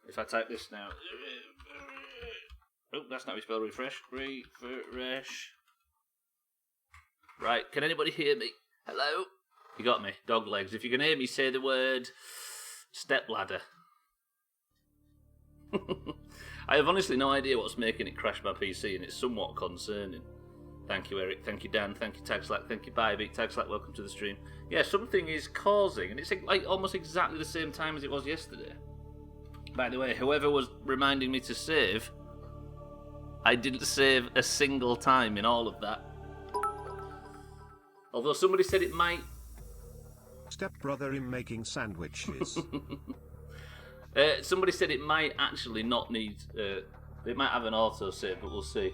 If I type this now. Oh, that's not how you spell refresh. Refresh. Right, can anybody hear me? Hello? You got me. Dog legs. If you can hear me, say the word stepladder. I have honestly no idea what's making it crash my PC, and it's somewhat concerning. Thank you, Eric. Thank you, Dan. Thank you, Tagslack. Thank you, Bybee. Tagslack, welcome to the stream. Yeah, something is causing, and it's like almost exactly the same time as it was yesterday. By the way, whoever was reminding me to save, I didn't save a single time in all of that. Although somebody said it might... Stepbrother in making sandwiches. Somebody said it might actually not need... it might have an autosave, but we'll see.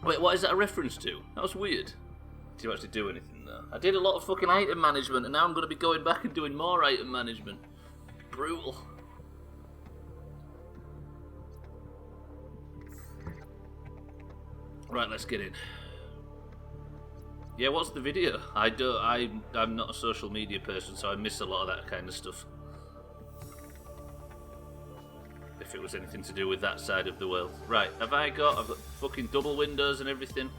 Wait, what is that a reference to? That was weird. Did you actually do anything there? I did a lot of fucking item management, and now I'm going to be going back and doing more item management. Brutal. Right, let's get in. Yeah, what's the video? I'm not a social media person, so I miss a lot of that kind of stuff. If it was anything to do with that side of the world. Right, I've got fucking double windows and everything.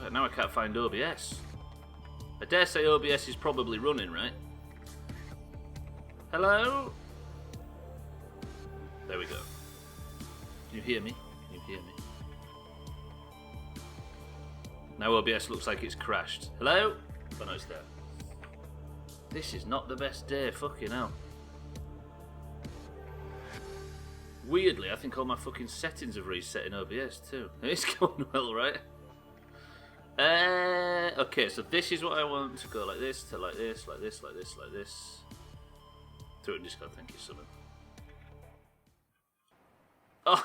Right, now I can't find OBS. I dare say OBS is probably running, right? Hello? There we go. Can you hear me? Can you hear me? Now OBS looks like it's crashed. Hello? Oh no, it's there. This is not the best day, fucking hell. Weirdly, I think all my fucking settings have reset in OBS too. It's going well, right? Okay, so this is what I want to go like this, to like this, like this, like this, like this. Through it in Discord, thank you, Summon. Oh,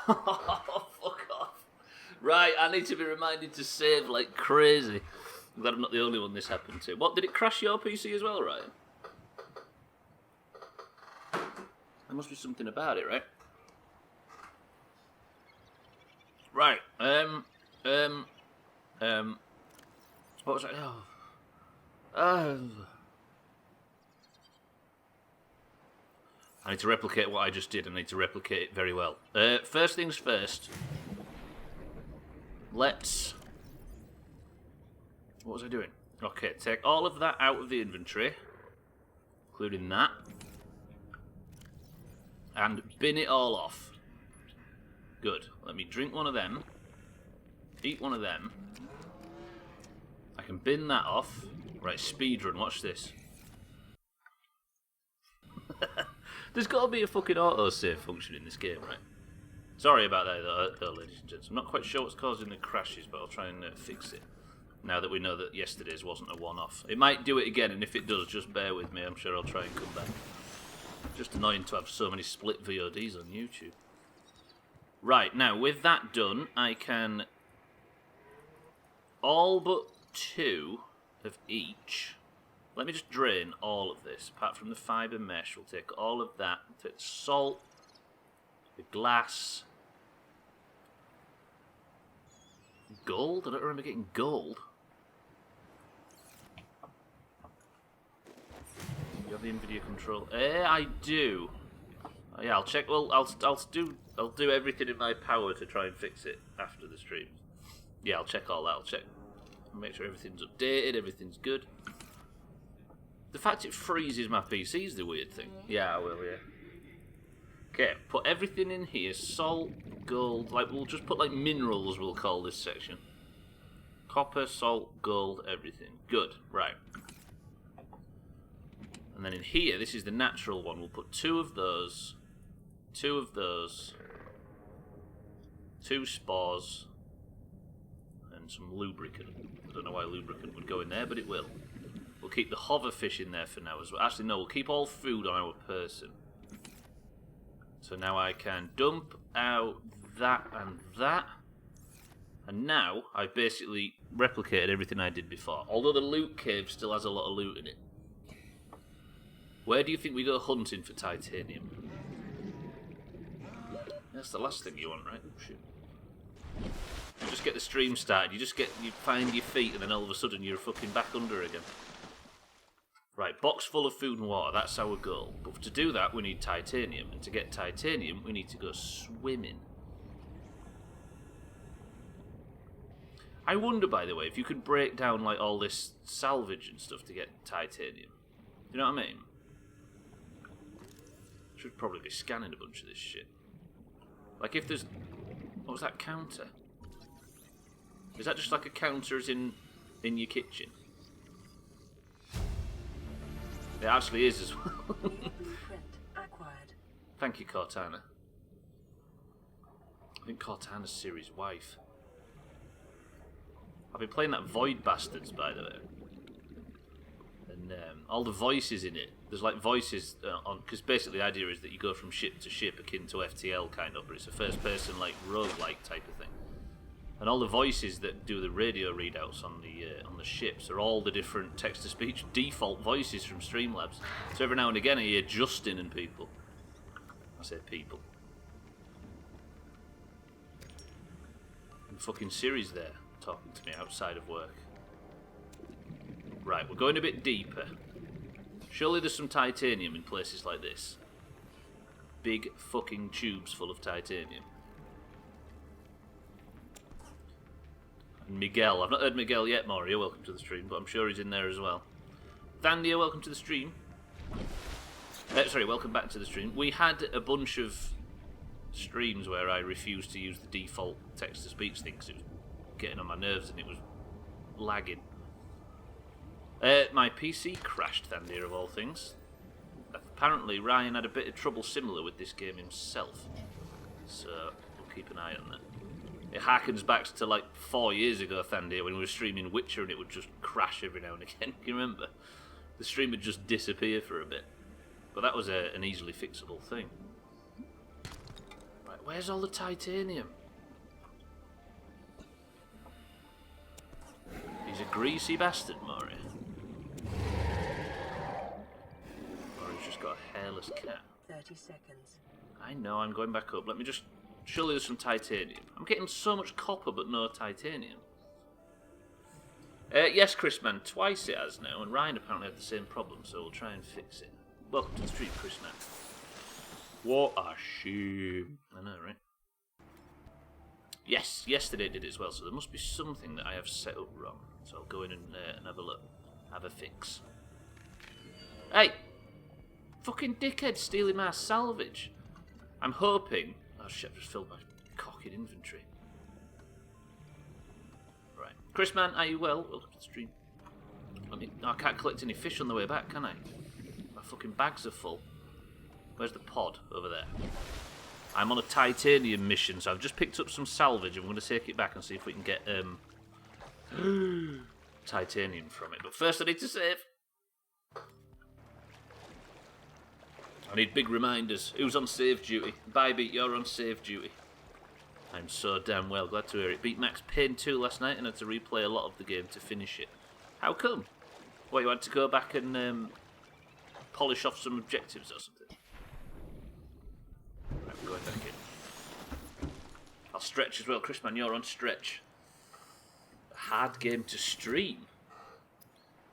fuck off. Right, I need to be reminded to save like crazy. I'm glad I'm not the only one this happened to. What, did it crash your PC as well, Ryan? There must be something about it, right? Right, what was I? I need to replicate what I just did. I need to replicate it very well. First things first. Let's... What was I doing? Okay, take all of that out of the inventory, including that, and bin it all off. Good. Let me drink one of them, eat one of them. I can bin that off. Right, speedrun, watch this. There's got to be a fucking autosave function in this game, right? Sorry about that, though, ladies and gents. I'm not quite sure what's causing the crashes, but I'll try and fix it. Now that we know that yesterday's wasn't a one-off. It might do it again, and if it does, just bear with me. I'm sure I'll try and come back. Just annoying to have so many split VODs on YouTube. Right, now, with that done, I can... all but 2 of each. Let me just drain all of this. Apart from the fibre mesh, we'll take all of that. We'll take the salt, the glass, gold? I don't remember getting gold. You have the NVIDIA control. I do. Oh, yeah, I'll check. Well, I'll do everything in my power to try and fix it after the stream. Yeah, I'll check all that. I'll check. Make sure everything's updated, everything's good. The fact it freezes my PC is the weird thing. Yeah, I will, yeah. Okay, put everything in here. Salt, gold, like, we'll just put, like, minerals, we'll call this section. Copper, salt, gold, everything. Good, right. And then in here, this is the natural one. We'll put 2 of those, 2 of those, 2 spores, and some lubricant. I don't know why lubricant would go in there, but it will. We'll keep the hoverfish in there for now as well. Actually, no, we'll keep all food on our person. So now I can dump out that and that. And now I've basically replicated everything I did before. Although the loot cave still has a lot of loot in it. Where do you think we go hunting for titanium? That's the last thing you want, right? Oh, shoot. You just get the stream started, you find your feet, and then all of a sudden you're fucking back under again. Right, box full of food and water, that's our goal. But to do that, we need titanium. And to get titanium, we need to go swimming. I wonder, by the way, if you could break down like all this salvage and stuff to get titanium. You know what I mean? Should probably be scanning a bunch of this shit. Like if there's... What was that counter? Is that just like a counter as in your kitchen? It actually is as well. Blueprint acquired. Thank you, Cortana. I think Cortana's Siri's wife. I've been playing that Void Bastards, by the way. And all the voices in it, there's like voices on... Because basically the idea is that you go from ship to ship akin to FTL kind of, but it's a first-person like roguelike type of thing. And all the voices that do the radio readouts on the ships are all the different text-to-speech default voices from Streamlabs. So every now and again I hear Justin and people. I say people. And fucking Siri's there, talking to me outside of work. Right, we're going a bit deeper. Surely there's some titanium in places like this. Big fucking tubes full of titanium. Miguel. I've not heard Miguel yet, Mario. Welcome to the stream, but I'm sure he's in there as well. Thandia, welcome to the stream. Sorry, welcome back to the stream. We had a bunch of streams where I refused to use the default text-to-speech thing because it was getting on my nerves and it was lagging. My PC crashed, Thandia, of all things. Apparently, Ryan had a bit of trouble similar with this game himself. So, we'll keep an eye on that. It harkens back to like 4 years ago, Thandia, when we were streaming Witcher and it would just crash every now and again. Can you remember? The stream would just disappear for a bit. But that was an easily fixable thing. Right, where's all the titanium? He's a greasy bastard, Maury. Maury's just got a hairless cat. 30 seconds. I know, I'm going back up. Let me just... Surely there's some titanium. I'm getting so much copper, but no titanium. Yes, Chris Man, twice it has now, and Ryan apparently had the same problem, so we'll try and fix it. Welcome to the stream, Chris Man. What a shame. I know, right? Yes, yesterday it did it as well, so there must be something that I have set up wrong. So I'll go in and have a look. Have a fix. Hey! Fucking dickhead stealing my salvage. I'm hoping... Oh shit, I've just filled my cocking inventory. Right. Chris Man, are you well? Welcome to the stream. I can't collect any fish on the way back, can I? My fucking bags are full. Where's the pod? Over there. I'm on a titanium mission, so I've just picked up some salvage and we're going to take it back and see if we can get titanium from it. But first I need to save. I need big reminders. Who's on save duty? Bye, Beat, you're on save duty. I'm so damn well glad to hear it. Beat Max Payne 2 last night and had to replay a lot of the game to finish it. How come? What, you had to go back and polish off some objectives or something? Right, we're going back in. I'll stretch as well. Chris Man, you're on stretch. A hard game to stream.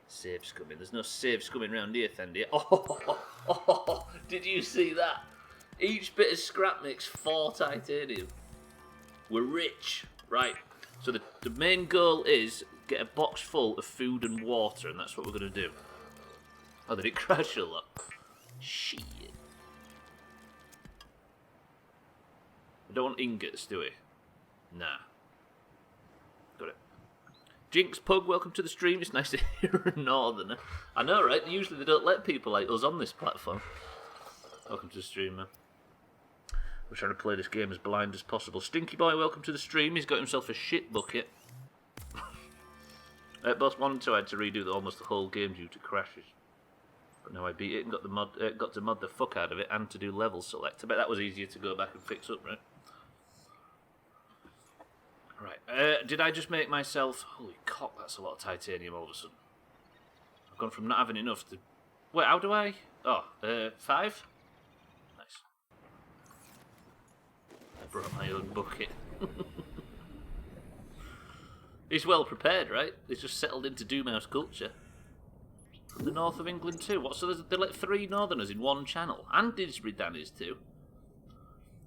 Saves coming. There's no saves coming round here, Thandia. Oh, did you see that? Each bit of scrap makes 4 titanium. We're rich. Right. So the main goal is get a box full of food and water, and that's what we're going to do. Oh, did it crash a lot? Shit. We don't want ingots, do we? Nah. Got it. Jinx Pug, welcome to the stream. It's nice to hear a northerner. I know, right? Usually they don't let people like us on this platform. Welcome to the stream, man. We're trying to play this game as blind as possible. Stinky Boy, welcome to the stream. He's got himself a shit bucket. Both 1 and 2 I had to redo almost the whole game due to crashes. But now I beat it and got to mod the fuck out of it and to do level select. I bet that was easier to go back and fix up, right? Right, did I just make myself... Holy cock, that's a lot of titanium all of a sudden. I've gone from not having enough to... Wait, how do I... Oh, 5? Nice. I brought my own bucket. He's well prepared, right? He's just settled into Doomhaus culture. from the north of England too. What? So they let 3 northerners in one channel, and Disbriddan is too.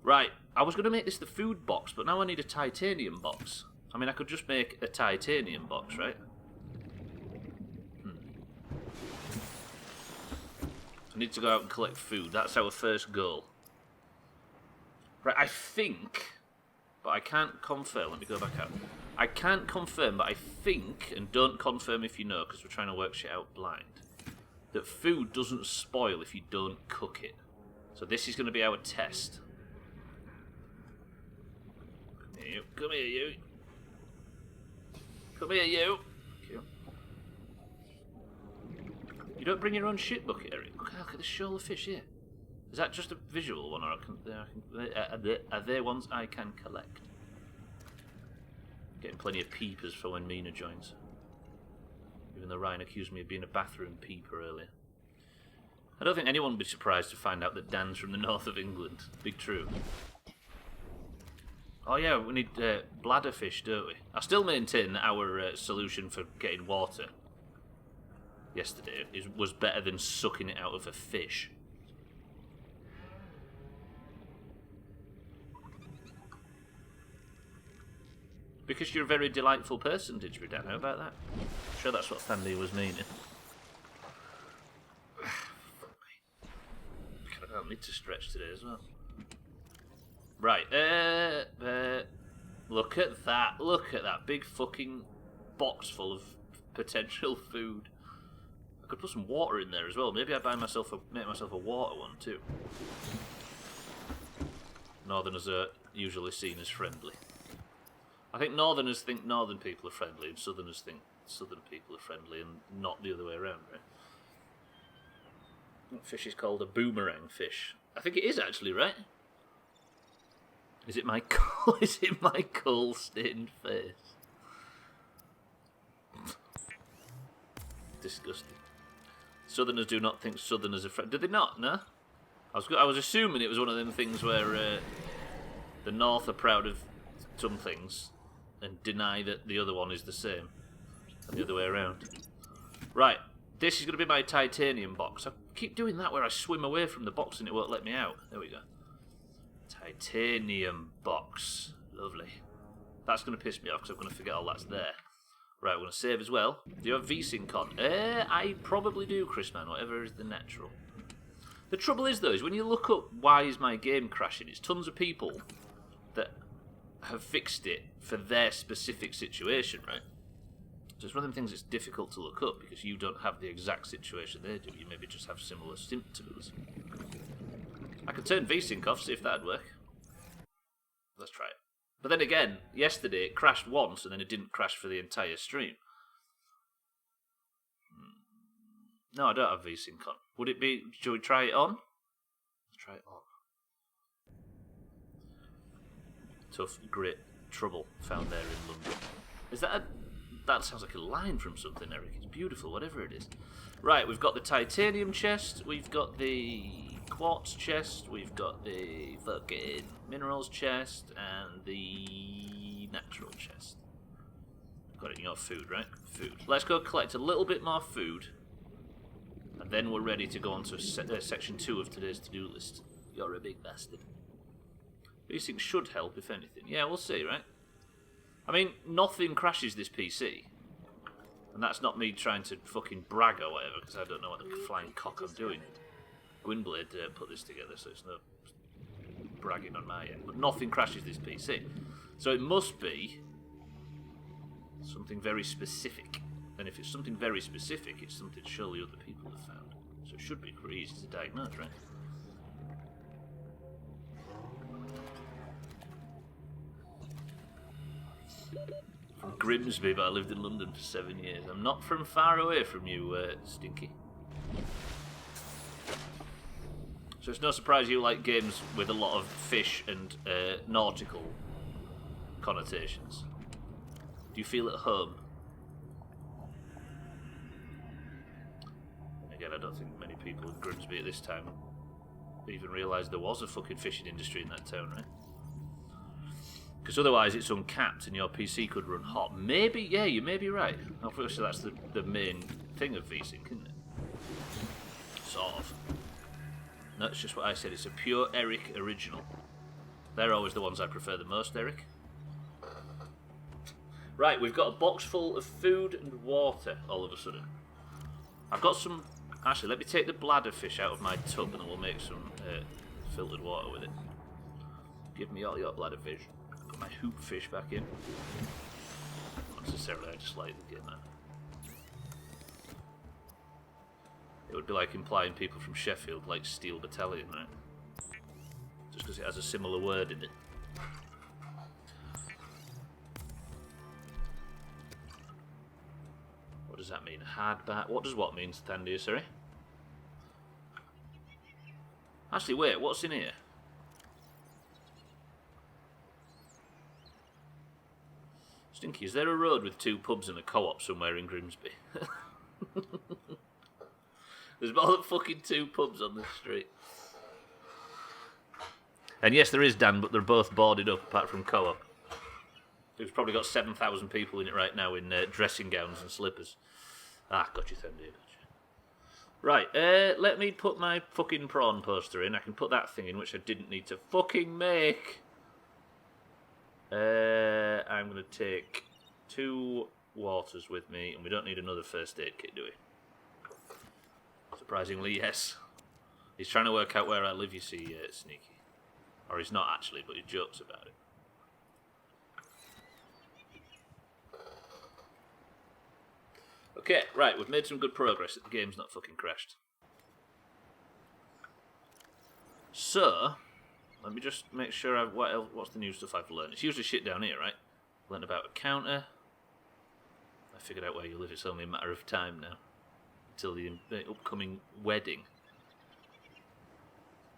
Right, I was going to make this the food box, but now I need a titanium box. I mean, I could just make a titanium box, right? I need to go out and collect food. That's our first goal. Right, I think, but I can't confirm. Let me go back out. I can't confirm, but I think, and don't confirm if you know, because we're trying to work shit out blind, that food doesn't spoil if you don't cook it. So this is going to be our test. Come here, you. Come here, you. You don't bring your own shit bucket, Eric. Look at this shoal of fish here. Is that just a visual one, or are they ones I can collect? Getting plenty of peepers for when Mina joins. Even though Ryan accused me of being a bathroom peeper earlier. I don't think anyone would be surprised to find out that Dan's from the north of England. Big true. Oh yeah, we need bladderfish, don't we? I still maintain that our solution for getting water yesterday was better than sucking it out of a fish. Because you're a very delightful person, Disbriddan. How about that? I'm sure that's what Sandy was meaning. I'll need to stretch today as well. Right, look at that. Look at that big fucking box full of potential food. I could put some water in there as well. Maybe I make myself a water one too. Northerners are usually seen as friendly. I think Northerners think Northern people are friendly, and Southerners think Southern people are friendly, and not the other way around, right? That fish is called a boomerang fish. I think it is actually, right? Is it my coal-stained face? Disgusting. Southerners do not think Southerners are friendly. Did they not? No. I was assuming it was one of them things where the North are proud of some things and deny that the other one is the same, and the other way around. Right, this is going to be my titanium box. I keep doing that where I swim away from the box and it won't let me out. There we go. Titanium box. Lovely. That's going to piss me off because I'm going to forget all that's there. Right, we're going to save as well. Do you have VSync on? I probably do, Chrisman, whatever is the natural. The trouble is, though, is when you look up why is my game crashing, it's tons of people that have fixed it for their specific situation, right? So it's one of them things that's difficult to look up because you don't have the exact situation they do. You maybe just have similar symptoms. I could turn VSync off, see if that'd work. Let's try it. But then again, yesterday it crashed once and then it didn't crash for the entire stream. No, I don't have VSync on. Would it be... Shall we try it on? Let's try it on. Tough, grit, trouble found there in London. Is that a... That sounds like a line from something, Eric. It's beautiful, whatever it is. Right, we've got the titanium chest, we've got the quartz chest, we've got the fucking minerals chest, and the natural chest. Got it, you got food, right? Food. Let's go collect a little bit more food, and then we're ready to go on to section 2 of today's to-do list. You're a big bastard. These things should help, if anything. Yeah, we'll see, right? I mean, nothing crashes this PC. And that's not me trying to fucking brag or whatever, because I don't know what the flying cock I'm doing. Gwynblade put this together, so it's no bragging on my end. But nothing crashes this PC. So it must be something very specific. And if it's something very specific, it's something surely other people have found. So it should be pretty easy to diagnose, right? From Grimsby, but I lived in London for 7 years. I'm not from far away from you, Stinky. So it's no surprise you like games with a lot of fish and nautical connotations. Do you feel at home? Again, I don't think many people in Grimsby at this time even realised there was a fucking fishing industry in that town, right? Because otherwise it's uncapped and your PC could run hot. Maybe, yeah, you may be right. Obviously that's the main thing of VSync, isn't it? Sort of. No, it's just what I said. It's a pure Eric original. They're always the ones I prefer the most, Eric. Right, we've got a box full of food and water all of a sudden. I've got some... Actually, let me take the bladder fish out of my tub and then we'll make some filtered water with it. Give me all your bladder fish. Put my hoop fish back in. Not necessarily, I just like the game, man. It would be like implying people from Sheffield like Steel Battalion, right? Just because it has a similar word in it. What does that mean? Hardback? What does what mean, Thandia, sorry? Actually, wait, what's in here? Stinky, is there a road with 2 pubs and a co-op somewhere in Grimsby? There's more than fucking 2 pubs on this street. And yes, there is, Dan, but they're both boarded up apart from co-op. It's probably got 7,000 people in it right now in dressing gowns and slippers. Ah, got you, Thandia. Right, let me put my fucking prawn poster in. I can put that thing in, which I didn't need to fucking make. I'm going to take 2 waters with me, and we don't need another first aid kit, do we? Surprisingly, yes. He's trying to work out where I live, you see, Sneaky. Or he's not actually, but he jokes about it. Okay, right, we've made some good progress. The game's not fucking crashed. So, let me just make sure what's the new stuff I've learned. It's usually shit down here, right? Learned about a counter. I figured out where you live. It's only a matter of time now. Until the upcoming wedding.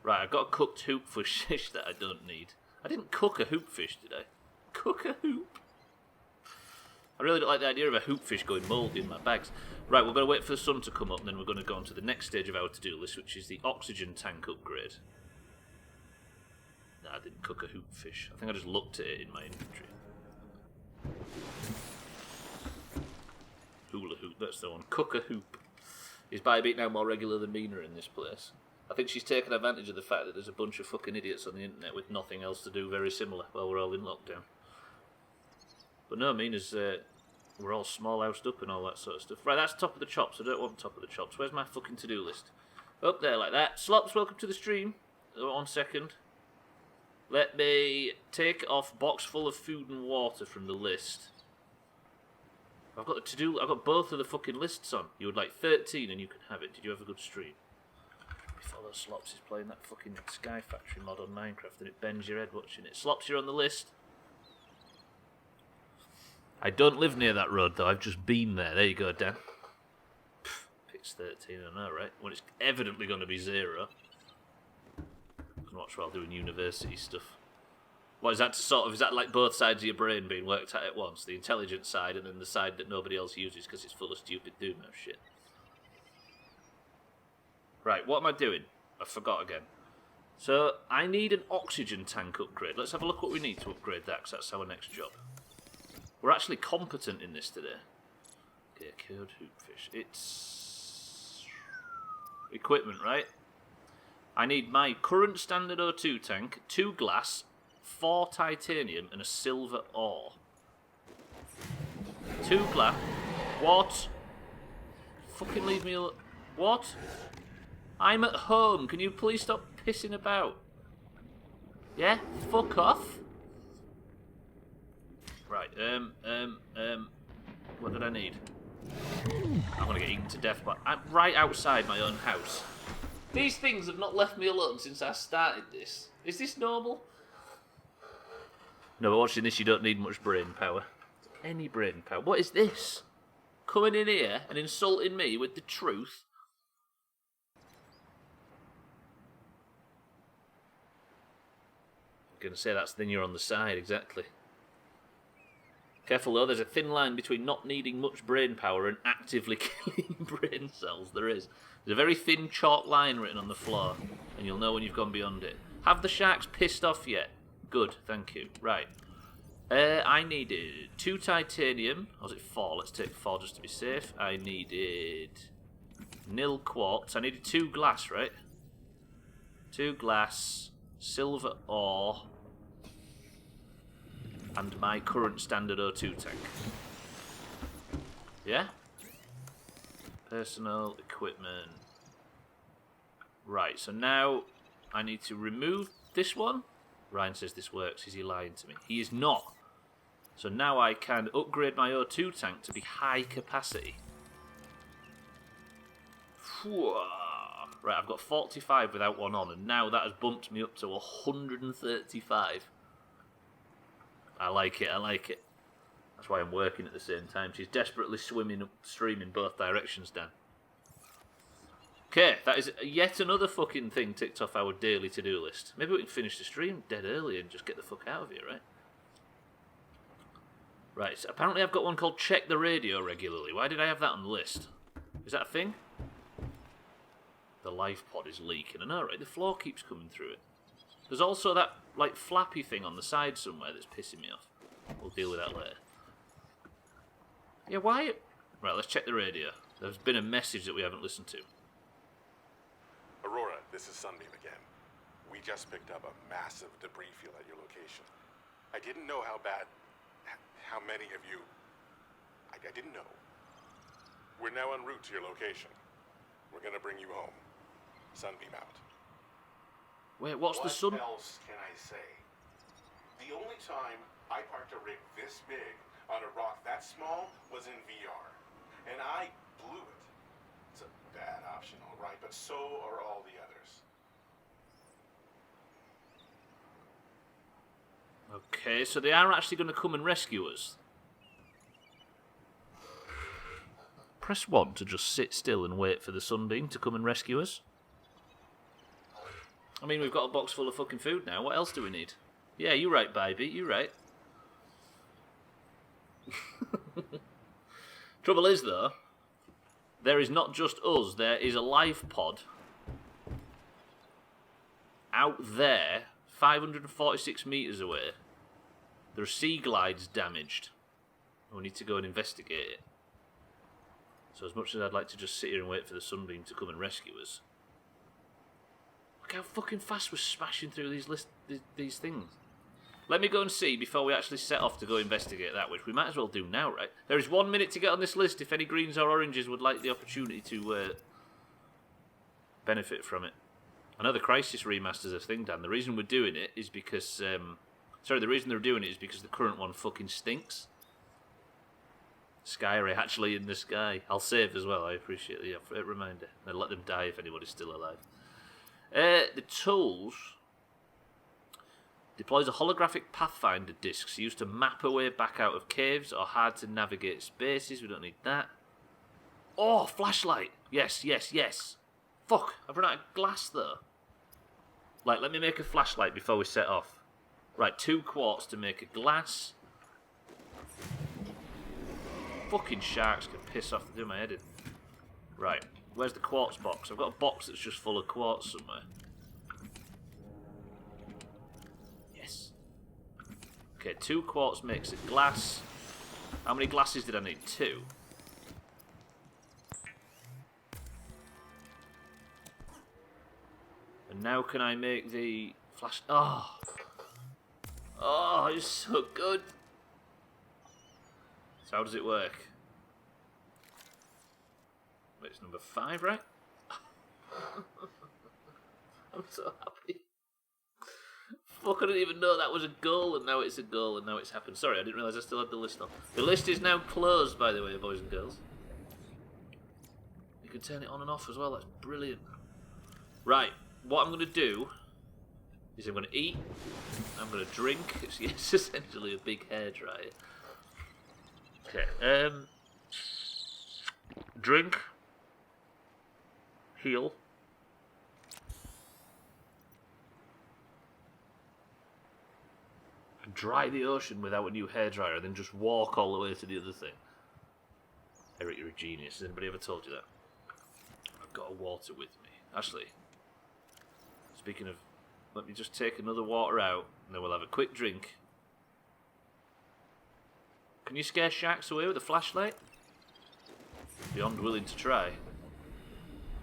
Right, I've got a cooked hoop fish that I don't need. I didn't cook a hoop fish, did I? Cook a hoop? I really don't like the idea of a hoop fish going mouldy in my bags. Right, we're going to wait for the sun to come up, and then we're going to go on to the next stage of our to-do list, which is the oxygen tank upgrade. No, I didn't cook a hoop fish. I think I just looked at it in my inventory. Hula hoop, that's the one. Cook a hoop. Is Bybit now more regular than Mina in this place? I think she's taken advantage of the fact that there's a bunch of fucking idiots on the internet with nothing else to do very similar while we're all in lockdown. But no, Mina's, we're all small housed up and all that sort of stuff. Right, that's top of the chops. I don't want top of the chops. Where's my fucking to-do list? Up there like that. Slops, welcome to the stream. 1 second. Let me take off box full of food and water from the list. I've got the to-do. I've got both of the fucking lists on. You would like 13 and you can have it. Did you have a good stream? Follow Slops is playing that fucking Sky Factory mod on Minecraft and it bends your head watching it. Slops, you're on the list. I don't live near that road though. I've just been there. There you go, Dan. It's 13, I know, right? When it's evidently going to be 0. You can watch while doing university stuff. What is that is that like both sides of your brain being worked at once? The intelligent side and then the side that nobody else uses because it's full of stupid Doomhaus shit. Right, what am I doing? I forgot again. So, I need an oxygen tank upgrade. Let's have a look what we need to upgrade that, because that's our next job. We're actually competent in this today. Okay, cured hoopfish. It's... equipment, right? I need my current standard O2 tank, 2 glass, 4 titanium, and a silver ore. 2 glass... What? Fucking leave me alone. What? I'm at home. Can you please stop pissing about? Yeah? Fuck off. Right, what did I need? I'm gonna get eaten to death, but I'm right outside my own house. These things have not left me alone since I started this. Is this normal? No, but watching this, you don't need much brain power. Any brain power. What is this? Coming in here and insulting me with the truth? Gonna say that's then you're on the side, exactly. Careful though, there's a thin line between not needing much brain power and actively killing brain cells. There is. There's a very thin chalk line written on the floor, and you'll know when you've gone beyond it. Have the sharks pissed off yet? Good, thank you. Right. I needed 2 titanium. Or was it 4? Let's take 4 just to be safe. I needed nil quartz. I needed 2 glass, right? 2 glass, silver ore, and my current standard O2 tank. Yeah? Personal equipment. Right, so now I need to remove this one. Ryan says this works. Is he lying to me? He is not. So now I can upgrade my O2 tank to be high capacity. Right, I've got 45 without one on, and now that has bumped me up to 135. I like it, I like it. That's why I'm working at the same time. She's desperately swimming upstream in both directions, Dan. Okay, that is yet another fucking thing ticked off our daily to-do list. Maybe we can finish the stream dead early and just get the fuck out of here, right? Right, so apparently I've got one called Check the Radio regularly. Why did I have that on the list? Is that a thing? The life pod is leaking. I know, right? The floor keeps coming through it. There's also that, like, flappy thing on the side somewhere that's pissing me off. We'll deal with that later. Yeah, why? Right, let's check the radio. There's been a message that we haven't listened to. Aurora, this is Sunbeam again. We just picked up a massive debris field at your location. I didn't know how many of you... I didn't know. We're now en route to your location. We're gonna bring you home. Sunbeam out. Wait, what's the sun? What else can I say? The only time I parked a rig this big on a rock that small was in VR. And I blew it. It's a bad option, all right, but so are all the others. Okay, so they are actually going to come and rescue us. Press 1 to just sit still and wait for the Sunbeam to come and rescue us. I mean, we've got a box full of fucking food now. What else do we need? Yeah, you're right, baby. You're right. Trouble is, though, there is not just us. There is a life pod out there, 546 metres away. There are sea glides damaged. We need to go and investigate it. So as much as I'd like to just sit here and wait for the Sunbeam to come and rescue us, look how fucking fast we're smashing through these things. Let me go and see before we actually set off to go investigate that, which we might as well do now, right? There is 1 minute to get on this list if any greens or oranges would like the opportunity to benefit from it. I know the Crisis remaster's a thing, Dan. The reason we're doing it is because... the reason they're doing it is because the current one fucking stinks. Skyray actually in the sky. I'll save as well, I appreciate the reminder. And let them die if anybody's still alive. The tools... deploys a holographic pathfinder discs used to map a way back out of caves or hard to navigate spaces. We don't need that. Oh, flashlight! Yes, yes, yes. Fuck, I've run out of glass though. Like, let me make a flashlight before we set off. Right, 2 quartz to make a glass. Fucking sharks can piss off to do my head in. Right, where's the quartz box? I've got a box that's just full of quartz somewhere. Yes. Okay, 2 quartz makes a glass. How many glasses did I need? 2. And now can I make the flash... Oh! Oh, it's so good! So how does it work? Wait, it's number 5, right? I'm so happy. Fuck, I didn't even know that was a goal, and now it's a goal, and now it's happened. Sorry, I didn't realise I still had the list on. The list is now closed, by the way, boys and girls. You can turn it on and off as well, that's brilliant. Right, what I'm going to do is I'm going to eat, I'm going to drink. It's essentially a big hairdryer. Okay, drink, heal, dry the ocean without a new hairdryer, and then just walk all the way to the other thing. Eric, you're a genius. Has anybody ever told you that? I've got a water with me. Actually, speaking of, let me just take another water out, and then we'll have a quick drink. Can you scare sharks away with a flashlight? Beyond willing to try.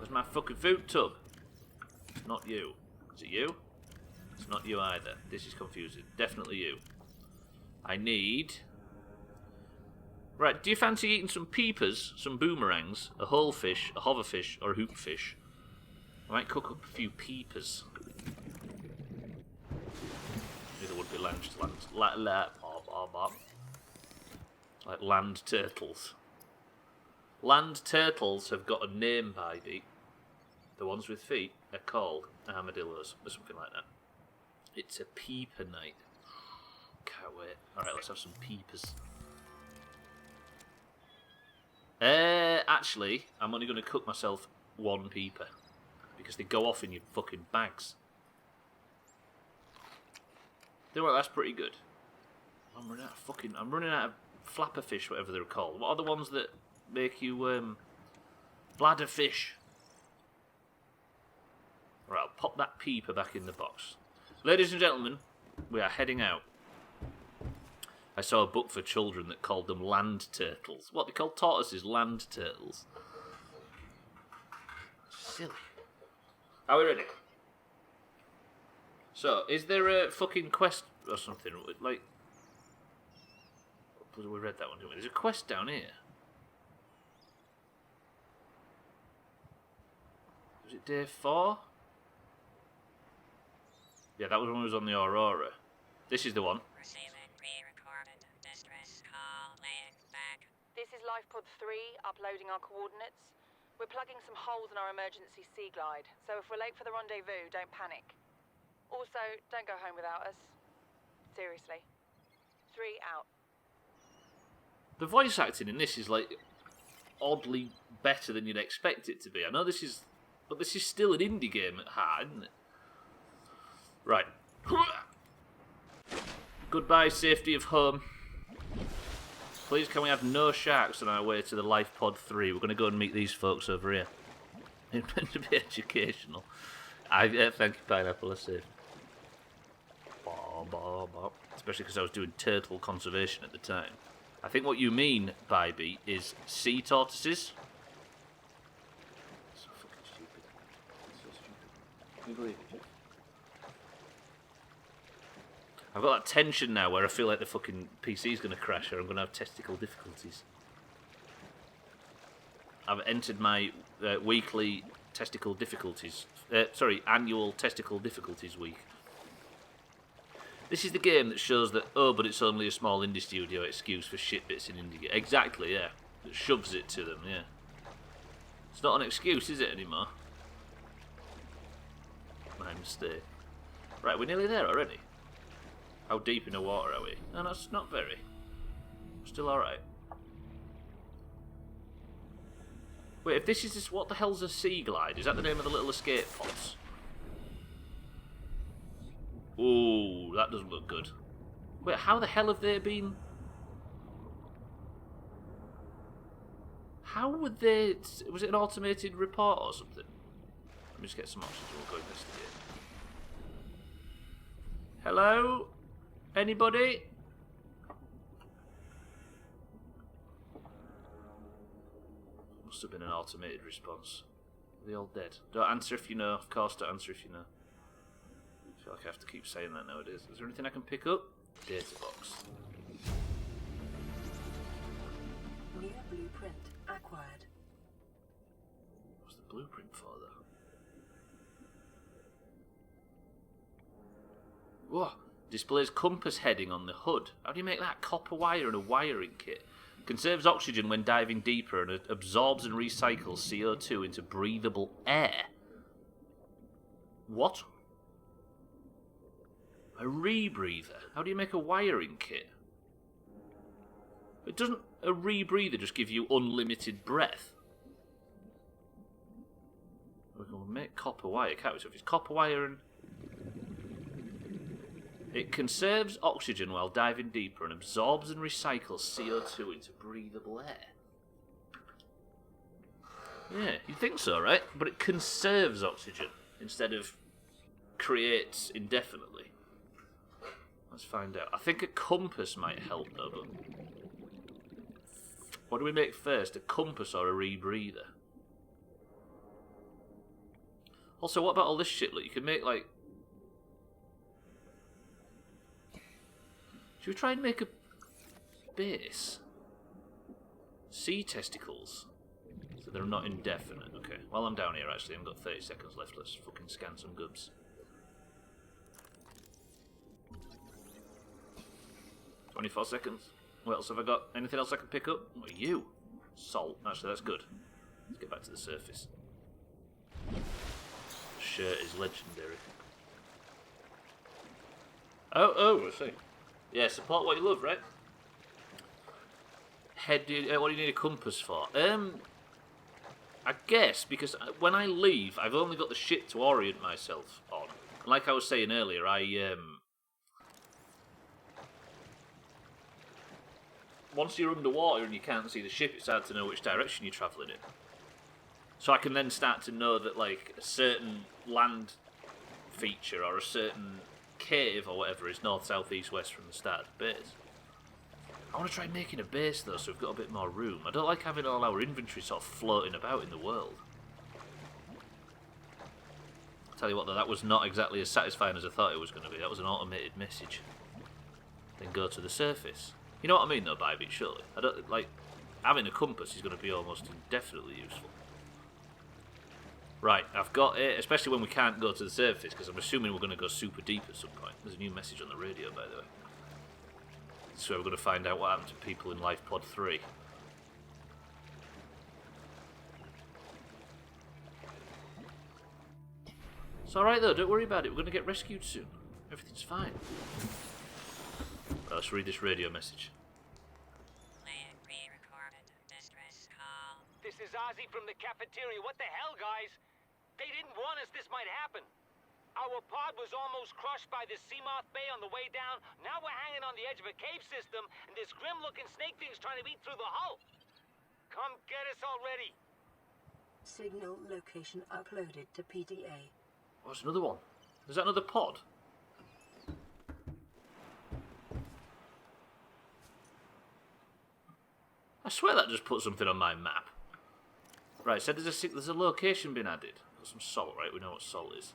Where's my fucking food tub? It's not you. Is it you? It's not you either. This is confusing. Definitely you. I need... Right, do you fancy eating some peepers, some boomerangs, a whole fish, a hoverfish, or a hoopfish? I might cook up a few peepers. There would be like land turtles. Land turtles have got a name, baby. The ones with feet are called armadillos, or something like that. It's a peeper night. Can't wait. Alright, let's have some peepers. Actually, I'm only going to cook myself one peeper. Because they go off in your fucking bags. You know what, that's pretty good. I'm running out of flapper fish, whatever they're called. What are the ones that make you, bladder fish? Right, I'll pop that peeper back in the box. Ladies and gentlemen, we are heading out. I saw a book for children that called them land turtles. What, they called tortoises land turtles? Silly. Are we ready? So, is there a fucking quest or something? Like, we read that one, didn't we? There's a quest down here. Was it day 4? Yeah, that was when we was on the Aurora. This is the one. Receiving pre-recorded distress call laying back. This is LifePod 3, uploading our coordinates. We're plugging some holes in our emergency sea glide, so if we're late for the rendezvous, don't panic. Also, don't go home without us. Seriously. 3 out. The voice acting in this is, like, oddly better than you'd expect it to be. I know this is... But this is still an indie game at heart, isn't it? Right. Goodbye, safety of home. Please, can we have no sharks on our way to the LifePod 3? We're going to go and meet these folks over here. It's meant to be educational. Thank you, Pineapple, I saved. Especially because I was doing turtle conservation at the time. I think what you mean, Bybee, is sea tortoises. So fucking stupid. So stupid. Can you believe it? I've got that tension now where I feel like the fucking PC's going to crash or I'm going to have testicle difficulties. I've entered my weekly testicle difficulties... annual testicle difficulties week. This is the game that shows that, oh, but it's only a small indie studio excuse for shit bits in indie games. Exactly, yeah. It shoves it to them, yeah. It's not an excuse, is it, anymore? My mistake. Right, we're nearly there already. How deep in the water are we? No, that's not very. Still alright. Wait, if this is just... What the hell's a sea glide? Is that the name of the little escape pods? Ooh, that doesn't look good. Wait, how the hell have they been... How would they... Was it an automated report or something? Let me just get some options. We'll go investigate. Hello? Anybody? Must have been an automated response. Are they all dead? Don't answer if you know. Of course, don't answer if you know. I feel like I have to keep saying that nowadays. Is there anything I can pick up? Data box. New blueprint acquired. What's the blueprint for, though? Whoa! Displays compass heading on the hood. How do you make that? Copper wire and a wiring kit. Conserves oxygen when diving deeper and absorbs and recycles CO2 into breathable air. What? A rebreather? How do you make a wiring kit? It doesn't a rebreather just give you unlimited breath? We'll make copper wire, can't we? So if it's copper wire and... It conserves oxygen while diving deeper and absorbs and recycles CO2 into breathable air. Yeah, you'd think so, right? But it conserves oxygen instead of creates indefinitely. Let's find out. I think a compass might help, though, but... What do we make first, a compass or a rebreather? Also, what about all this shit? Look, you can make, like... Should we try and make a base? Sea testicles. So they're not indefinite. Okay, while I'm down here, actually, I've got 30 seconds left. Let's fucking scan some gubs. 24 seconds. What else have I got? Anything else I can pick up? What are you? Salt. Actually, that's good. Let's get back to the surface. The shirt is legendary. Oh, I see. Yeah, support what you love, right? What do you need a compass for? I guess, because when I leave, I've only got the shit to orient myself on. Like I was saying earlier, once you're underwater and you can't see the ship, it's hard to know which direction you're travelling in. So I can then start to know that, like, a certain land feature or a certain cave or whatever is north, south, east, west from the start of the base. I want to try making a base, though, so we've got a bit more room. I don't like having all our inventory sort of floating about in the world. I'll tell you what, though, that was not exactly as satisfying as I thought it was going to be. That was an automated message. Then go to the surface. You know what I mean, though, Bybit, surely? I don't, like, having a compass is going to be almost indefinitely useful. Right, I've got it, especially when we can't go to the surface, because I'm assuming we're going to go super deep at some point. There's a new message on the radio, by the way. So we're going to find out what happened to people in Life Pod 3. It's alright though, don't worry about it, we're going to get rescued soon. Everything's fine. Well, let's read this radio message. Plan pre-recorded distress call. This is Ozzy from the cafeteria. What the hell, guys? They didn't warn us this might happen. Our pod was almost crushed by this Seamoth Bay on the way down. Now we're hanging on the edge of a cave system, and this grim-looking snake thing's trying to eat through the hull. Come get us already. Signal location uploaded to PDA. Oh, there's another one. Is that another pod? I swear that just put something on my map. Right, so there's a location been added. Got some salt, right? We know what salt is.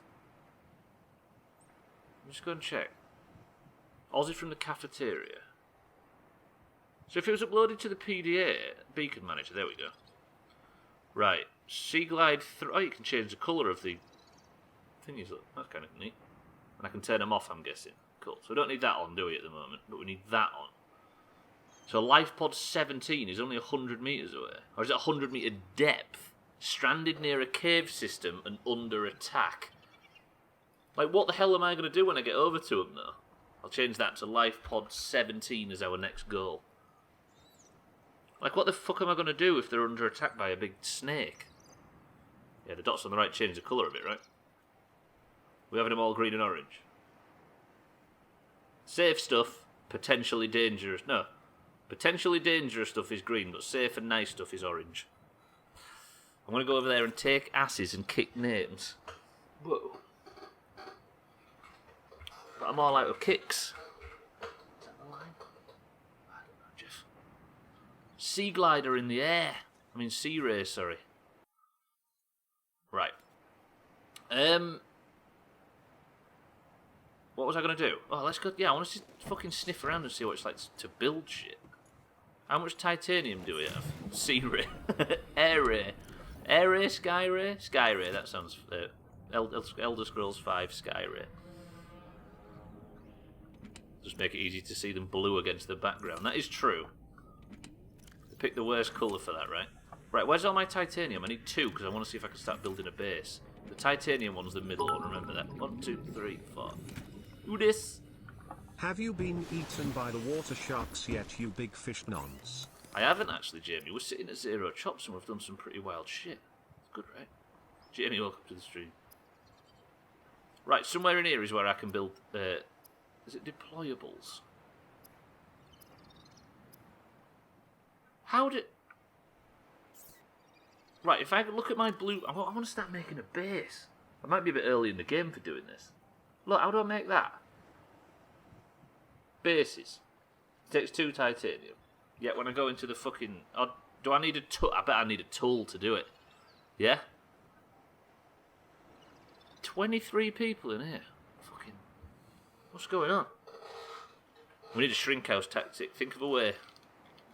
I'm just going to check. Aussie from the cafeteria. So if it was uploaded to the PDA, Beacon Manager, there we go. Right, Sea Glide 3. Oh, you can change the colour of the thingies. Look, that's kind of neat. And I can turn them off, I'm guessing. Cool. So we don't need that on, do we, at the moment? But we need that on. So Life Pod 17 is only 100 metres away. Or is it 100 metre depth? Stranded near a cave system and under attack. Like, what the hell am I going to do when I get over to them, though? I'll change that to Life Pod 17 as our next goal. Like, what the fuck am I going to do if they're under attack by a big snake? Yeah, the dots on the right change the colour of it, right? We're having them all green and orange. Safe stuff, potentially dangerous. No. Potentially dangerous stuff is green, but safe and nice stuff is orange. I'm going to go over there and take asses and kick names. Whoa. But I'm all out of kicks. Is that the line? I don't know, Jeff. Sea glider in the air. I mean, sea ray, sorry. Right. What was I going to do? Oh, let's go. Yeah, I want to fucking sniff around and see what it's like to build shit. How much titanium do we have? Sea ray. Air ray. Air ray, sky ray? Sky ray, that sounds... Elder Scrolls 5 sky ray. Just make it easy to see them blue against the background. That is true. They picked the worst colour for that, right? Right, where's all my titanium? I need 2, because I want to see if I can start building a base. The titanium one's the middle one, remember that. 1, 2, 3, 4. Do this! Have you been eaten by the water sharks yet, you big fish nonce? I haven't actually, Jamie. We're sitting at 0 chops and we've done some pretty wild shit. It's good, right? Jamie, welcome to the stream. Right, somewhere in here is where I can build... is it deployables? How did... Right, if I look at my blue... I want to start making a base. I might be a bit early in the game for doing this. Look, how do I make that? Bases. It takes 2 titanium. Yet when I go into the fucking... do I need a tool? I bet I need a tool to do it. Yeah? 23 people in here. Fucking... What's going on? We need a shrink house tactic. Think of a way.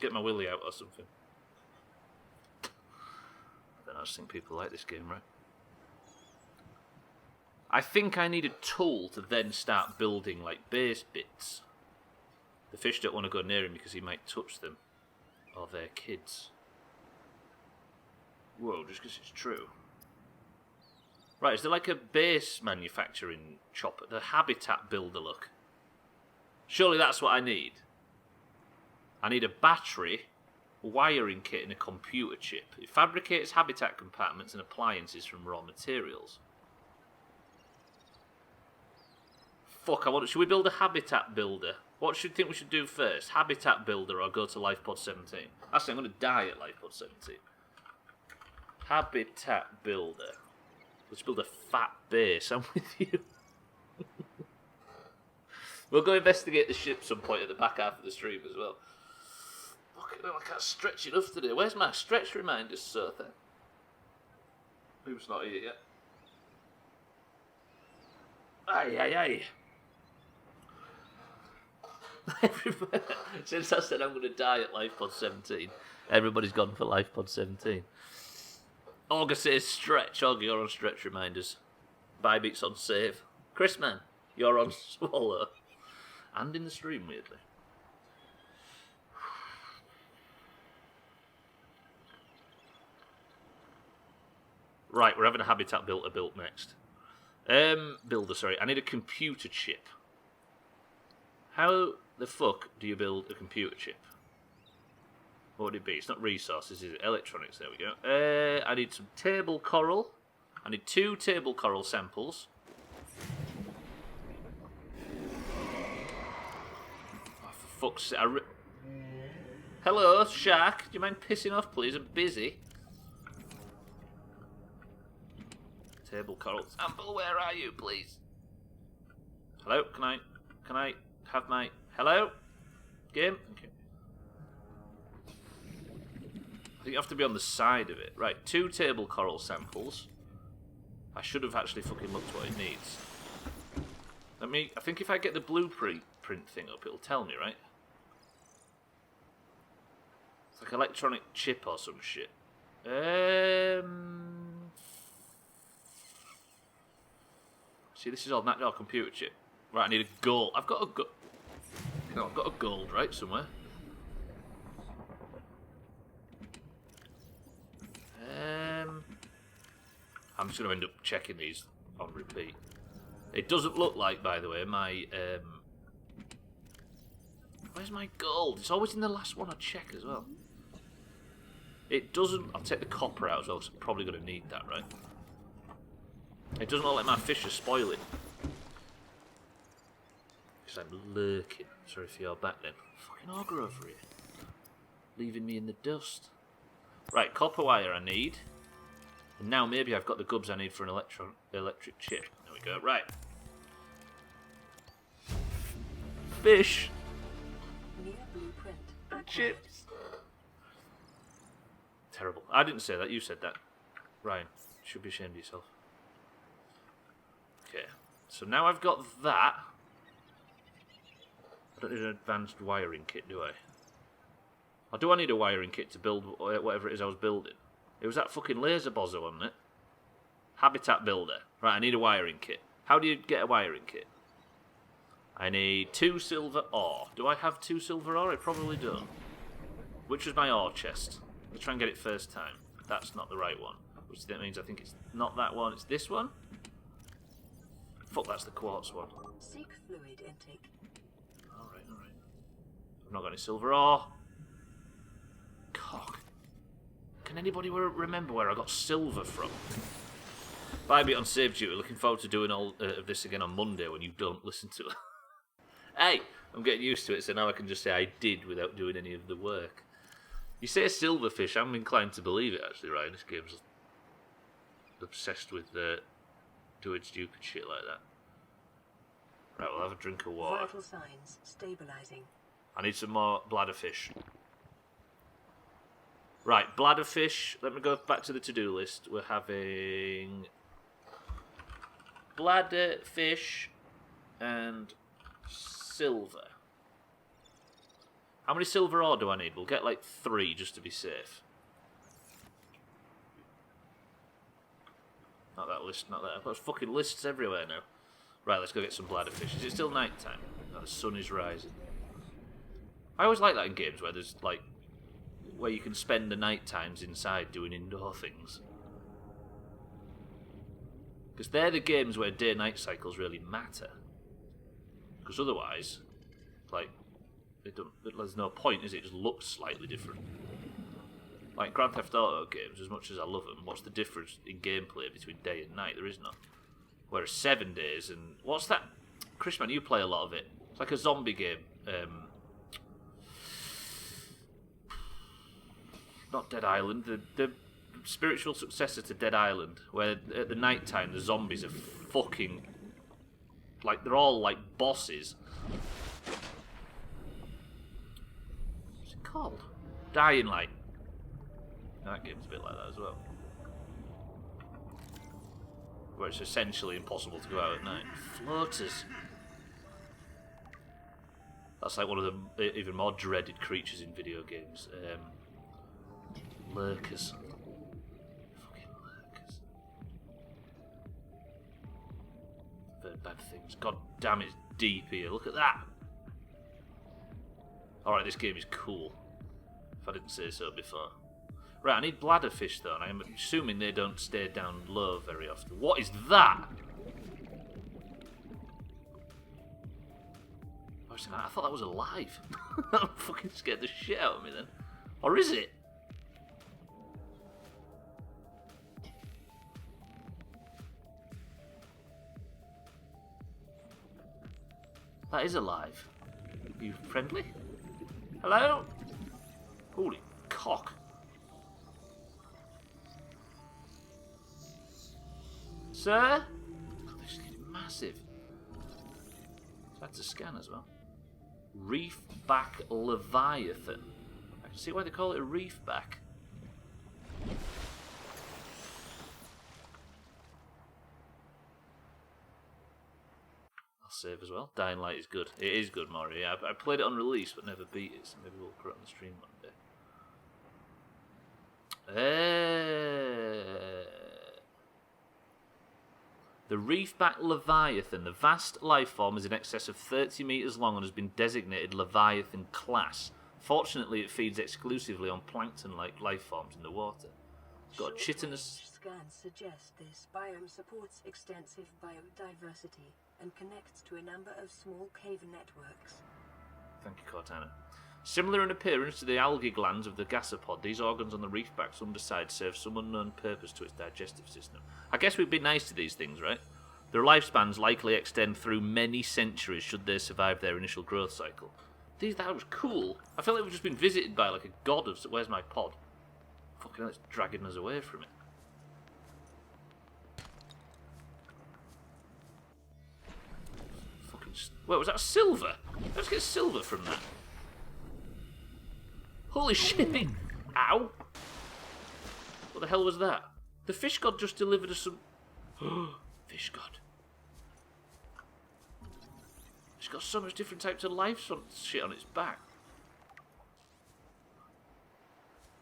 Get my willy out or something. I just think people like this game, right? I think I need a tool to then start building, like, base bits. The fish don't want to go near him because he might touch them. Or their kids. Whoa, just because it's true. Right, is there like a base manufacturing chopper? The habitat builder, look. Surely that's what I need. I need a battery, wiring kit, and a computer chip. It fabricates habitat compartments and appliances from raw materials. Fuck, should we build a habitat builder? What should you think we should do first? Habitat builder or go to LifePod 17? Actually, I'm going to die at LifePod 17. Habitat builder. Let's build a fat base. I'm with you. We'll go investigate the ship some point at the back half of the stream as well. Fucking hell, I can't stretch enough today. Where's my stretch reminders, sir? Who's not here yet? Aye, aye, aye. Since I said I'm going to die at LifePod 17, everybody's gone for LifePod 17. Augur says stretch. Augur, you're on stretch reminders. Bybeat's on save. Chris, man, you're on swallow. And in the stream, weirdly. Right, we're having a habitat builder built next. Builder, sorry. I need a computer chip. How the fuck do you build a computer chip? What would it be? It's not resources, is it? Electronics, there we go. I need some table coral. I need 2 table coral samples. Oh, for fuck's sake. Hello, shark. Do you mind pissing off, please? I'm busy. Table coral sample, where are you, please? Hello, can I have my... Hello? Game? Thank you. I think you have to be on the side of it. Right, 2 table coral samples. I should have actually fucking looked what it needs. I think if I get the blueprint thing up, it'll tell me, right? It's like electronic chip or some shit. See, this is all natural computer chip. Right, I need a gold. I've got a gold, right, somewhere. I'm just going to end up checking these on repeat. It doesn't look like, by the way, my... Where's my gold? It's always in the last one I check as well. It doesn't... I'll take the copper out as well, because I'm probably going to need that, right? It doesn't look like my fish are spoiling. Because I'm lurking. Sorry for your back then. Fucking auger over here. Leaving me in the dust. Right, copper wire I need. And now maybe I've got the gubs I need for an electric chip. There we go. Right. Fish. Near blueprint. Chips. Terrible. I didn't say that. You said that. Ryan, you should be ashamed of yourself. Okay. So now I've got that. I don't need an advanced wiring kit, do I? Or do I need a wiring kit to build whatever it is I was building? It was that fucking laser bozzer, wasn't it? Habitat builder. Right, I need a wiring kit. How do you get a wiring kit? I need 2 silver ore. Do I have 2 silver ore? I probably don't. Which was my ore chest? Let's try and get it first time. That's not the right one. Which that means I think it's not that one, it's this one? Fuck, that's the quartz one. Seek fluid intake. Alright. I've not got any silver ore. Cock. Can anybody remember where I got silver from? Bybeat on save duty. Looking forward to doing all of this again on Monday when you don't listen to it. Hey, I'm getting used to it, so now I can just say I did without doing any of the work. You say silverfish, I'm inclined to believe it actually, Ryan. This game's obsessed with doing stupid shit like that. Right, we'll have a drink of water. Vital signs stabilizing. I need some more bladderfish. Right, bladderfish. Let me go back to the to-do list. We're having bladder, fish, and silver. How many silver ore do I need? We'll get like 3 just to be safe. Not that list, not that. I've got fucking lists everywhere now. Right, let's go get some bladder fish. Is it still night time? No, the sun is rising. I always like that in games where there's like where you can spend the night times inside doing indoor things. Because they're the games where day-night cycles really matter. Because otherwise, like, there's no point, is it? It just looks slightly different. Like Grand Theft Auto games, as much as I love them, what's the difference in gameplay between day and night? There is none. Whereas 7 Days and... What's that? Chris, man, you play a lot of it. It's like a zombie game. Not Dead Island. The spiritual successor to Dead Island, where at the night time the zombies are fucking... Like, they're all like bosses. What's it called? Dying Light. That game's a bit like that as well. Where it's essentially impossible to go out at night. Floaters. That's like one of the even more dreaded creatures in video games. Lurkers. Fucking lurkers. I've heard bad things. God damn, it's deep here. Look at that. Alright, this game is cool. If I didn't say so before. Right, I need bladderfish though, and I'm assuming they don't stay down low very often. What is that? I thought that was alive. That fucking scared the shit out of me then. Or is it? That is alive. Are you friendly? Hello? Holy cock. Sir? Oh, this is getting massive. That's a scan as well. Reefback Leviathan. I can see why they call it a reefback. I'll save as well. Dying Light is good. It is good, Maury. I played it on release but never beat it, so maybe we'll put it on the stream one day. The Reefback Leviathan, the vast life form, is in excess of 30 metres long and has been designated Leviathan class. Fortunately, it feeds exclusively on plankton-like life forms in the water. It's got a chitinous... Scans suggest this biome supports extensive biodiversity and connects to a number of small cave networks. Thank you, Cortana. Similar in appearance to the algae glands of the gasopod, these organs on the reefback's underside serve some unknown purpose to its digestive system. I guess we'd be nice to these things, right? Their lifespans likely extend through many centuries should they survive their initial growth cycle. That was cool. I feel like we've just been visited by like a god of... Where's my pod? Fucking hell, it's dragging us away from it. Fucking... Wait, was that silver? Let's get silver from that. Holy shit! Ow! What the hell was that? The fish god just delivered us some... Fish god. It's got so much different types of life shit on its back.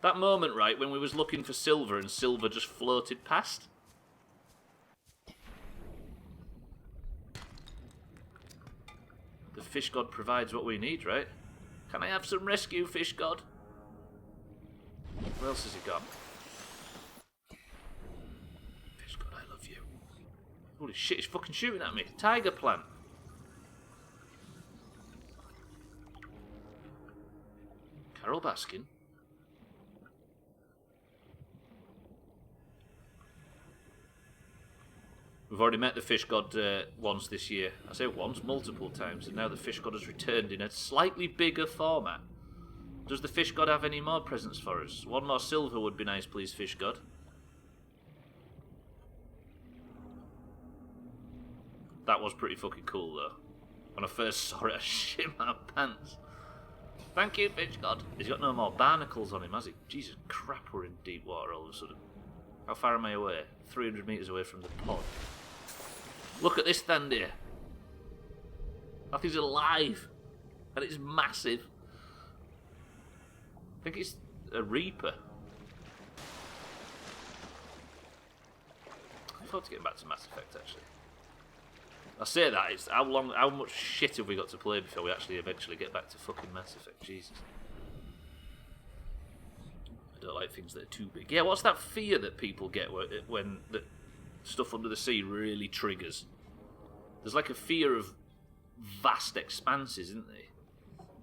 That moment, right, when we was looking for silver and silver just floated past. The fish god provides what we need, right? Can I have some rescue, fish god? What else has he got? Fish god, I love you. Holy shit, he's fucking shooting at me. Tiger plant. Carol Baskin. We've already met the fish god once this year. I say once, multiple times, and now the fish god has returned in a slightly bigger format. Does the fish god have any more presents for us? One more silver would be nice, please, fish god. That was pretty fucking cool, though. When I first saw it, I shit my pants. Thank you, fish god. He's got no more barnacles on him, has he? Jesus crap, we're in deep water all of a sudden. How far am I away? 300 metres away from the pod. Look at this stand here. That thing's alive. And it's massive. I think it's a Reaper. I thought to get back to Mass Effect actually. I say that, it's how much shit have we got to play before we actually eventually get back to fucking Mass Effect? Jesus. I don't like things that are too big. Yeah, what's that fear that people get when the stuff under the sea really triggers? There's like a fear of vast expanses, isn't there?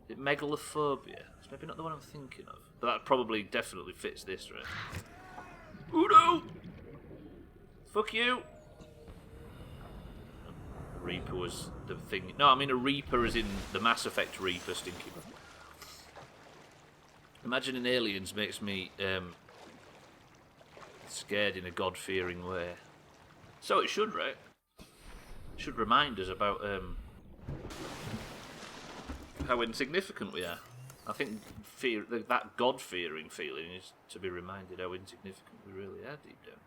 Is it megalophobia? It's maybe not the one I'm thinking of. But that probably definitely fits this, right? Oh no! Fuck you! A Reaper was the thing. No, I mean a Reaper is in the Mass Effect Reaper, Stinky. Imagining aliens makes me scared in a God-fearing way. So it should, right? It should remind us about how insignificant we are. I think that God-fearing feeling is to be reminded how insignificant we really are deep down.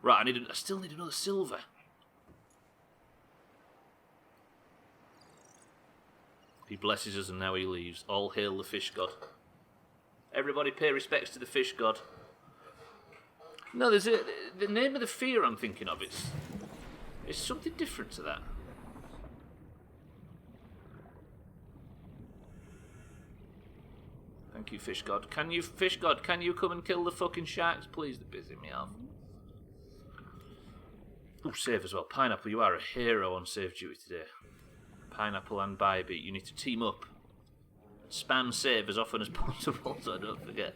Right, I still need another silver. He blesses us and now he leaves. All hail the fish god. Everybody pay respects to the fish god. No, there's the name of the fear I'm thinking of. It's something different to that. Thank you, fish god. Fish god, can you come and kill the fucking sharks, please? They're pissing me off. Oh, save as well. Pineapple, you are a hero on save duty today. Pineapple and Bybeat, you need to team up. Spam save as often as possible so I don't forget.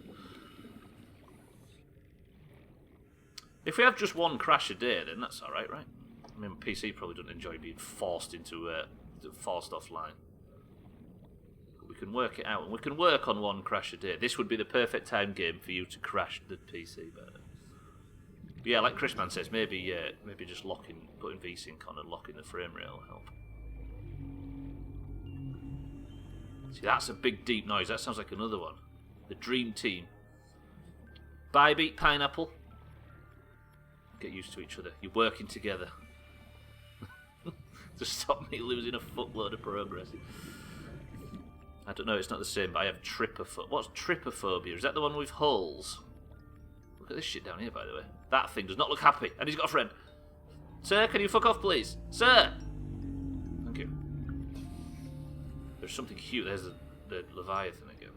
If we have just one crash a day, then that's alright, right? I mean, PC probably doesn't enjoy being forced forced offline. We can work it out, and we can work on one crash a day. This would be the perfect time game for you to crash the PC better. But yeah, like Chrisman says, maybe just putting VSync on and locking the frame rate will help. See, that's a big deep noise. That sounds like another one. The Dream Team. Bybeat, Pineapple. Get used to each other. You're working together. To stop me losing a fuckload of progress. I don't know, it's not the same, but I have trypophobia. What's trypophobia? Is that the one with holes? Look at this shit down here, by the way. That thing does not look happy. And he's got a friend. Sir, can you fuck off, please? Sir! Thank you. There's something cute. There's the Leviathan again.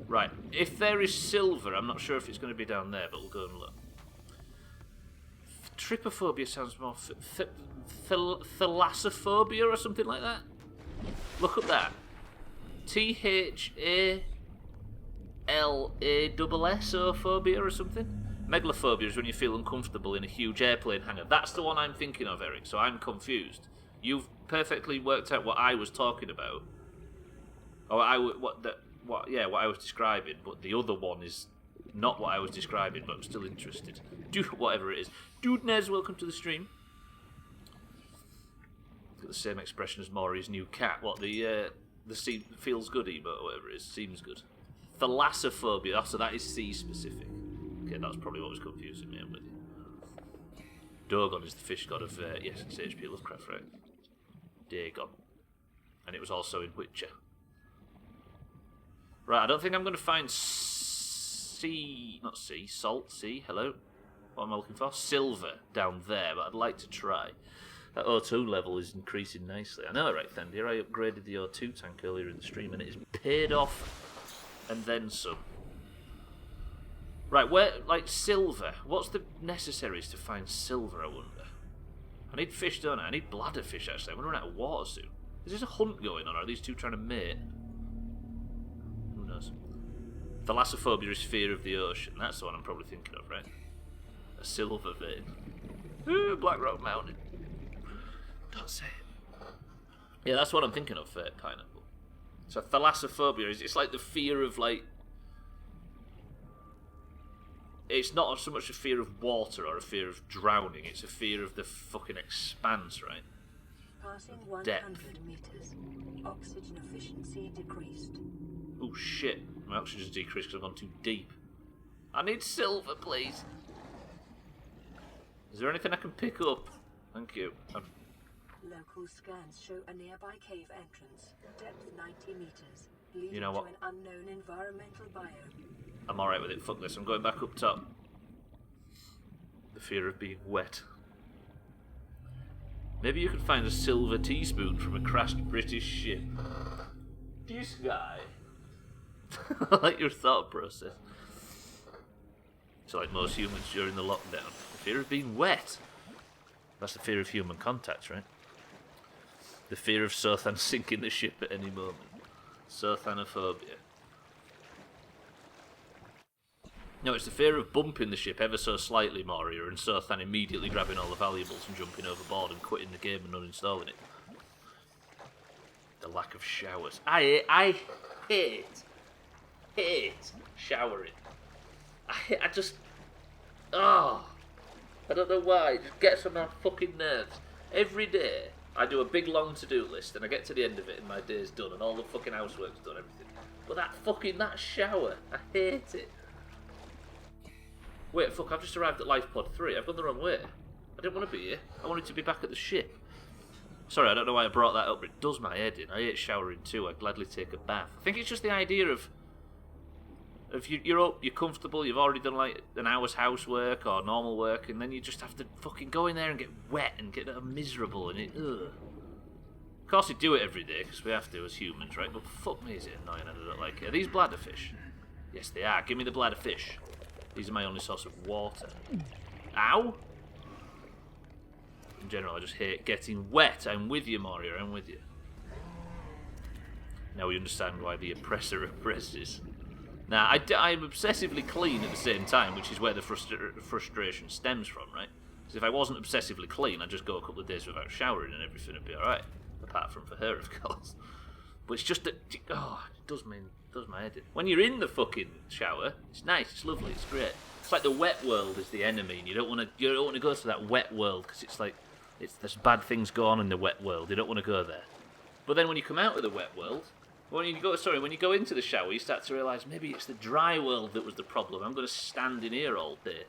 Right. If there is silver, I'm not sure if it's going to be down there, but we'll go and look. Trypophobia sounds more... Thalassophobia or something like that? Look up that. Thalassophobia or something? Megalophobia is when you feel uncomfortable in a huge airplane hangar. That's the one I'm thinking of, Eric, so I'm confused. You've perfectly worked out what I was talking about. Or what I was describing, but the other one is not what I was describing, but I'm still interested. Whatever it is. Dude Nez, welcome to the stream. Got the same expression as Maury's new cat. What, the feels good emote or whatever it is, seems good. Thalassophobia, oh, so that is C specific. Okay, that's probably what was confusing me, I'm with you. Dogon is the fish god of, yes, it's H.P. Lovecraft, right? Dagon. And it was also in Witcher. Right, I don't think I'm going to find salt, hello? What am I looking for? Silver down there, but I'd like to try. That O2 level is increasing nicely. I know, right, Thandir, I upgraded the O2 tank earlier in the stream and it has paid off and then some. Right, silver. What's the necessaries to find silver, I wonder? I need fish, don't I? I need bladderfish, actually. I'm going to run out of water soon. Is this a hunt going on, or are these two trying to mate? Who knows? Thalassophobia is fear of the ocean. That's the one I'm probably thinking of, right? A silver vein. Ooh, Black Rock Mountain. Don't say it. Yeah, that's what I'm thinking of, Pineapple. So thalassophobia it's like the fear of, like... It's not so much a fear of water or a fear of drowning, it's a fear of the fucking expanse, right? Passing 100 Depth. meters. Oxygen efficiency decreased. Oh shit, my oxygen's decreased because I've gone too deep. I need silver, please. Is there anything I can pick up? Thank you. Local scans show a nearby cave entrance, depth 90 meters, leading You know what? to an unknown environmental biome. I'm alright with it. Fuck this. I'm going back up top. The fear of being wet. Maybe you could find a silver teaspoon from a crashed British ship. This guy. I like your thought process. So like most humans during the lockdown. The fear of being wet. That's the fear of human contact, right? The fear of Sothan sinking the ship at any moment. Sothanophobia. No, it's the fear of bumping the ship ever so slightly, Moria, and Sothan immediately grabbing all the valuables and jumping overboard and quitting the game and uninstalling it. The lack of showers. I hate showering. I just... Oh, I don't know why. It just gets on my fucking nerves. Every day, I do a big long to-do list, and I get to the end of it, and my day's done, and all the fucking housework's done, everything. But that shower, I hate it. Wait, fuck, I've just arrived at Life Pod 3. I've gone the wrong way. I didn't want to be here. I wanted to be back at the ship. Sorry, I don't know why I brought that up, but it does my head in. I hate showering too. I'd gladly take a bath. I think it's just the idea of you're up, you're comfortable, you've already done like an hour's housework or normal work, and then you just have to fucking go in there and get wet and get miserable, and ugh. Of course we do it every day, because we have to as humans, right? But fuck me, is it annoying? I don't like it. Are these bladderfish? Yes, they are. Give me the bladderfish. These are my only source of water. Ow! In general, I just hate getting wet. I'm with you, Moria, I'm with you. Now we understand why the oppressor oppresses. Now, I'm obsessively clean at the same time, which is where the frustration stems from, right? Because if I wasn't obsessively clean, I'd just go a couple of days without showering and everything would be alright. Apart from for her, of course. But it's just that, oh, it does my head in. When you're in the fucking shower, it's nice, it's lovely, it's great. It's like the wet world is the enemy, and you don't want to go to that wet world, because it's like, there's bad things go on in the wet world, you don't want to go there. But then when you come out of the wet world, when you go into the shower, you start to realise maybe it's the dry world that was the problem. I'm going to stand in here all day.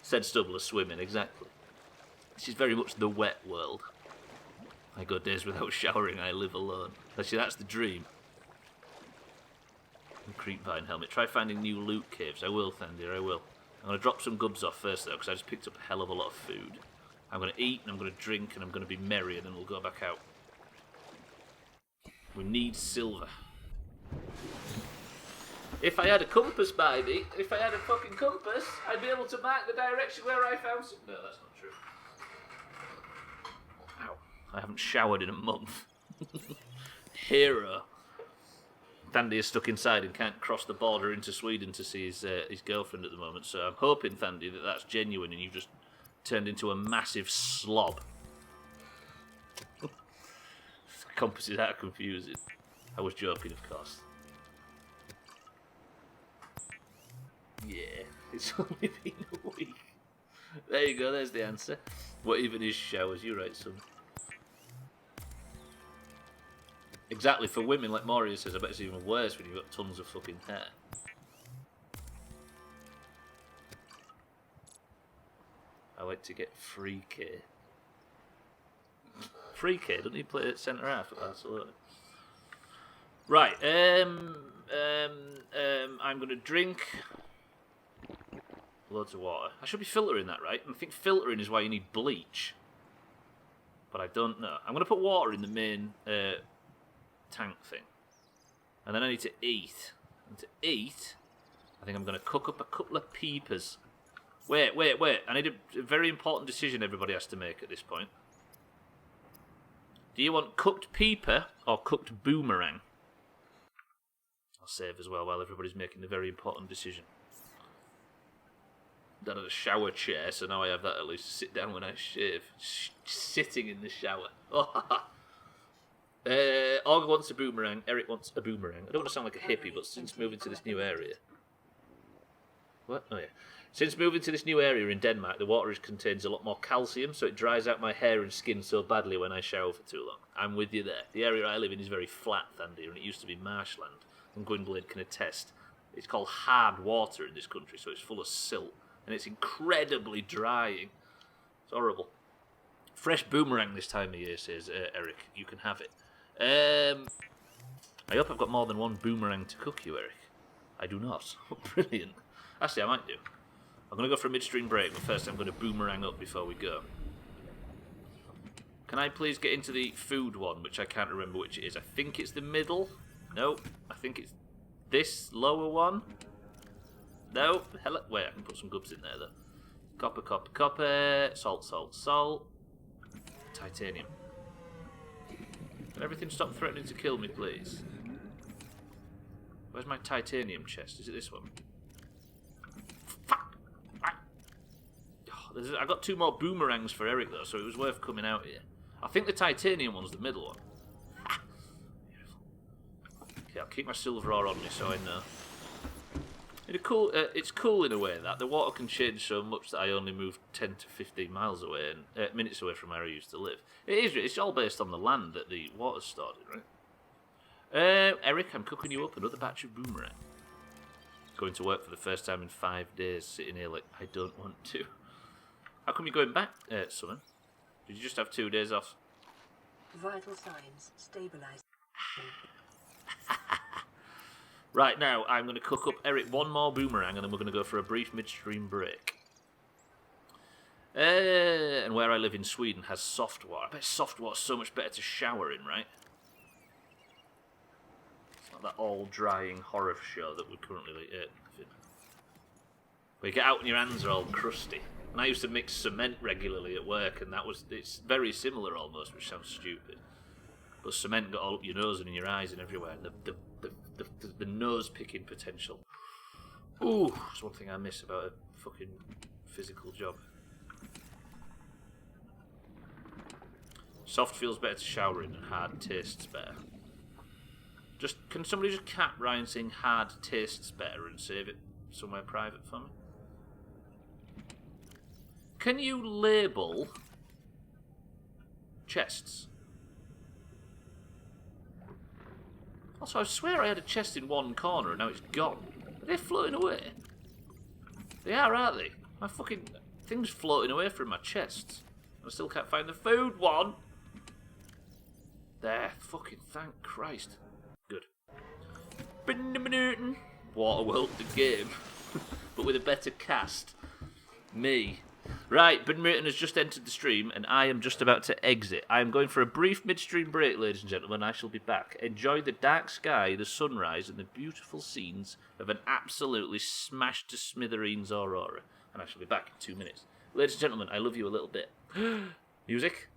Said Stubbler swimming, exactly. This is very much the wet world. I go days without showering, I live alone. Actually, that's the dream. Creepvine helmet. Try finding new loot caves. I will, Thandir, I will. I'm going to drop some gubs off first, though, because I just picked up a hell of a lot of food. I'm going to eat, and I'm going to drink, and I'm going to be merry, and then we'll go back out. We need silver. If I had a compass by me, if I had a fucking compass, I'd be able to mark the direction where I found some... No, that's not true. Ow. I haven't showered in a month. Hero. Thandy is stuck inside and can't cross the border into Sweden to see his girlfriend at the moment, so I'm hoping, Thandy, that that's genuine and you've just turned into a massive slob. Compasses are confusing. I was joking, of course. Yeah, it's only been a week. There you go, there's the answer. What even is showers? You're right, son. Exactly, for women, like Moria says, I bet it's even worse when you've got tons of fucking hair. I like to get free K. Free K, doesn't he play at centre half? Absolutely. Right, I'm going to drink loads of water. I should be filtering that, right? I think filtering is why you need bleach. But I don't know. I'm going to put water in the main tank thing. And then I need to eat. And to eat, I think I'm going to cook up a couple of peepers. Wait. I need a very important decision everybody has to make at this point. Do you want cooked peeper or cooked boomerang? I'll save as well while everybody's making the very important decision. Done at a shower chair, so now I have that at least to sit down when I shave. Sitting in the shower. Olga wants a boomerang, Eric wants a boomerang. I don't want to sound like a hippie, but since moving to this new area... What? Oh yeah. Since moving to this new area in Denmark, the water contains a lot more calcium, so it dries out my hair and skin so badly when I shower for too long. I'm with you there. The area I live in is very flat, Thandir, and it used to be marshland. And Gwynblade can attest. It's called hard water in this country, so it's full of silt. And it's incredibly drying. It's horrible. Fresh boomerang this time of year, says Eric. You can have it. I hope I've got more than one boomerang to cook you, Eric. I do not. Brilliant. Actually, I might do. I'm going to go for a midstream break, but first I'm going to boomerang up before we go. Can I please get into the food one, which I can't remember which it is. I think it's the middle. Nope. I think it's this lower one. Nope. Hello. Wait, I can put some gubs in there, though. Copper, copper, copper. Salt, salt, salt. Titanium. Can everything stop threatening to kill me, please? Where's my titanium chest? Is it this one? Fuck! I got 2 more boomerangs for Eric, though, so it was worth coming out here. I think the titanium one's the middle one. Beautiful. Okay, I'll keep my silver ore on me so I know. It's cool in a way that the water can change so much that I only move 10 to 15 miles away and minutes away from where I used to live. It's all based on the land that the water's stored in, right? Eric, I'm cooking you up another batch of boomerang. Going to work for the first time in 5 days, sitting here like I don't want to. How come you're going back, Summon? Did you just have 2 days off? Vital signs stabilized. Right, now I'm going to cook up Eric 1 more boomerang and then we're going to go for a brief midstream break. And where I live in Sweden has soft water. I bet soft water's so much better to shower in, right? It's not that all-drying horror show that we're currently where you get out and your hands are all crusty. And I used to mix cement regularly at work, and it's very similar almost, which sounds stupid. But cement got all up your nose and in your eyes and everywhere, and the nose-picking potential. Ooh, that's one thing I miss about a fucking physical job. Soft feels better to shower in, and hard tastes better. Can somebody just cap Ryan saying hard tastes better and save it somewhere private for me? Can you label chests? Also, I swear I had a chest in one corner and now it's gone. Are they floating away? They are, aren't they? My fucking thing's floating away from my chests. I still can't find the food one. There. Fucking thank Christ. Good. Waterworld the game. But with a better cast. Me. Right, Ben Merton has just entered the stream, and I am just about to exit. I am going for a brief midstream break, ladies and gentlemen. I shall be back. Enjoy the dark sky, the sunrise, and the beautiful scenes of an absolutely smashed to smithereens aurora. And I shall be back in 2 minutes. Ladies and gentlemen, I love you a little bit. Music?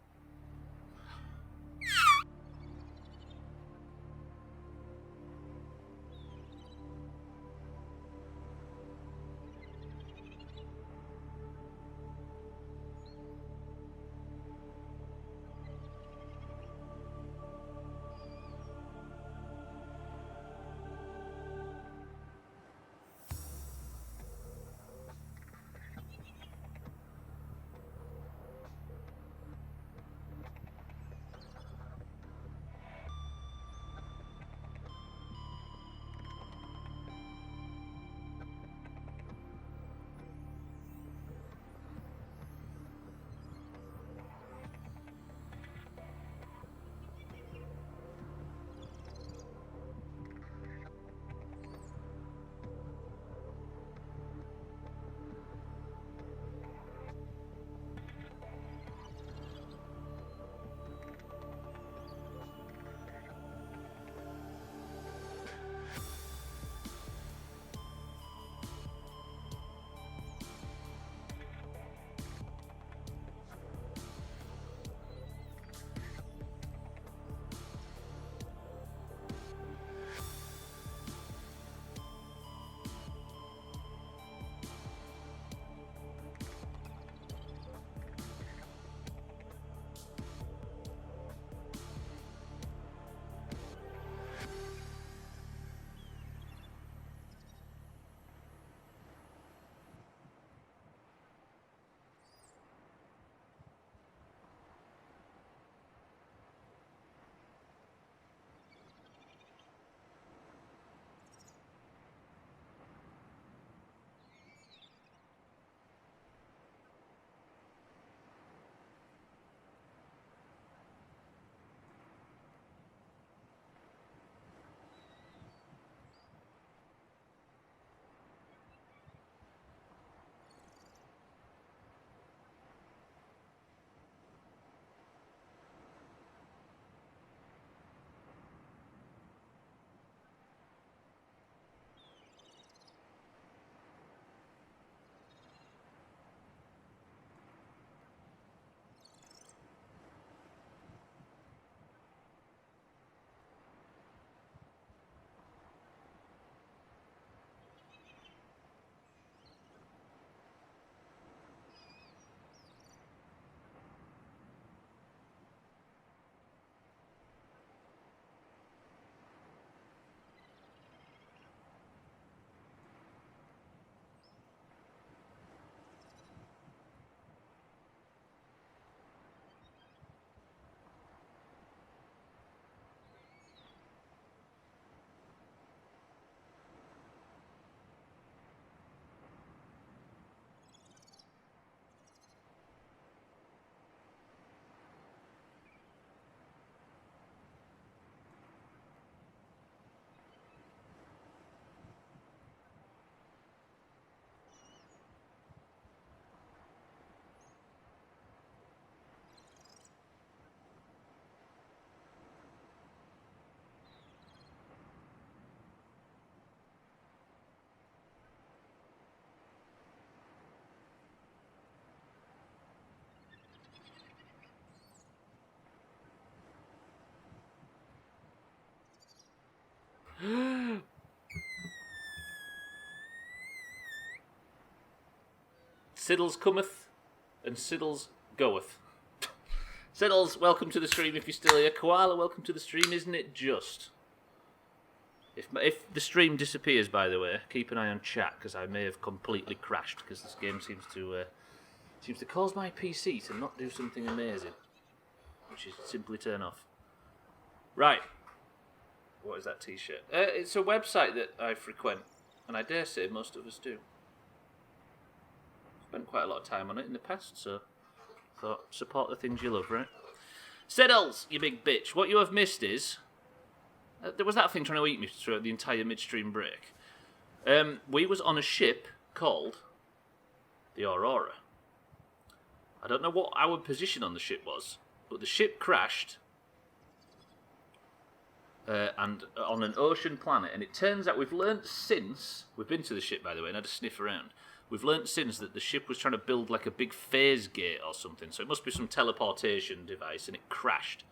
Siddles cometh, and Siddles goeth. Siddles, welcome to the stream if you're still here. Koala, welcome to the stream. Isn't it just? If the stream disappears, by the way, keep an eye on chat, because I may have completely crashed, because this game seems to cause my PC to not do something amazing, which is simply turn off. Right. What is that t-shirt? It's a website that I frequent, and I dare say most of us do. Spent quite a lot of time on it in the past, so thought support the things you love, right? Siddles, you big bitch. What you have missed is... there was that thing trying to eat me throughout the entire midstream break. We was on a ship called the Aurora. I don't know what our position on the ship was, but the ship crashed and on an ocean planet. And it turns out we've learnt since... We've been to the ship, by the way, and had a sniff around. We've learnt since that the ship was trying to build like a big phase gate or something. So it must be some teleportation device, and it crashed.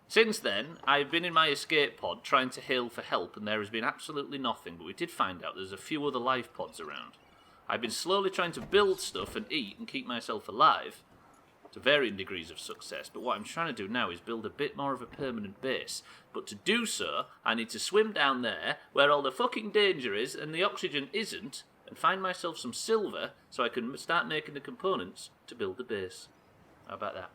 Since then, I've been in my escape pod trying to hail for help, and there has been absolutely nothing, but we did find out there's a few other life pods around. I've been slowly trying to build stuff and eat and keep myself alive, to varying degrees of success, but what I'm trying to do now is build a bit more of a permanent base. But to do so, I need to swim down there, where all the fucking danger is, and the oxygen isn't, and find myself some silver, so I can start making the components to build the base. How about that?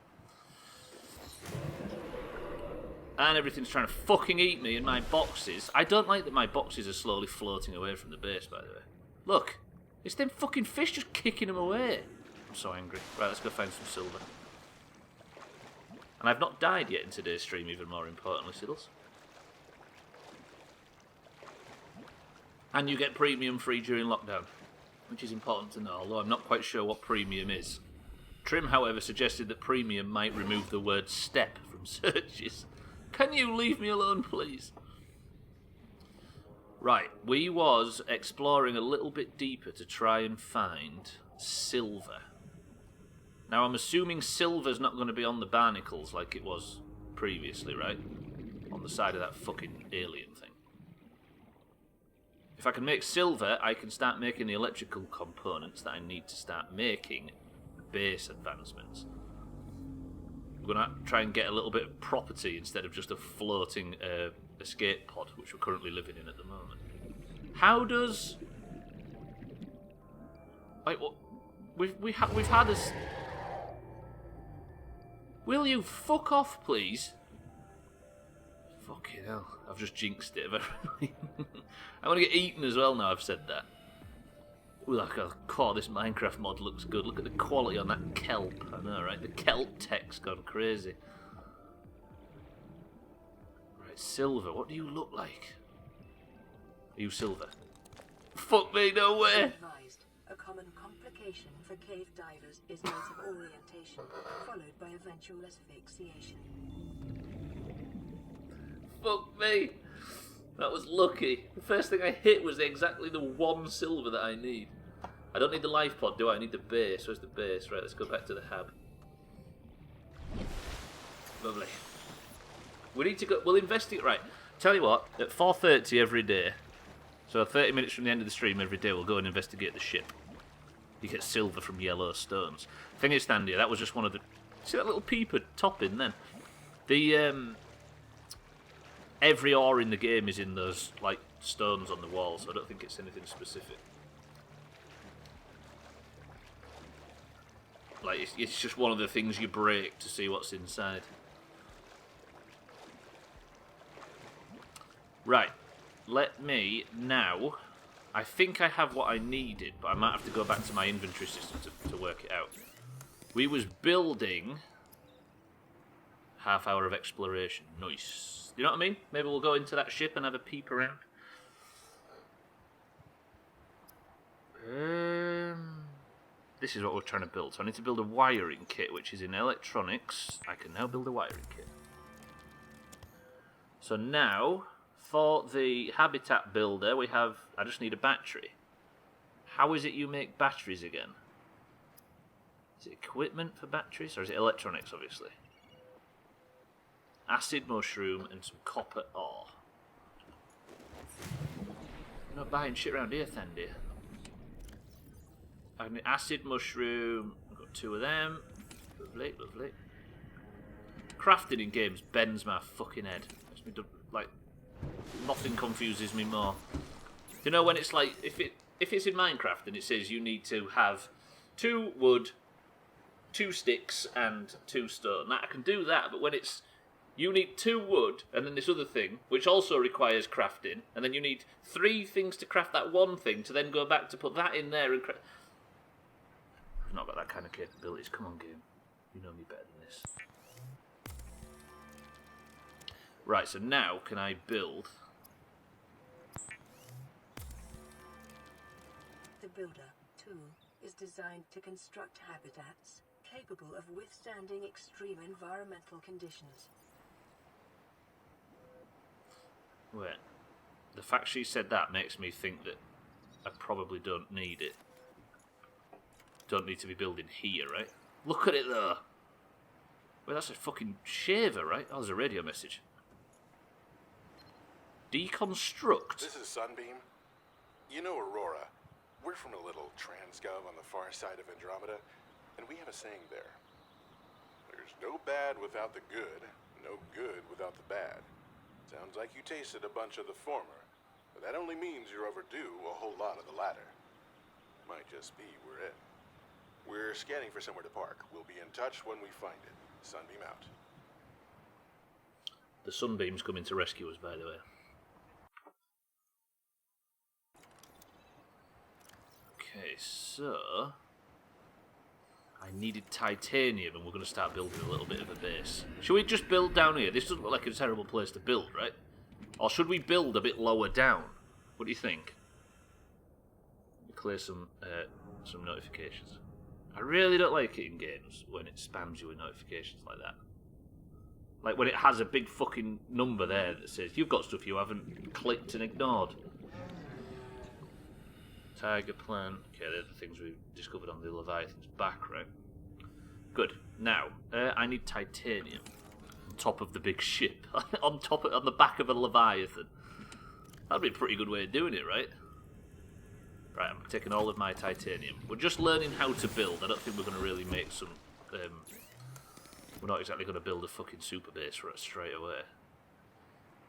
And everything's trying to fucking eat me in my boxes. I don't like that my boxes are slowly floating away from the base, by the way. Look, it's them fucking fish just kicking them away. I'm so angry. Right, let's go find some silver. And I've not died yet in today's stream, even more importantly, Siddles. And you get premium free during lockdown, which is important to know, although I'm not quite sure what premium is. Trim, however, suggested that premium might remove the word step from searches. Can you leave me alone, please? Right, we was exploring a little bit deeper to try and find silver. Now, I'm assuming silver's not going to be on the barnacles like it was previously, right? On the side of that fucking alien thing. If I can make silver, I can start making the electrical components that I need to start making base advancements. We're going to try and get a little bit of property instead of just a floating escape pod, which we're currently living in at the moment. How does... Like, what? We've had a... Will you fuck off, please? Fucking hell. I've just jinxed it. I want to get eaten as well now I've said that. Ooh, like, oh, this Minecraft mod looks good. Look at the quality on that kelp. I know, right? The kelp tech's gone crazy. Right, silver. What do you look like? Are you silver? Fuck me, no way! Advised, a common complication for cave divers is loss of orientation, followed by eventual asphyxiation. Fuck me! That was lucky. The first thing I hit was exactly the one silver that I need. I don't need the life pod, do I? I need the base. Where's the base? Right, let's go back to the hub. Lovely. We need to go... We'll investigate... Right, tell you what. At 4:30 every day, so 30 minutes from the end of the stream every day, we'll go and investigate the ship. You get silver from yellow stones. Thing is, Standy, that was just one of the... See that little peeper topping then? The, every ore in the game is in those, like, stones on the wall, so I don't think it's anything specific. Like, it's just one of the things you break to see what's inside. Right. Let me now... I think I have what I needed, but I might have to go back to my inventory system to work it out. We was building... Half hour of exploration. Nice. You know what I mean? Maybe we'll go into that ship and have a peep around. This is what we're trying to build. So I need to build a wiring kit, which is in electronics. I can now build a wiring kit. So now, for the habitat builder, we have... I just need a battery. How is it you make batteries again? Is it equipment for batteries, or is it electronics, obviously? Acid mushroom and some copper ore. I'm not buying shit around here, Thandy. An acid mushroom. I've got 2 of them. Lovely, lovely. Crafting in games bends my fucking head. Makes me like nothing confuses me more. You know when it's like if it's in Minecraft and it says you need to have 2 wood, 2 sticks, and 2 stone. Now I can do that, but when it's you need 2 wood and then this other thing, which also requires crafting, and then you need 3 things to craft that one thing to then go back to put that in there and craft. I've not got that kind of capabilities. Come on, game. You know me better than this. Right, so now can I build? The Builder tool is designed to construct habitats capable of withstanding extreme environmental conditions. Wait. The fact she said that makes me think that I probably don't need it. Don't need to be building here, right? Look at it though. Wait, that's a fucking shaver, right? Oh, there's a radio message. Deconstruct. This is Sunbeam. You know Aurora. We're from a little transgov on the far side of Andromeda, and we have a saying there. There's no bad without the good, no good without the bad. Sounds like you tasted a bunch of the former, but that only means you're overdue a whole lot of the latter. Might just be we're in. We're scanning for somewhere to park. We'll be in touch when we find it. Sunbeam out. The Sunbeam's coming to rescue us, by the way. Okay, so I needed titanium, and we're going to start building a little bit of a base. Should we just build down here? This doesn't look like a terrible place to build, right? Or should we build a bit lower down? What do you think? Clear some notifications. I really don't like it in games when it spams you with notifications like that. Like when it has a big fucking number there that says you've got stuff you haven't clicked and ignored. Tiger plant. Okay, they're the things we discovered on the Leviathan's back, right? Good. Now, I need titanium on top of the big ship, on the back of a Leviathan. That'd be a pretty good way of doing it, right? Right, I'm taking all of my titanium. We're just learning how to build. I don't think we're going to really make some. We're not exactly going to build a fucking super base for it straight away.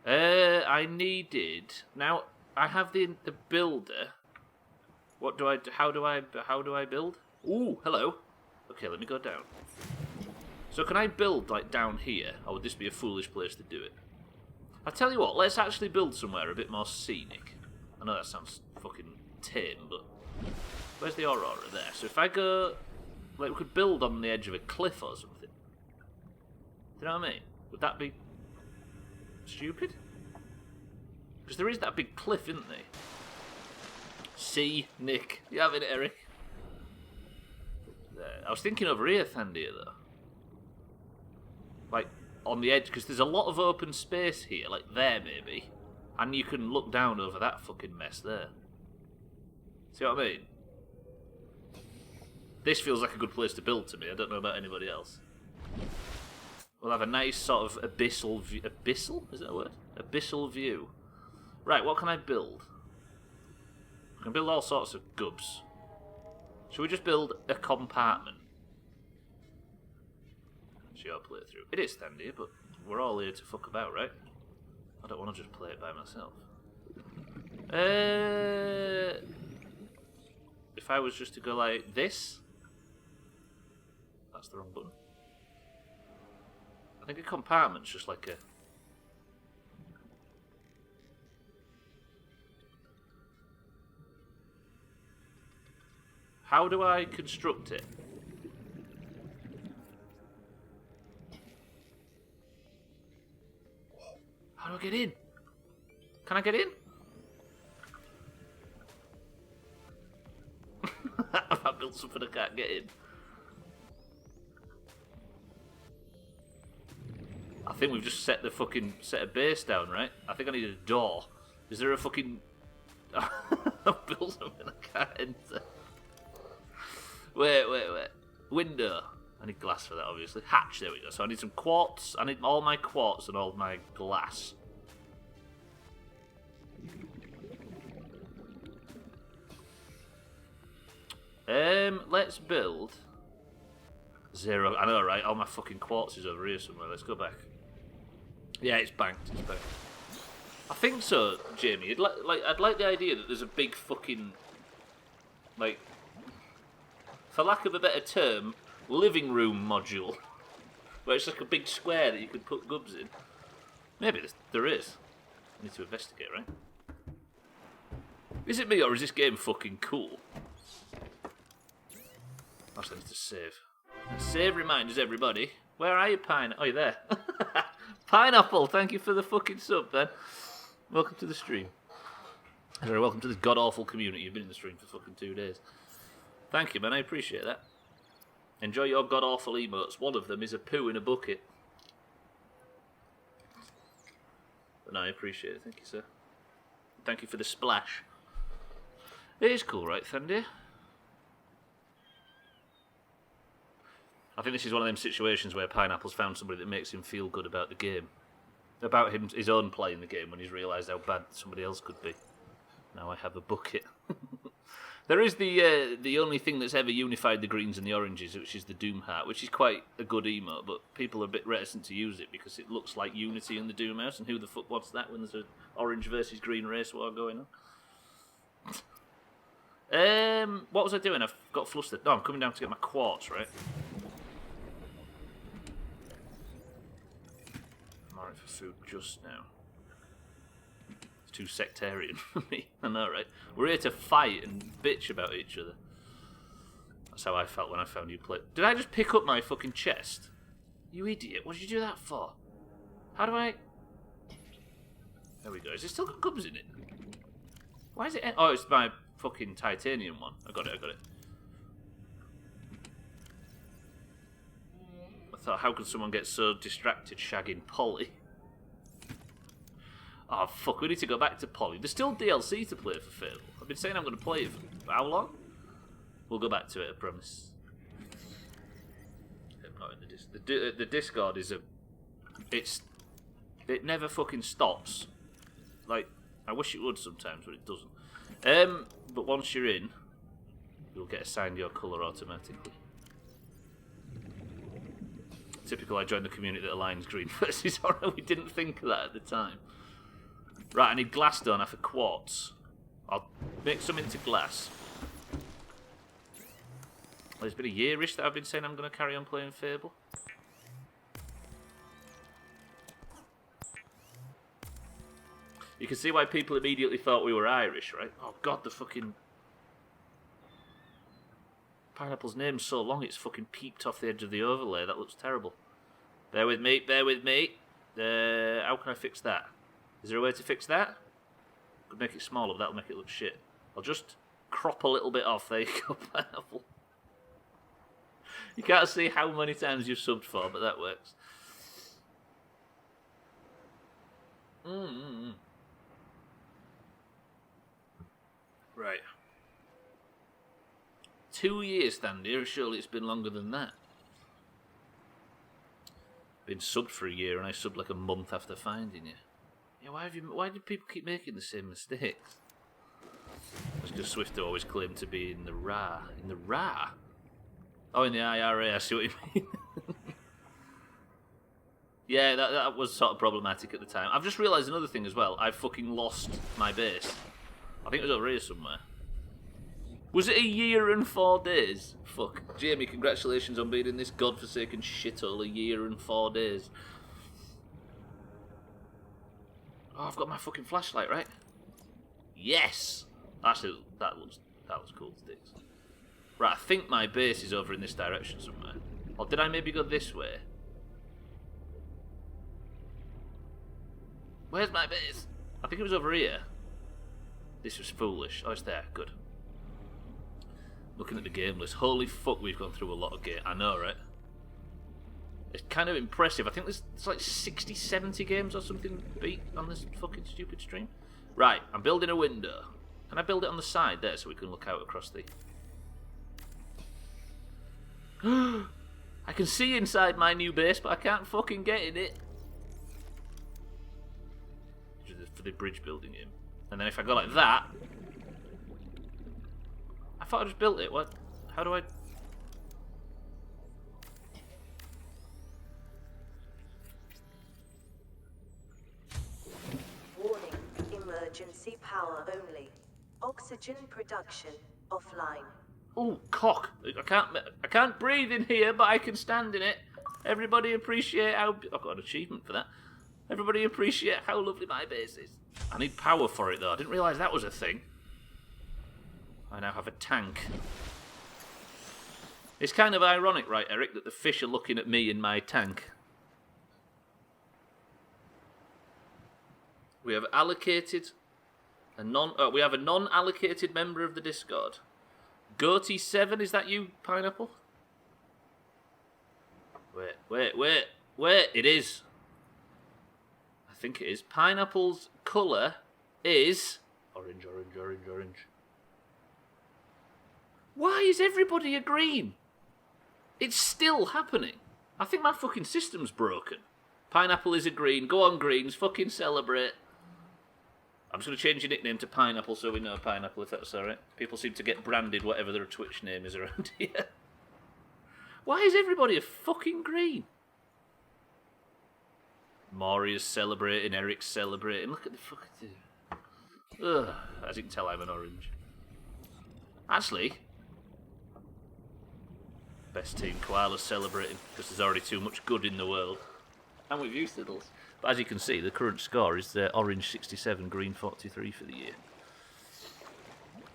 I needed. Now I have the builder. What do I do? How do I build? Ooh, hello. Okay, let me go down. So can I build like down here, or would this be a foolish place to do it? I'll tell you what. Let's actually build somewhere a bit more scenic. I know that sounds fucking tame, but where's the Aurora? There. So if I go, like, we could build on the edge of a cliff or something. Do you know what I mean? Would that be stupid? Because there is that big cliff, isn't there? See, Nick. You having it, Eric? There. I was thinking over here, Thandia, though. Like, on the edge, because there's a lot of open space here, like there, maybe. And you can look down over that fucking mess there. See what I mean? This feels like a good place to build to me. I don't know about anybody else. We'll have a nice sort of abyssal view. Abyssal? Is that a word? Abyssal view. Right, what can I build? I can build all sorts of gubs. Should we just build a compartment? It's your playthrough. It is Thandia, but we're all here to fuck about, right? I don't want to just play it by myself. If I was just to go like this... That's the wrong button. I think a compartment's just like a... How do I construct it? How do I get in? Can I get in? Have I built something I can't get in? I think we've just set a base down, right? I think I need a door. Is there a fucking... I've built something I can't enter. Wait. Window. I need glass for that, obviously. Hatch, there we go. So I need some quartz. I need all my quartz and all my glass. Let's build 0. I know, right? All my fucking quartz is over here somewhere. Let's go back. Yeah, it's banked. It's banked. I think so, Jamie. I'd like the idea that there's a big fucking, like, for lack of a better term, living room module, where it's like a big square that you could put gubs in. Maybe there is. I need to investigate, right? Is it me, or is this game fucking cool? Actually, I need to save. Save reminders, everybody. Where are you, Pine? Oh, you're there. Pineapple, thank you for the fucking sub, then. Welcome to the stream. Sorry, welcome to this god-awful community. You've been in the stream for fucking 2 days. Thank you, man. I appreciate that. Enjoy your god-awful emotes. One of them is a poo in a bucket. But no, I appreciate it. Thank you, sir. Thank you for the splash. It is cool, right, Thundy? I think this is one of them situations where Pineapple's found somebody that makes him feel good about the game. About his own playing the game when he's realised how bad somebody else could be. Now I have a bucket. There is the only thing that's ever unified the greens and the oranges, which is the Doom Heart, which is quite a good emote, but people are a bit reticent to use it because it looks like Unity in the Doomhaus, and who the fuck wants that when there's an orange versus green race war going on? What was I doing? I've got flustered. No, I'm coming down to get my quartz, right? I'm alright for food just now. It's too sectarian for me. I know, right? We're here to fight and bitch about each other. That's how I felt when I found you play. Did I just pick up my fucking chest? You idiot. What did you do that for? How do I... There we go. Is it still got gums in it? Why is it... Oh, it's my fucking titanium one. I got it. I thought, how could someone get so distracted shagging Polly? Oh, fuck, we need to go back to Polly. There's still DLC to play for Fable. I've been saying I'm going to play it for how long? We'll go back to it, I promise. I'm not in the Discord is a... It never fucking stops. Like, I wish it would sometimes, but it doesn't. But once you're in, you'll get assigned your colour automatically. Typical, I joined the community that aligns green versus orange. We didn't think of that at the time. Right, I need glass, don't I, for quartz. I'll make some into glass. Well, it's been a year-ish that I've been saying I'm going to carry on playing Fable. You can see why people immediately thought we were Irish, right? Oh god, the fucking... Pineapple's name's so long it's fucking peeped off the edge of the overlay. That looks terrible. Bear with me, bear with me. How can I fix that? Is there a way to fix that? Could make it smaller, but that'll make it look shit. I'll just crop a little bit off. There you go, Pineapple. You can't see how many times you've subbed for, but that works. Right. 2 years, Thandi. Surely it's been longer than that. Been subbed for a year, and I subbed like a month after finding you. Yeah, why do people keep making the same mistakes? That's because Swifto always claimed to be in the RA. In the RA? Oh, in the IRA, I see what you mean. Yeah, that was sort of problematic at the time. I've just realised another thing as well. I fucking lost my base. I think it was over here somewhere. Was it a year and 4 days? Fuck. Jamie, congratulations on being in this godforsaken shithole a year and 4 days. Oh, I've got my fucking flashlight, right? Yes! Actually, that was cool, sticks. Right, I think my base is over in this direction somewhere. Or did I maybe go this way? Where's my base? I think it was over here. This was foolish. Oh, it's there. Good. Looking at the game list. Holy fuck, we've gone through a lot of games. I know, right? It's kind of impressive. I think there's like 60, 70 games or something beat on this fucking stupid stream. Right, I'm building a window. Can I build it on the side there so we can look out across the... I can see inside my new base, but I can't fucking get in it. For the bridge building in. And then if I go like that... I thought I just built it, what? How do I... Warning, emergency power only. Oxygen production offline. Oh, cock! I can't breathe in here, but I can stand in it. Everybody appreciate how... I've got an achievement for that. Everybody appreciate how lovely my base is. I need power for it, though. I didn't realise that was a thing. I now have a tank. It's kind of ironic, right, Eric, that the fish are looking at me in my tank. We have allocated a we have a non-allocated member of the Discord. Goatee7, is that you, Pineapple? Wait, it is. I think it is. Pineapple's colour is... Orange. Why is everybody a green? It's still happening. I think my fucking system's broken. Pineapple is a green. Go on, greens. Fucking celebrate. I'm just going to change your nickname to Pineapple so we know Pineapple, if that's alright. People seem to get branded whatever their Twitch name is around here. Why is everybody a fucking green? Maury is celebrating, Eric's celebrating. Look at the fucking... Ugh, as you can tell, I'm an orange. Actually... Best team, Koala's celebrating, because there's already too much good in the world. And with you, Siddles. But as you can see, the current score is orange 67, green 43 for the year.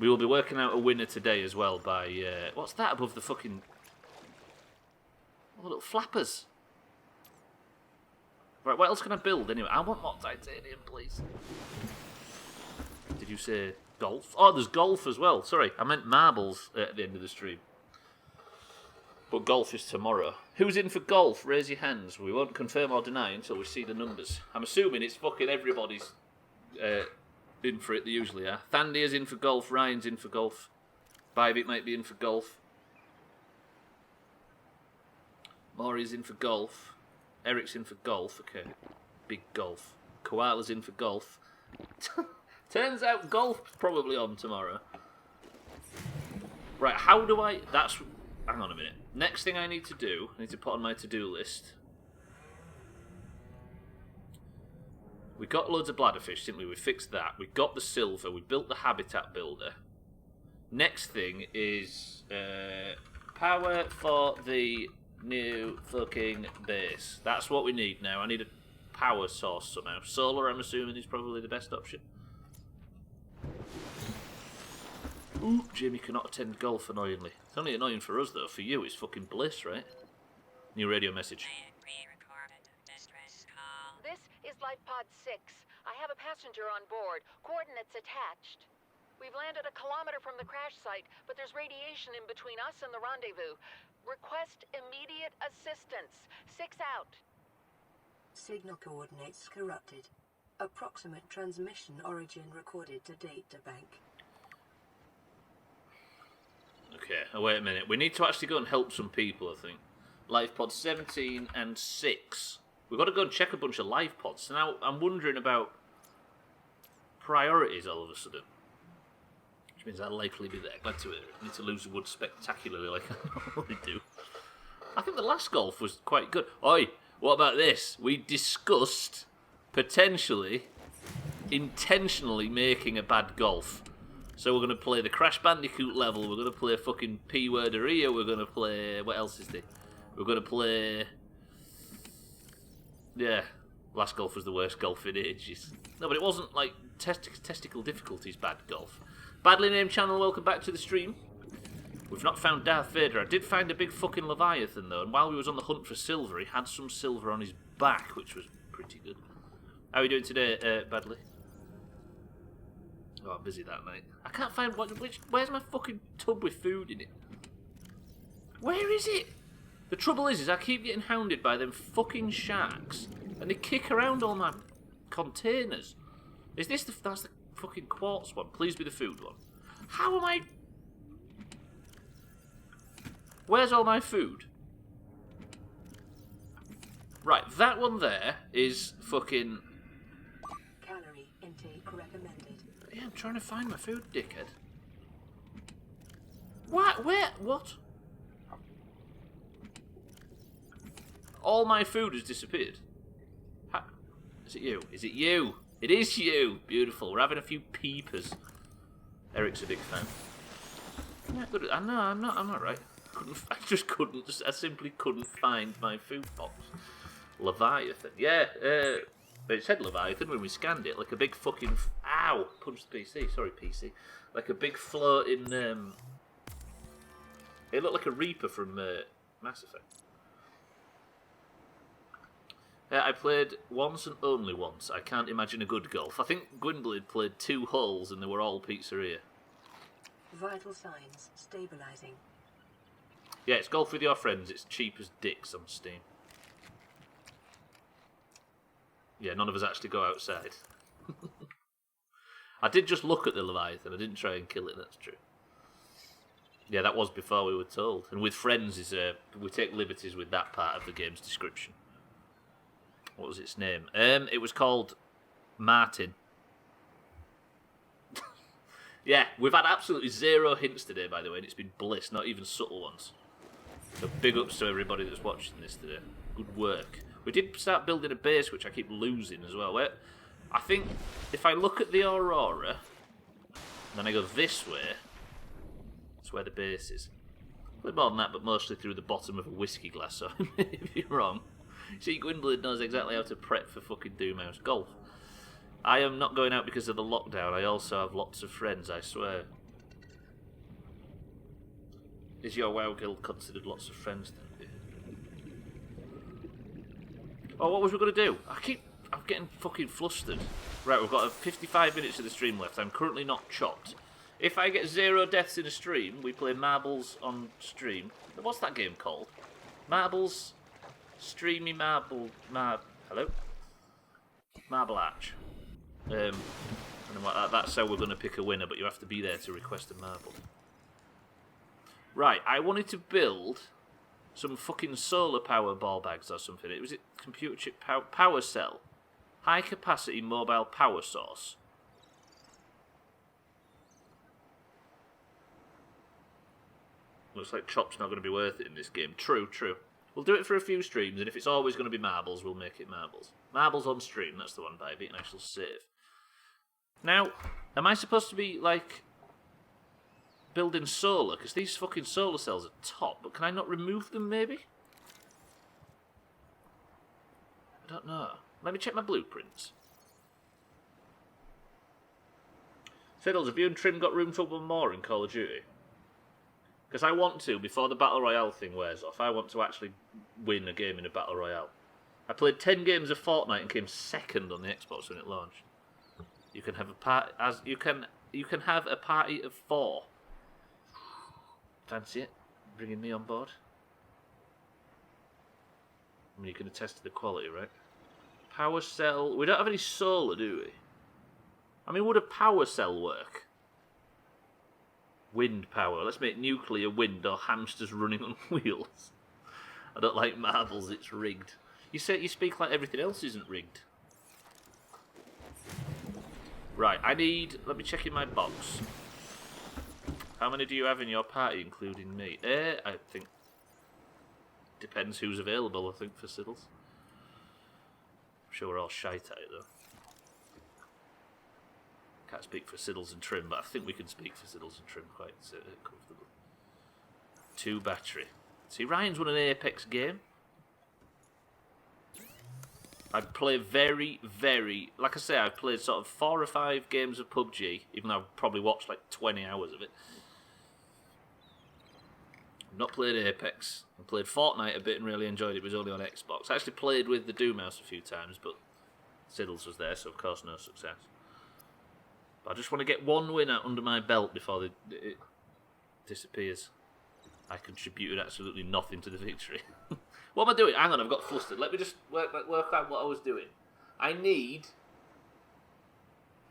We will be working out a winner today as well by... what's that above the fucking... Oh, little flappers. Right, what else can I build anyway? I want more titanium, please. Did you say golf? Oh, there's golf as well. Sorry, I meant marbles at the end of the stream. But golf is tomorrow. Who's in for golf? Raise your hands. We won't confirm or deny until we see the numbers. I'm assuming it's fucking everybody's in for it. They usually are. Thandia's in for golf. Ryan's in for golf. Bybit might be in for golf. Maury's in for golf. Eric's in for golf. Okay. Big golf. Koala's in for golf. Turns out golf's probably on tomorrow. Right, how do I... That's... Hang on a minute. Next thing I need to do, I need to put on my to-do list. We got loads of bladderfish, didn't we? We fixed that. We got the silver. We built the habitat builder. Next thing is power for the new fucking base. That's what we need now. I need a power source somehow. Solar, I'm assuming, is probably the best option. Ooh, Jamie cannot attend golf, annoyingly. It's only annoying for us, though. For you, it's fucking bliss, right? New radio message. This is LifePod 6. I have a passenger on board. Coordinates attached. We've landed a kilometer from the crash site, but there's radiation in between us and the rendezvous. Request immediate assistance. 6 out. Signal coordinates corrupted. Approximate transmission origin recorded to data bank. Okay, oh, wait a minute. We need to actually go and help some people, I think. Life pods 17 and 6. We've got to go and check a bunch of life pods. So now I'm wondering about priorities all of a sudden. Which means I'll likely be there. Glad to need to lose the wood spectacularly like I normally do. I think the last golf was quite good. Oi, what about this? We discussed potentially, intentionally making a bad golf. So we're going to play the Crash Bandicoot level, we're going to play fucking P-Worderia, we're going to play... What else is there? We're going to play... Yeah, last golf was the worst golf in ages. No, but it wasn't like testicle difficulties bad golf. Badly named channel, welcome back to the stream. We've not found Darth Vader. I did find a big fucking Leviathan though, and while we was on the hunt for silver, he had some silver on his back, which was pretty good. How are you doing today, Badly? Oh, I'm busy that night. I can't find where's my fucking tub with food in it? Where is it? The trouble is I keep getting hounded by them fucking sharks, and they kick around all my containers. Is this that's the fucking quartz one? Please be the food one. How am I... Where's all my food? Right, that one there is fucking... Calorie intake recommended. Yeah, I'm trying to find my food, dickhead. What? Where? What? All my food has disappeared. Is it you? Is it you? It is you! Beautiful. We're having a few peepers. Eric's a big fan. Yeah, good. I know, I'm not right. I simply couldn't find my food box. Leviathan. Yeah, but it said Leviathan when we scanned it, like a big fucking... Ow! Punched the PC. Sorry, PC. Like a big floating... It looked like a Reaper from Mass Effect. I played once and only once. I can't imagine a good golf. I think Gwynblade played 2 holes and they were all pizzeria. Vital signs stabilizing. Yeah, it's golf with your friends. It's cheap as dicks on Steam. Yeah, none of us actually go outside. I did just look at the Leviathan. I didn't try and kill it, that's true. Yeah, that was before we were told. And with friends, we take liberties with that part of the game's description. What was its name? It was called Martin. Yeah, we've had absolutely 0 hints today, by the way, and it's been bliss, not even subtle ones. So big ups to everybody that's watching this today. Good work. We did start building a base, which I keep losing as well. I think if I look at the Aurora, then I go this way, that's where the base is. A bit more than that, but mostly through the bottom of a whiskey glass, so I may be wrong. See, Gwynblade knows exactly how to prep for fucking Doomhaus golf. I am not going out because of the lockdown. I also have lots of friends, I swear. Is your WoW guild considered lots of friends then? Oh, what was we going to do? I'm getting fucking flustered. Right, we've got 55 minutes of the stream left. I'm currently not chopped. If I get 0 deaths in a stream, we play Marbles on stream. What's that game called? Marbles... Streamy Marble... Hello? Marble Arch. And that's how we're going to pick a winner, but you have to be there to request a marble. Right, I wanted to build some fucking solar power ball bags or something. Was it computer chip power cell? High capacity mobile power source. Looks like chop's not going to be worth it in this game. True, true. We'll do it for a few streams, and if it's always going to be marbles, we'll make it marbles. Marbles on stream, that's the one, baby, and I shall save. Now, am I supposed to be, like, building solar? Because these fucking solar cells are top, but can I not remove them, maybe? I don't know. Let me check my blueprints. Fiddles, have you and Trim got room for one more in Call of Duty? Because I want to, before the Battle Royale thing wears off, I want to actually win a game in a Battle Royale. I played 10 games of Fortnite and came second on the Xbox when it launched. You can have a party of 4. Fancy it? Bringing me on board? I mean, you can attest to the quality, right? Power cell. We don't have any solar, do we? I mean, would a power cell work? Wind power. Let's make nuclear wind or hamsters running on wheels. I don't like marbles, it's rigged. You speak like everything else isn't rigged. Right, let me check in my box. How many do you have in your party, including me? I think, depends who's available, I think, for Siddles. I'm sure we're all shite at it, though. Can't speak for Siddles and Trim, but I think we can speak for Siddles and Trim quite comfortably. 2 battery. See, Ryan's won an Apex game. I play very, like I say, I've played sort of 4 or 5 games of PUBG, even though I've probably watched like 20 hours of it. I've not played Apex. I played Fortnite a bit and really enjoyed it. It was only on Xbox. I actually played with the Doomhaus a few times, but Siddles was there, so of course no success. But I just want to get 1 winner under my belt before it disappears. I contributed absolutely nothing to the victory. What am I doing? Hang on, I've got flustered. Let me just work out what I was doing. I've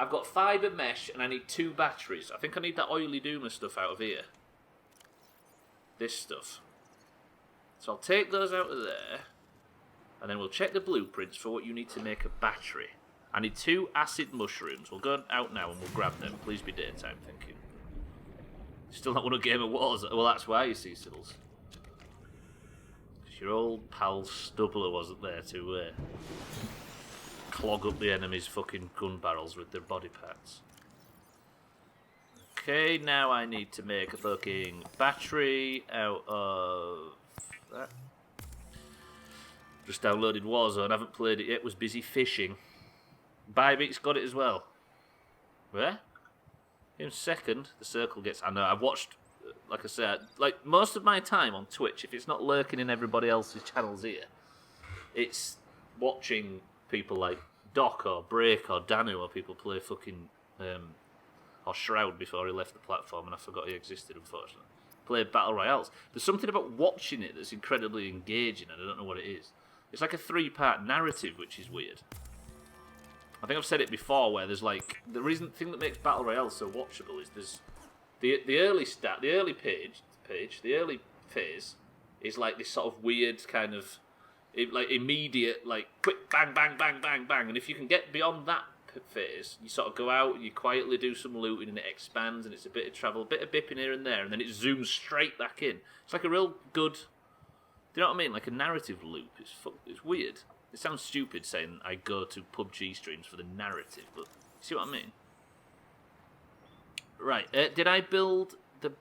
got fibre mesh and I need 2 batteries. I think I need that oily doomer stuff out of here. This stuff. So I'll take those out of there. And then we'll check the blueprints for what you need to make a battery. I need 2 acid mushrooms. We'll go out now and we'll grab them. Please be daytime, thank you. Still not won a game of Wars. Well, that's why you see, Siddles. Your old pal Stubbler wasn't there to clog up the enemy's fucking gun barrels with their body parts. Okay, now I need to make a fucking battery out of that. Just downloaded Warzone, haven't played it yet, was busy fishing. Bybeat's got it as well. Where? In second, the circle gets... I know, I've watched, like I said, like most of my time on Twitch, if it's not lurking in everybody else's channels here, it's watching people like Doc or Break or Danu or people play fucking... or Shroud before he left the platform, and I forgot he existed, unfortunately. Play Battle Royales. There's something about watching it that's incredibly engaging, and I don't know what it is. It's like a 3-part narrative, which is weird. I think I've said it before, where there's like... The thing that makes Battle Royale so watchable is there's... The early phase is like this sort of weird kind of... like immediate, like, quick bang, bang, bang, bang, bang. And if you can get beyond that phase, you sort of go out and you quietly do some looting and it expands and it's a bit of travel, a bit of bipping here and there, and then it zooms straight back in. It's like a real good... Do you know what I mean? Like a narrative loop. It's weird. It sounds stupid saying I go to PUBG streams for the narrative, but you see what I mean? Right, did I build the...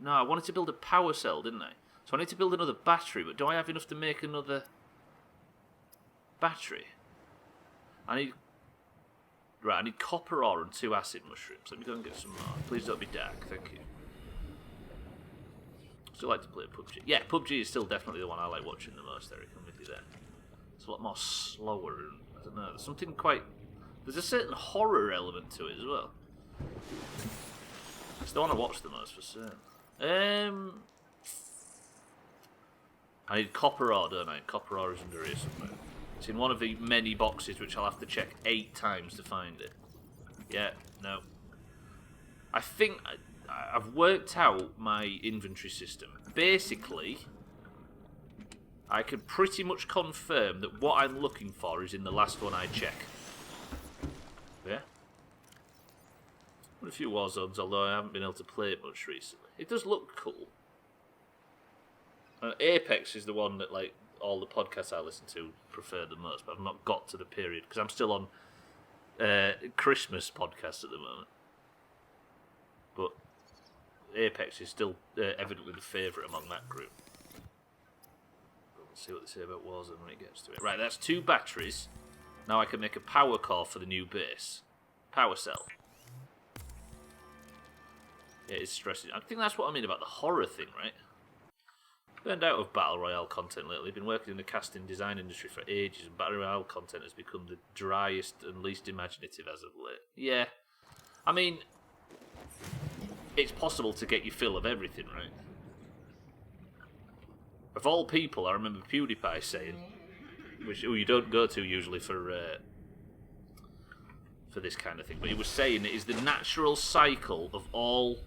No, I wanted to build a power cell, didn't I? So I need to build another battery, but do I have enough to make another battery? I need copper ore and 2 acid mushrooms. Let me go and get some more. Please don't be dark, thank you. Still like to play PUBG. Yeah, PUBG is still definitely the one I like watching the most, Eric. I'm with you there. It's a lot more slower. And, I don't know. There's something quite... There's a certain horror element to it as well. It's the one I watch the most for certain. I need copper ore, don't I? Copper ore is under here somewhere. It's in one of the many boxes which I'll have to check 8 times to find it. Yeah, no. I think... I've worked out my inventory system. Basically, I can pretty much confirm that what I'm looking for is in the last one I check. Yeah? A few Warzones, although I haven't been able to play it much recently. It does look cool. Apex is the one that, like, all the podcasts I listen to prefer the most, but I've not got to the period, because I'm still on Christmas podcasts at the moment. But Apex is still evidently the favourite among that group. We'll see what they say about Warzone when it gets to it. Right, that's 2 batteries. Now I can make a power core for the new base. Power cell. Yeah, it's stressing. I think that's what I mean about the horror thing, right? Burned out of Battle Royale content lately. Been working in the casting design industry for ages, and Battle Royale content has become the driest and least imaginative as of late. Yeah. I mean... It's possible to get your fill of everything, right? Of all people, I remember PewDiePie saying, who you don't go to usually for this kind of thing, but he was saying it is the natural cycle of all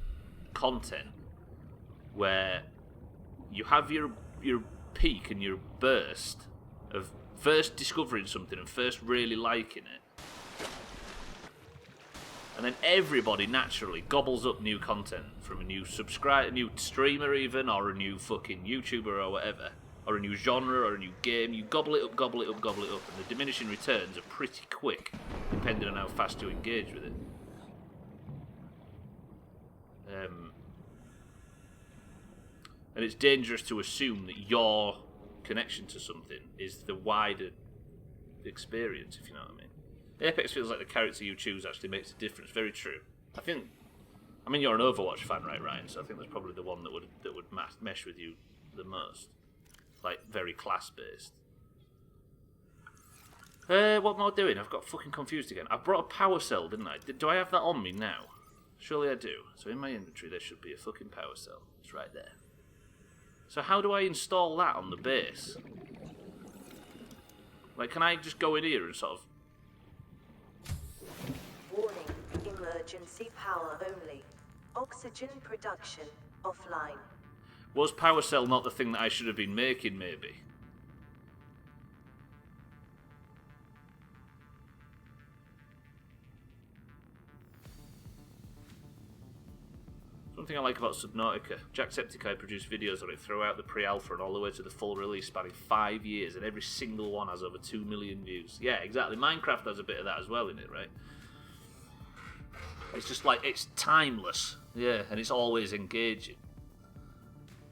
content where you have your peak and your burst of first discovering something and first really liking it. And then everybody naturally gobbles up new content from a new subscriber, a new streamer even, or a new fucking YouTuber or whatever, or a new genre or a new game. You gobble it up, gobble it up, gobble it up, and the diminishing returns are pretty quick, depending on how fast you engage with it. And it's dangerous to assume that your connection to something is the wider experience, if you know what I mean. Apex feels like the character you choose actually makes a difference. Very true. I mean, you're an Overwatch fan, right, Ryan? So I think that's probably the one that would mesh with you the most. Like, very class-based. What am I doing? I've got fucking confused again. I brought a power cell, didn't I? Do I have that on me now? Surely I do. So in my inventory, there should be a fucking power cell. It's right there. So how do I install that on the base? Like, can I just go in here and sort of... Warning, emergency power only. Oxygen production offline. Was power cell not the thing that I should have been making, maybe? thing I like about Subnautica. Jacksepticeye produced videos on it throughout the pre-alpha and all the way to the full release, spanning 5 years, and every single one has over 2 million views. Yeah, exactly. Minecraft has a bit of that as well in it, right? It's just like, it's timeless. Yeah, and it's always engaging.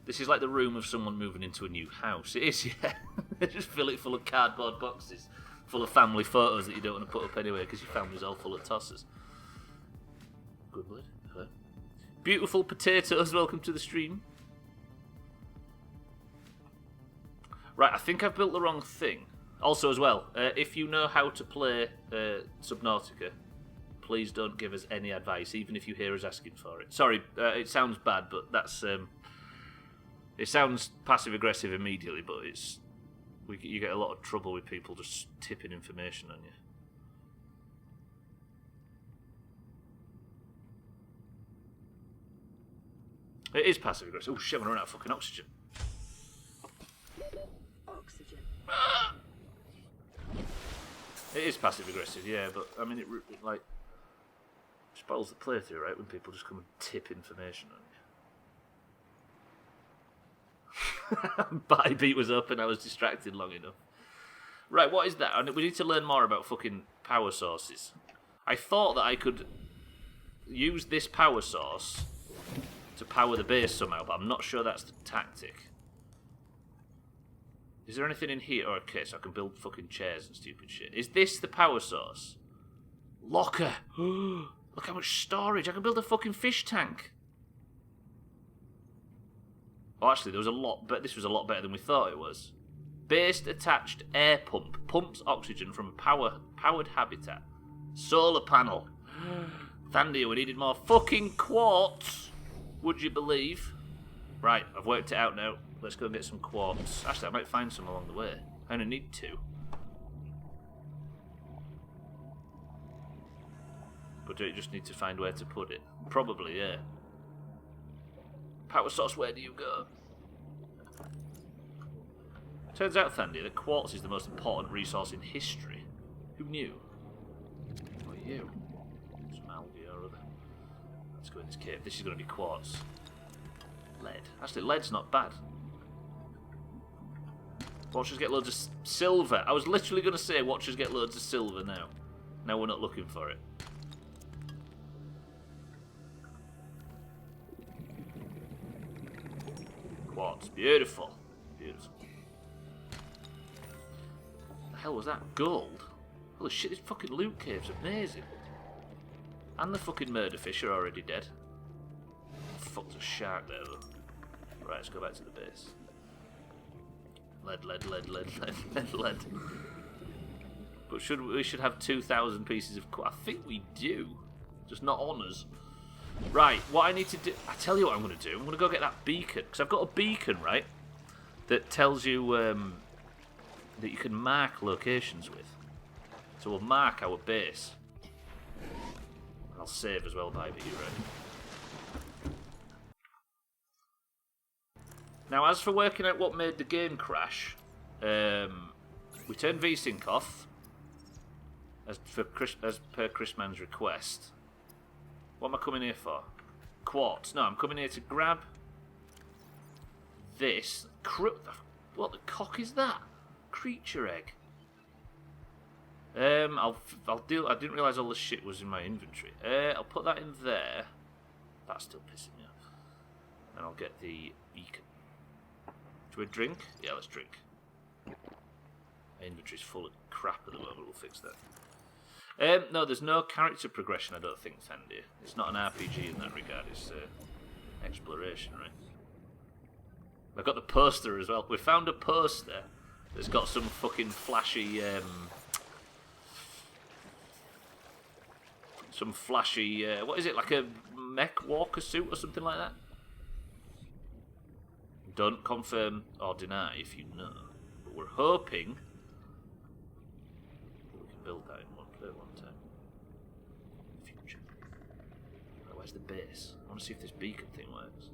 This is like the room of someone moving into a new house. It is, yeah. Just fill it full of cardboard boxes, full of family photos that you don't want to put up anyway because your family's all full of tossers. Good blood. Hello. Beautiful potatoes, welcome to the stream. Right, I think I've built the wrong thing. Also, as well, if you know how to play Subnautica, please don't give us any advice, even if you hear us asking for it. Sorry, it sounds bad, but that's... it sounds passive-aggressive immediately, but it's... you get a lot of trouble with people just tipping information on you. It is passive-aggressive. Oh shit, I'm running out of fucking oxygen. Oxygen. It is passive-aggressive, yeah, but I mean, it like spoils the playthrough, right? When people just come and tip information on you. Body beat was up and I was distracted long enough. Right, what is that? We need to learn more about fucking power sources. I thought that I could use this power source to power the base somehow, but I'm not sure that's the tactic. Is there anything in here? Oh, okay, so I can build fucking chairs and stupid shit. Is this the power source? Locker! Look how much storage! I can build a fucking fish tank! Oh, actually, there was a lot, but this was a lot better than we thought it was. Base attached air pump. Pumps oxygen from powered habitat. Solar panel. Thandia, we needed more fucking quartz! Would you believe? Right, I've worked it out now. Let's go and get some quartz. Actually, I might find some along the way. I only need 2. But do you just need to find where to put it? Probably, yeah. Power source, where do you go? Turns out, Thandia, that quartz is the most important resource in history. Who knew? What are you? Some algae or other. Let's go in this cave. This is going to be quartz. Lead. Actually, lead's not bad. Watchers get loads of silver. I was literally going to say watchers get loads of silver now. Now we're not looking for it. Quartz. Beautiful. Beautiful. What the hell was that? Gold? Holy shit, this fucking loot cave's amazing. And the fucking murder fish are already dead. Fuck's a shark there though. Right, let's go back to the base. Lead. But we should have 2,000 pieces of quartz. I think we do. Just not on us. Right, what I need to do... I tell you what I'm going to do. I'm going to go get that beacon. Because I've got a beacon, right? That tells you that you can mark locations with. So we'll mark our base. And I'll save as well, by you ready? Now, as for working out what made the game crash, we turned VSync off, as per Chris Mann's request. What am I coming here for? Quartz. No, I'm coming here to grab this. What the cock is that? Creature egg. I'll deal. I didn't realise all this shit was in my inventory. I'll put that in there. That's still pissing me off. And I'll get the beacon. Do we drink? Yeah, let's drink. My inventory's full of crap at the moment. We'll fix that. No, there's no character progression, I don't think, Thandia. It's not an RPG in that regard. It's exploration, right? I've got the poster as well. We found a poster that's got some fucking flashy... what is it, like a mech walker suit or something like that? Don't confirm or deny if you know. But we're hoping that we can build that in one time. Future. Right, where's the base? I want to see if this beacon thing works.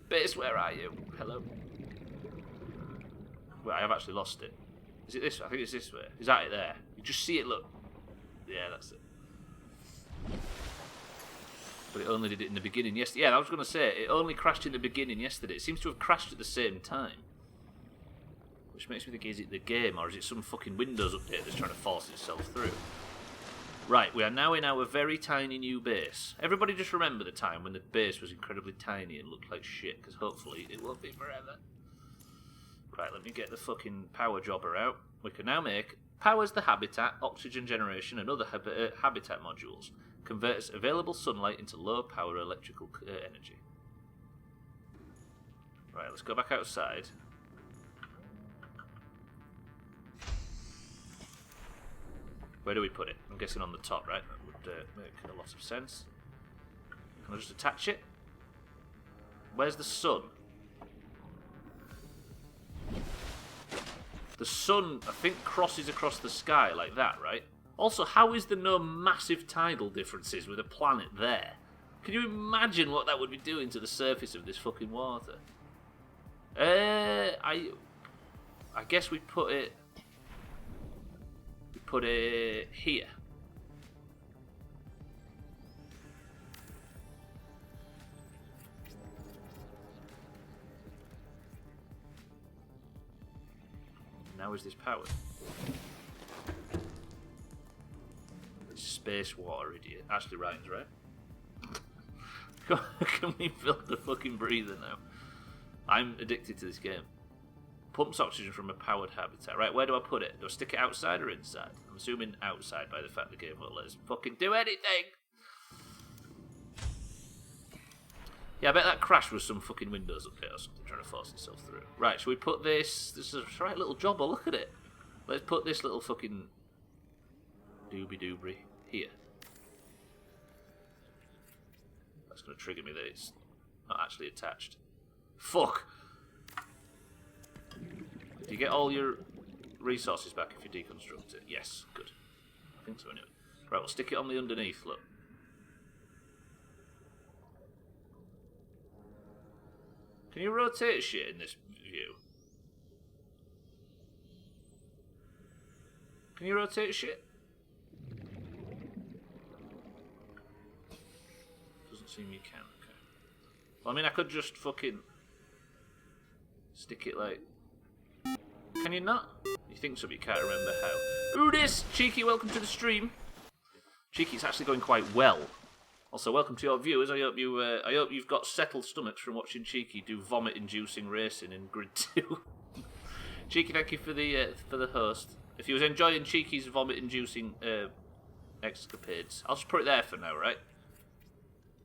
Base, where are you? Hello? Well, I have actually lost it. Is it this way? I think it's this way. Is that it there? You just see it, look. Yeah, that's it. But it only did it in the beginning yesterday. Yeah, I was going to say, it only crashed in the beginning yesterday. It seems to have crashed at the same time. Which makes me think, is it the game, or is it some fucking Windows update that's trying to force itself through? Right, we are now in our very tiny new base. Everybody just remember the time when the base was incredibly tiny and looked like shit, because hopefully it won't be forever. Right, let me get the fucking power jobber out. We can now make powers the habitat, oxygen generation, and other habitat modules. Converts available sunlight into low power electrical energy. Right, let's go back outside. Where do we put it? I'm guessing on the top, right? That would make a lot of sense. Can I just attach it? Where's the sun? The sun, I think, crosses across the sky like that, right? Also, how is there no massive tidal differences with a planet there? Can you imagine what that would be doing to the surface of this fucking water? I guess we put it here. Now is this powered? Space water, idiot. Actually rhymes, right? Can we build the fucking breather now? I'm addicted to this game. Pumps oxygen from a powered habitat. Right, where do I put it? Do I stick it outside or inside? I'm assuming outside by the fact the game won't let us fucking do anything. Yeah, I bet that crash was some fucking Windows update or something trying to force itself through. Right, should we put this... This is a right little jobber, look at it. Let's put this little fucking... doobie-doobry here. That's going to trigger me that it's not actually attached. Fuck! Do you get all your resources back if you deconstruct it? Yes, good. I think so anyway. Right, we'll stick it on the underneath, look. Can you rotate shit in this view? Can you rotate shit? Doesn't seem you can, okay. Well, I mean, I could just fucking stick it like... Can you not? You think so, but you can't remember how. Ooh, this! Cheeky, welcome to the stream. Cheeky, it's actually going quite well. Also, welcome to your viewers. I hope you've got settled stomachs from watching Cheeky do vomit-inducing racing in Grid 2. Cheeky, thank you for the host. If you was enjoying Cheeky's vomit-inducing escapades, I'll just put it there for now, right?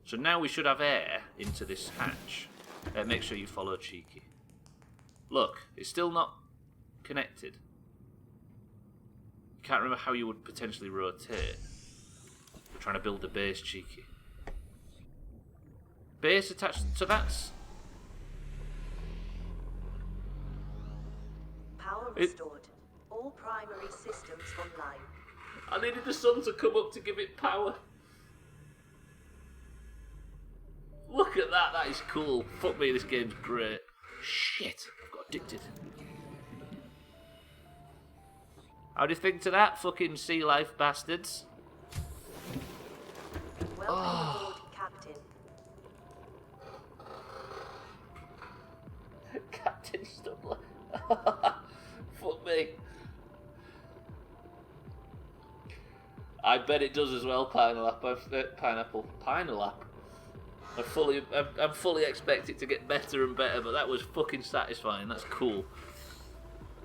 So now we should have air into this hatch. Make sure you follow Cheeky. Look, it's still not connected. You can't remember how you would potentially rotate. We're trying to build a base, Cheeky. Base attached, so that's... Power restored. All primary systems online. I needed the sun to come up to give it power. Look at that, that is cool. Fuck me, this game's great. Shit, I've got addicted. How do you think to that, fucking sea life bastards? Welcome aboard, Captain. Captain Stubbler. Fuck me. I bet it does as well, pineapple. I fully expect it to get better and better, but that was fucking satisfying. That's cool.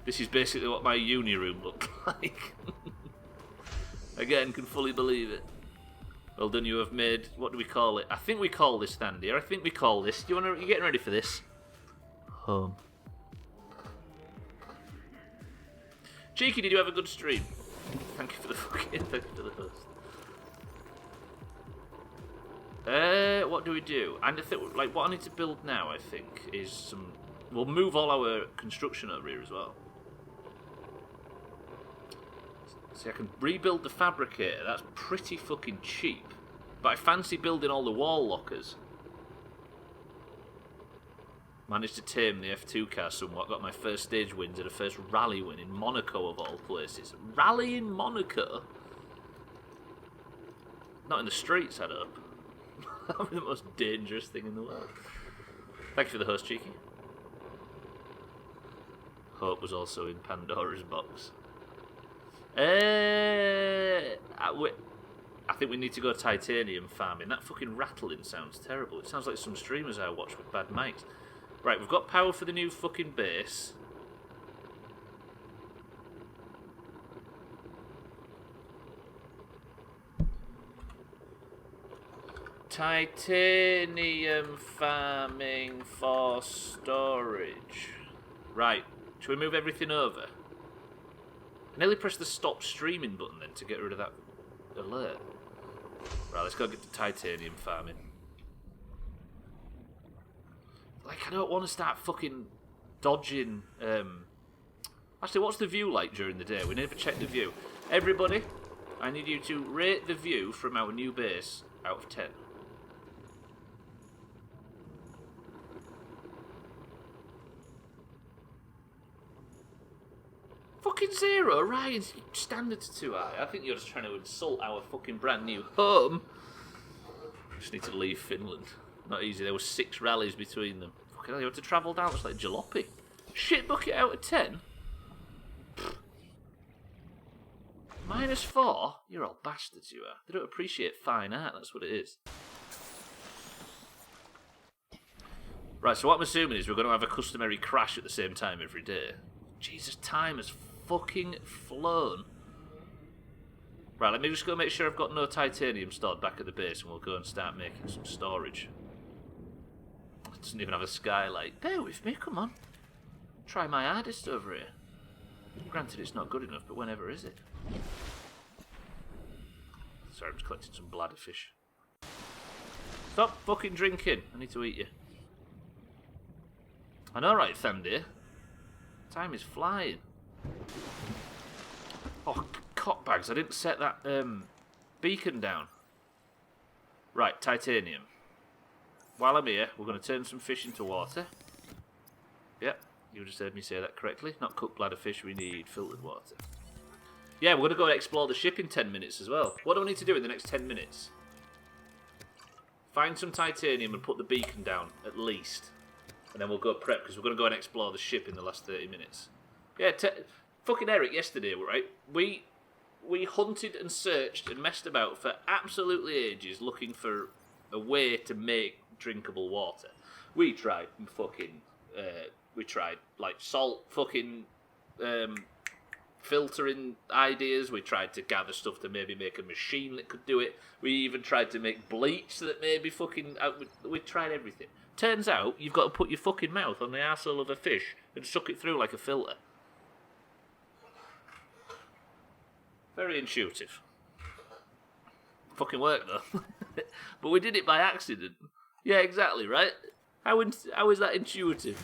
This is basically what my uni room looked like. Again, can fully believe it. Well done, you have made, what do we call it? I think we call this stand here. I think we call this. You getting ready for this? Home. Cheeky, did you have a good stream? Thank you for the host. What do we do? And I think, like, what I need to build now, I think, is some... We'll move all our construction over here as well. See, I can rebuild the fabricator. That's pretty fucking cheap. But I fancy building all the wall lockers. Managed to tame the F2 car somewhat. Got my first stage wins and a first rally win in Monaco, of all places. Rally in Monaco? Not in the streets, I'd hope. That'll be the most dangerous thing in the world. Thank you for the host, Cheeky. Hope was also in Pandora's box. I think we need to go titanium farming. That fucking rattling sounds terrible. It sounds like some streamers I watch with bad mics. Right, we've got power for the new fucking base. Titanium farming for storage. Right, should we move everything over? I nearly pressed the stop streaming button then to get rid of that alert. Right, let's go get the titanium farming. Like, I don't want to start fucking dodging. Actually, what's the view like during the day? We never checked the view. Everybody, I need you to rate the view from our new base out of 10. Fucking 0, Ryan's standards too high. I think you're just trying to insult our fucking brand new home. Just need to leave Finland. Not easy, there were 6 rallies between them. Fucking hell, you had to travel down, it's like jalopy. Shit bucket out of 10? -4? You're all bastards, you are. They don't appreciate fine art, that's what it is. Right, so what I'm assuming is we're going to have a customary crash at the same time every day. Jesus, time has fucking flown. Right, let me just go make sure I've got no titanium stored back at the base and we'll go and start making some storage. It doesn't even have a skylight. Bear with me, come on. Try my hardest over here. Granted, it's not good enough, but whenever is it? Sorry, I'm just collecting some bladderfish. Stop fucking drinking. I need to eat you. I know, right, Thandir? Time is flying. Oh, cockbags, I didn't set that beacon down. Right, titanium. While I'm here, we're going to turn some fish into water. Yep, you just heard me say that correctly. Not cooked bladderfish, we need filtered water. Yeah, we're going to go and explore the ship in 10 minutes as well. What do I need to do in the next 10 minutes? Find some titanium and put the beacon down, at least. And then we'll go prep, because we're going to go and explore the ship in the last 30 minutes. Yeah, fucking Eric yesterday, right? We hunted and searched and messed about for absolutely ages looking for a way to make drinkable water. We tried fucking... we tried, like, salt fucking... filtering ideas. We tried to gather stuff to maybe make a machine that could do it. We even tried to make bleach that maybe fucking... we tried everything. Turns out, you've got to put your fucking mouth on the arsehole of a fish and suck it through like a filter. Very intuitive. Fucking work, though. But we did it by accident. Yeah, exactly, right? How is that intuitive?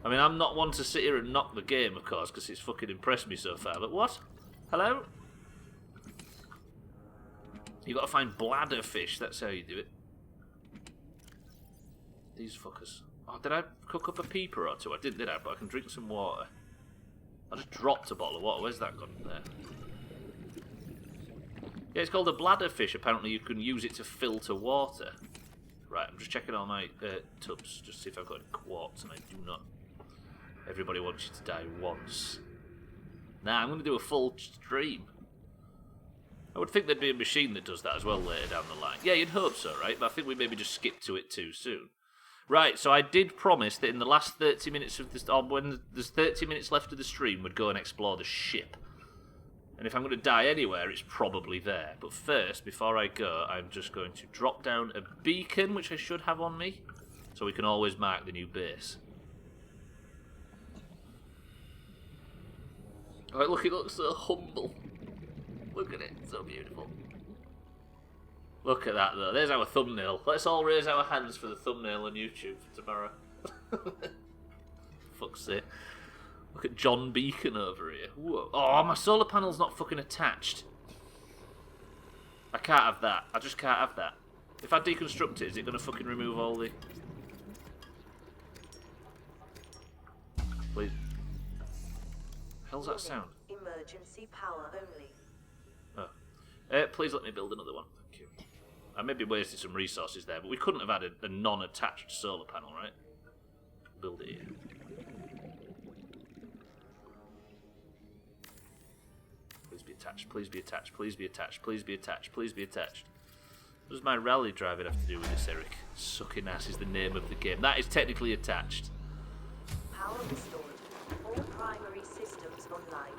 I mean, I'm not one to sit here and knock the game, of course, because it's fucking impressed me so far. But what? Hello? You've got to find bladderfish. That's how you do it. These fuckers. Oh, did I cook up a peeper or two? I did I? But I can drink some water. I just dropped a bottle of water. Where's that gone there? Yeah, it's called a bladderfish. Apparently you can use it to filter water. Right, I'm just checking all my tubs, just to see if I've got any quartz, and I do not. Everybody wants you to die once. Nah, I'm going to do a full stream. I would think there'd be a machine that does that as well later down the line. Yeah, you'd hope so, right? But I think we maybe just skipped to it too soon. Right, so I did promise that in the last 30 minutes of this, or when there's 30 minutes left of the stream, we'd go and explore the ship. And if I'm going to die anywhere, it's probably there. But first, before I go, I'm just going to drop down a beacon, which I should have on me, so we can always mark the new base. Alright, look, it looks so humble. Look at it, it's so beautiful. Look at that, though. There's our thumbnail. Let's all raise our hands for the thumbnail on YouTube for tomorrow. Fuck's sake. Look at John Beacon over here. Whoa. Oh, my solar panel's not fucking attached. I can't have that. I just can't have that. If I deconstruct it, is it going to fucking remove all the... Please. Hell's that sound? Emergency power only. Oh. Please let me build another one. Thank you. I maybe wasted some resources there, but we couldn't have had a non-attached solar panel, right? Build it here. Please be attached, please be attached, please be attached, please be attached, please be attached. What does my rally driving have to do with this, Eric? Sucking ass is the name of the game. That is technically attached. Power restored. All primary systems online.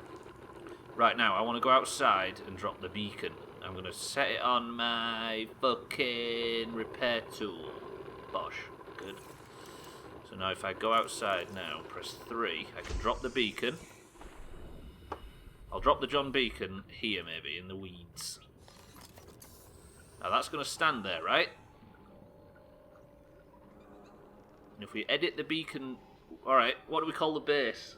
Right now, I want to go outside and drop the beacon. I'm going to set it on my fucking repair tool. Bosh. Good. So now if I go outside now, press 3, I can drop the beacon. I'll drop the John Beacon here, maybe, in the weeds. Now that's going to stand there, right? And if we edit the beacon... Alright, what do we call the base?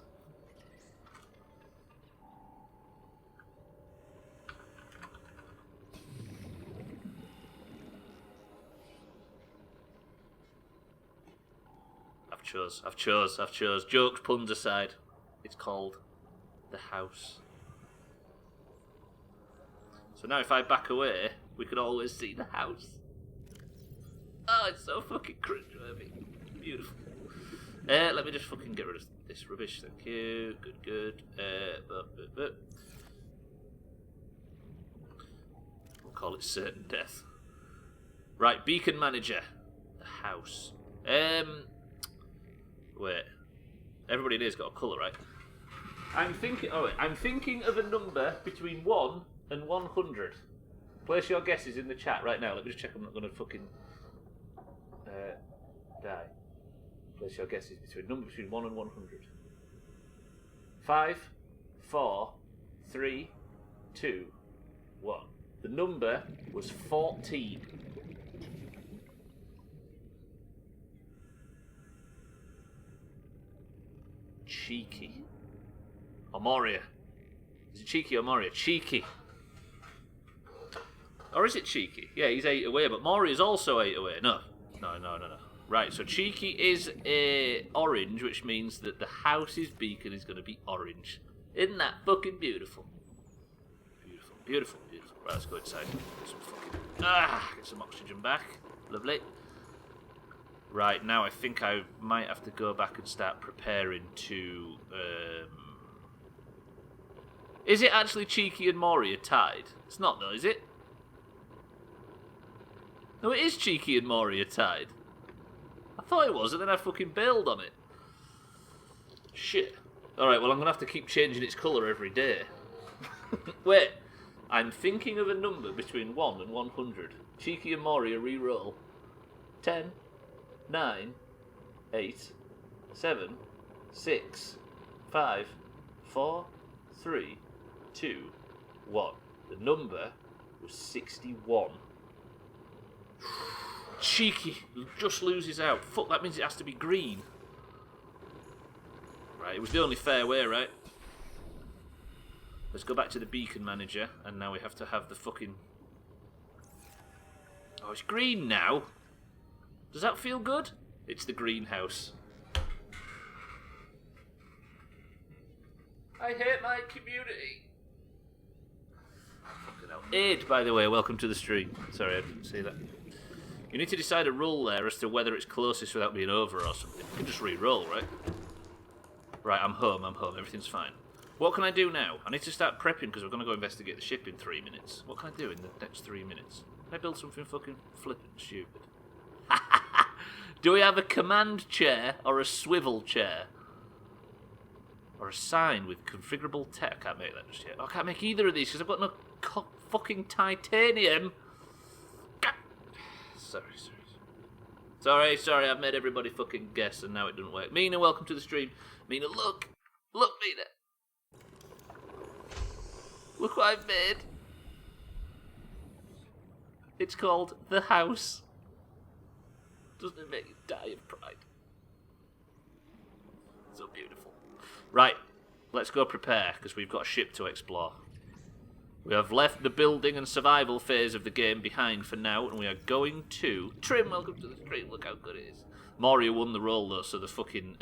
I've chose. Jokes, puns aside. It's called the house. So now if I back away, we can always see the house. Oh, it's so fucking cringe-worthy. Beautiful. Let me just fucking get rid of this rubbish. Thank you. Good. We'll call it certain death. Right, beacon manager. The house. Wait. Everybody in here's got a colour, right? I'm thinking of a number between 1 and 100. Place your guesses in the chat right now. Let me just check I'm not going to fucking die. Place your guesses between 1 and 100. 5, 4, 3, 2, 1. The number was 14. Cheeky. Or Moria. Is it Cheeky or Moria? Cheeky. Or is it Cheeky? Yeah, he's 8 away, but Moria's also 8 away. No. Right, so Cheeky is orange, which means that the house's beacon is going to be orange. Isn't that fucking beautiful? Beautiful. Right, let's go inside. Get some oxygen back. Lovely. Right, now I think I might have to go back and start preparing to... Is it actually Cheeky and Moria tied? It's not though, is it? No, it is Cheeky and Moria tied. I thought it was, and then I fucking bailed on it. Shit. Alright, well I'm going to have to keep changing its colour every day. Wait, I'm thinking of a number between 1 and 100. Cheeky and Moria re-roll. 10, 9, 8, 7, 6, 5, 4, 3, 2, 1. The number was 61. Cheeky just loses out. Fuck, that means it has to be green. Right, it was the only fair way, right? Let's go back to the beacon manager, and now we have to have the fucking... Oh, it's green now. Does that feel good? It's the greenhouse. I hate my community. Aid, by the way, welcome to the stream. Sorry, I didn't see that. You need to decide a rule there as to whether it's closest without being over or something. You can just re-roll, right? Right, I'm home, everything's fine. What can I do now? I need to start prepping because we're going to go investigate the ship in 3 minutes. What can I do in the next 3 minutes? Can I build something fucking flippin' stupid? Do we have a command chair or a swivel chair? Or a sign with configurable tech? I can't make that just yet. I can't make either of these because I've got no fucking titanium. Sorry, I've made everybody fucking guess and now it doesn't work. Mina, welcome to the stream. Mina, look, Mina. Look what I've made. It's called The House. Doesn't it make you die of pride? So beautiful. Right, let's go prepare, because we've got a ship to explore. We have left the building and survival phase of the game behind for now, and we are going to... Trim, welcome to the stream, look how good it is. Moria won the role, though, so the fucking...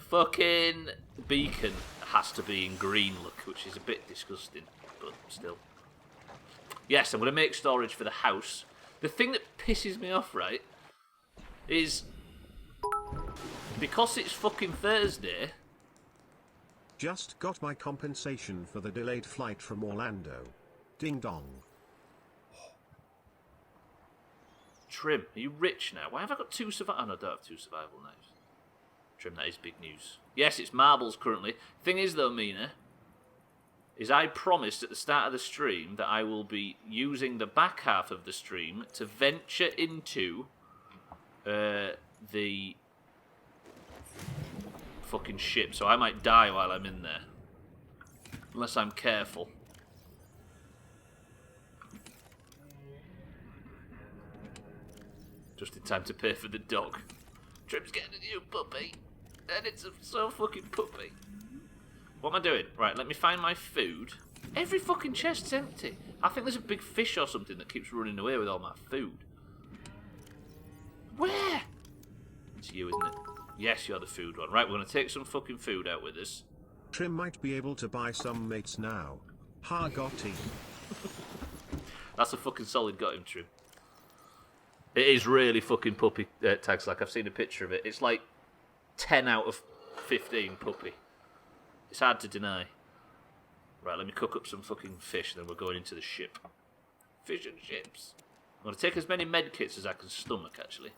fucking beacon has to be in green, look, which is a bit disgusting. but still. Yes, I'm going to make storage for the house. The thing that pisses me off, right, is because it's fucking Thursday. Just got my compensation for the delayed flight from Orlando. Ding dong. Trim, are you rich now? Why have I got 2 survival? Oh, no, I don't have 2 survival knives. Trim, that is big news. Yes, it's marbles currently. Thing is, though, Mina, is I promised at the start of the stream that I will be using the back half of the stream to venture into the fucking ship. So I might die while I'm in there. Unless I'm careful. Just in time to pay for the dog. Trim's getting a new puppy. And it's so fucking puppy. What am I doing? Right, let me find my food. Every fucking chest's empty. I think there's a big fish or something that keeps running away with all my food. Where? It's you, isn't it? Yes, you're the food one. Right, we're going to take some fucking food out with us. Trim might be able to buy some mates now. Ha, got him. That's a fucking solid got him, Trim. It is really fucking puppy tags. Like, I've seen a picture of it. It's like 10 out of 15 puppy. It's hard to deny. Right, let me cook up some fucking fish, then we're going into the ship. Fish and chips. I'm going to take as many med kits as I can stomach, actually.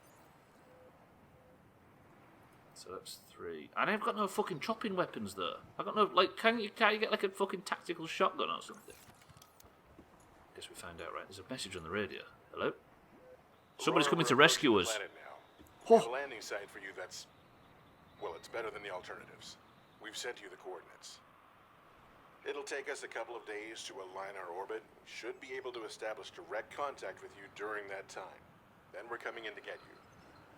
So that's 3. And I've got no fucking chopping weapons, though. I've got no, like, can't you get, like, a fucking tactical shotgun or something? Guess we find out, right? There's a message on the radio. Hello? Somebody's coming to rescue us. We have a landing site for you that's, well, it's better than the alternatives. We've sent you the coordinates. It'll take us a couple of days to align our orbit. We should be able to establish direct contact with you during that time. Then we're coming in to get you.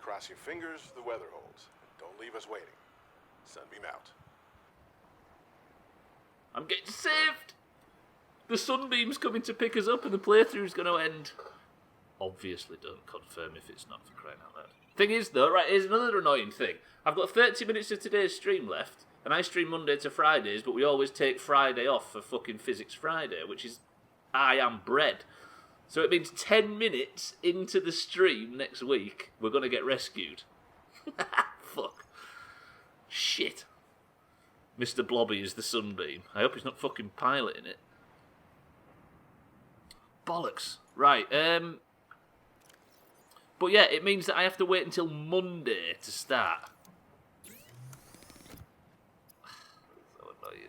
Cross your fingers, the weather holds. Don't leave us waiting. Sunbeam out. I'm getting saved! The sunbeam's coming to pick us up and the playthrough's going to end. Obviously don't confirm if it's not, for crying out loud. Thing is, though, right, here's another annoying thing. I've got 30 minutes of today's stream left, and I stream Monday to Fridays, but we always take Friday off for fucking Physics Friday, which is I am bread. So it means 10 minutes into the stream next week, we're going to get rescued. Fuck. Shit. Mr. Blobby is the sunbeam. I hope he's not fucking piloting it. Bollocks. Right, but yeah, it means that I have to wait until Monday to start. So annoying.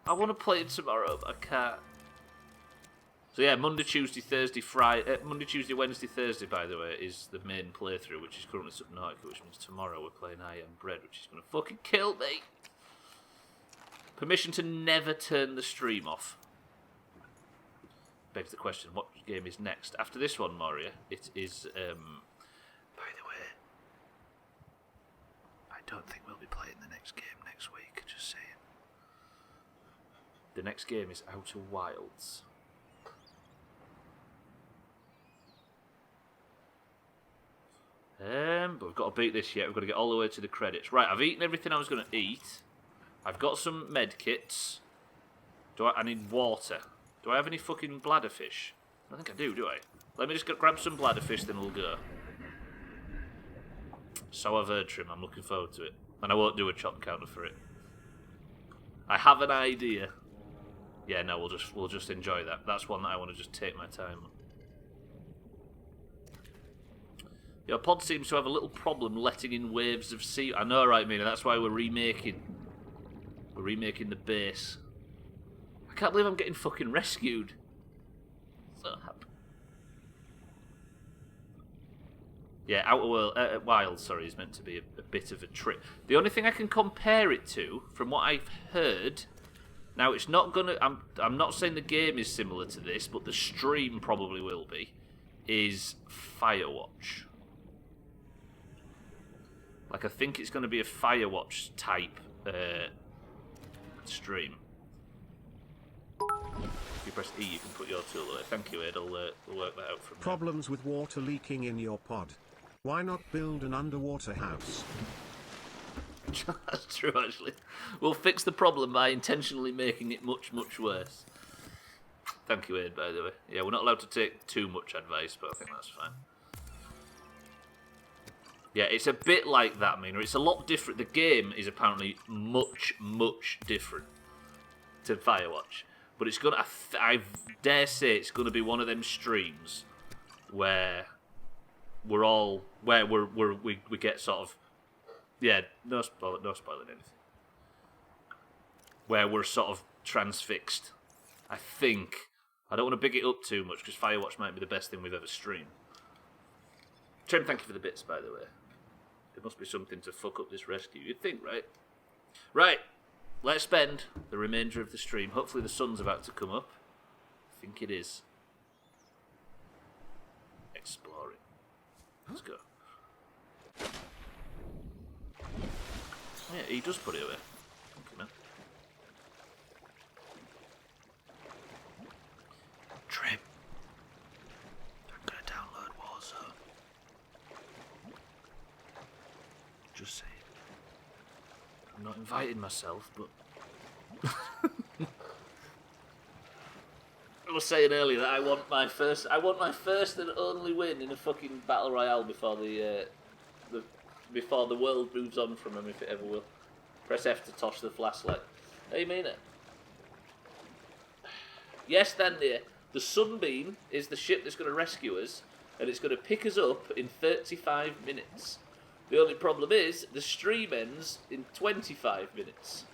I want to play it tomorrow, but I can't. So yeah, Monday, Tuesday, Thursday, Friday... Monday, Tuesday, Wednesday, Thursday, by the way, is the main playthrough, which is currently Subnautica, which means tomorrow we're playing I Am Bread, which is going to fucking kill me. Permission to never turn the stream off. Begs the question, what game is next? After this one, Moria, it is, by the way, I don't think we'll be playing the next game next week, just saying. The next game is Outer Wilds. But we've got to beat this yet, we've got to get all the way to the credits. Right, I've eaten everything I was going to eat. I've got some med kits. I need water. Do I have any fucking bladderfish? I don't think I do I? Let me just grab some bladderfish, then we'll go. So I've heard, Trim. I'm looking forward to it. And I won't do a chop counter for it. I have an idea. Yeah, no, we'll just enjoy that. That's one that I want to just take my time on. Your pod seems to have a little problem letting in waves of sea. I know, right, Mina. That's why we're remaking. We're remaking the base. I can't believe I'm getting fucking rescued. So happy. Yeah, Outer Wilds, sorry, is meant to be a bit of a trip. The only thing I can compare it to, from what I've heard, now it's not gonna. I'm not saying the game is similar to this, but the stream probably will be. Is Firewatch. Like, I think it's going to be a Firewatch type stream. If you press E, you can put your tool away. Thank you, Ed. We'll work that out from there. Problems with water leaking in your pod. Why not build an underwater house? That's true, actually. We'll fix the problem by intentionally making it much, much worse. Thank you, Aid, by the way. Yeah, we're not allowed to take too much advice, but I think that's fine. Yeah, it's a bit like that, Mina. It's a lot different. The game is apparently much, much different to Firewatch. But it's gonna. I dare say it's gonna be one of them streams where we get sort of, yeah, no spoiling anything. Where we're sort of transfixed. I think. I don't want to big it up too much because Firewatch might be the best thing we've ever streamed. Trim, thank you for the bits, by the way. There must be something to fuck up this rescue. You'd think, right? Right. Let's spend the remainder of the stream. Hopefully the sun's about to come up. I think it is. Exploring. Let's go. Yeah, he does put it away. Thank you, man. Trim. I'm gonna download Warzone. Just saying. I'm not inviting myself, but I was saying earlier that I want my first and only win in a fucking battle royale before before the world moves on from him, if it ever will. Press F to toss the flashlight. How you mean it? Yes, then, dear. The Sunbeam is the ship that's going to rescue us, and it's going to pick us up in 35 minutes. The only problem is, the stream ends in 25 minutes.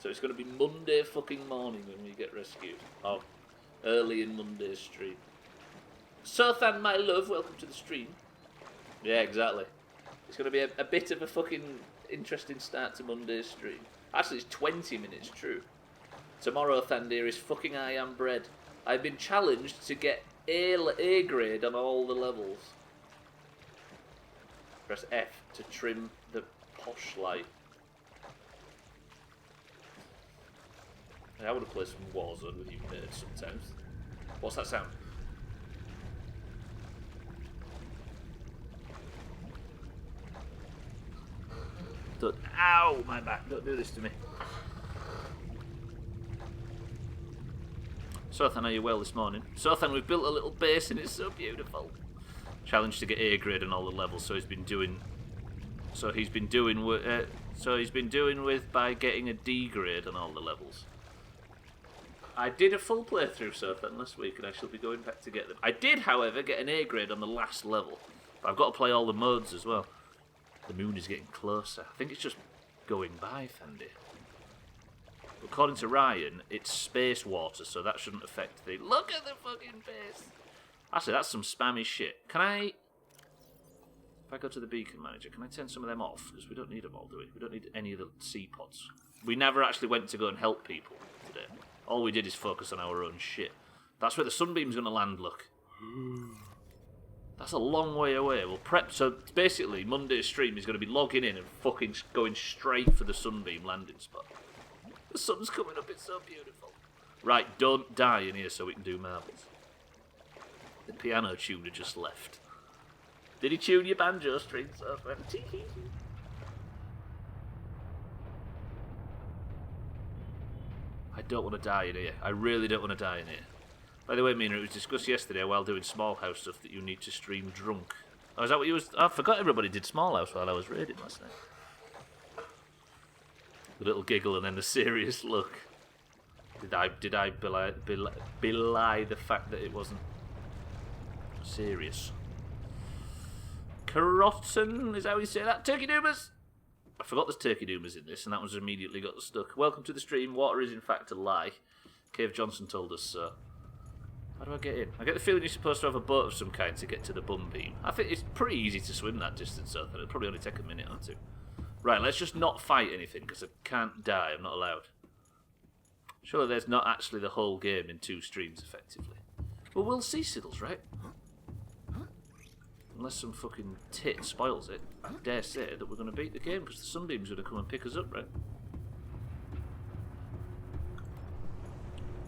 So it's going to be Monday fucking morning when we get rescued. Or early in Monday's stream. Sothan, my love, welcome to the stream. Yeah, exactly. It's going to be a bit of a fucking interesting start to Monday's stream. Actually, it's 20 minutes, true. Tomorrow, Thandir, is fucking I am bread. I've been challenged to get A grade on all the levels. Press F to trim the posh light. I want to play some Warzone with you nerds sometimes. What's that sound? Ow, my back, don't do this to me. Sothan, are you well this morning? Sothan, we've built a little base and it's so beautiful. Challenge to get A grade on all the levels, so he's been doing with by getting a D grade on all the levels. I did a full playthrough Sothan last week and I shall be going back to get them. I did, however, get an A grade on the last level. But I've got to play all the modes as well. The moon is getting closer. I think it's just going by, Fendi. According to Ryan, it's space water, so that shouldn't affect the... Look at the fucking base! Actually, that's some spammy shit. Can I... If I go to the beacon manager, can I turn some of them off? Because we don't need them all, do we? We don't need any of the sea pods. We never actually went to go and help people today. All we did is focus on our own shit. That's where the sunbeam's going to land, look. That's a long way away. We'll prep. So basically, Monday's stream is going to be logging in and fucking going straight for the sunbeam landing spot. The sun's coming up. It's so beautiful. Right, don't die in here so we can do marbles. The piano tuner just left. Did he tune your banjo strings up? I don't want to die in here. I really don't want to die in here. By the way, Mina, it was discussed yesterday while doing Small House stuff that you need to stream drunk. Oh, is that what you was... I forgot everybody did Small House while I was raiding last night. The little giggle and then the serious look. Did I belie the fact that it wasn't serious? Carrotten, is how we say that? Turkey Doomers! I forgot there's Turkey Doomers in this, and that was immediately got stuck. Welcome to the stream. Water is in fact a lie. Cave Johnson told us so. How do I get in? I get the feeling you're supposed to have a boat of some kind to get to the bum beam. I think it's pretty easy to swim that distance, so it'll probably only take a minute or two. Right, let's just not fight anything, because I can't die. I'm not allowed. Surely there's not actually the whole game in 2 streams, effectively. Well, we'll see, Siddles, right? Unless some fucking tit spoils it, I dare say that we're going to beat the game, because the sunbeam's going to come and pick us up, right?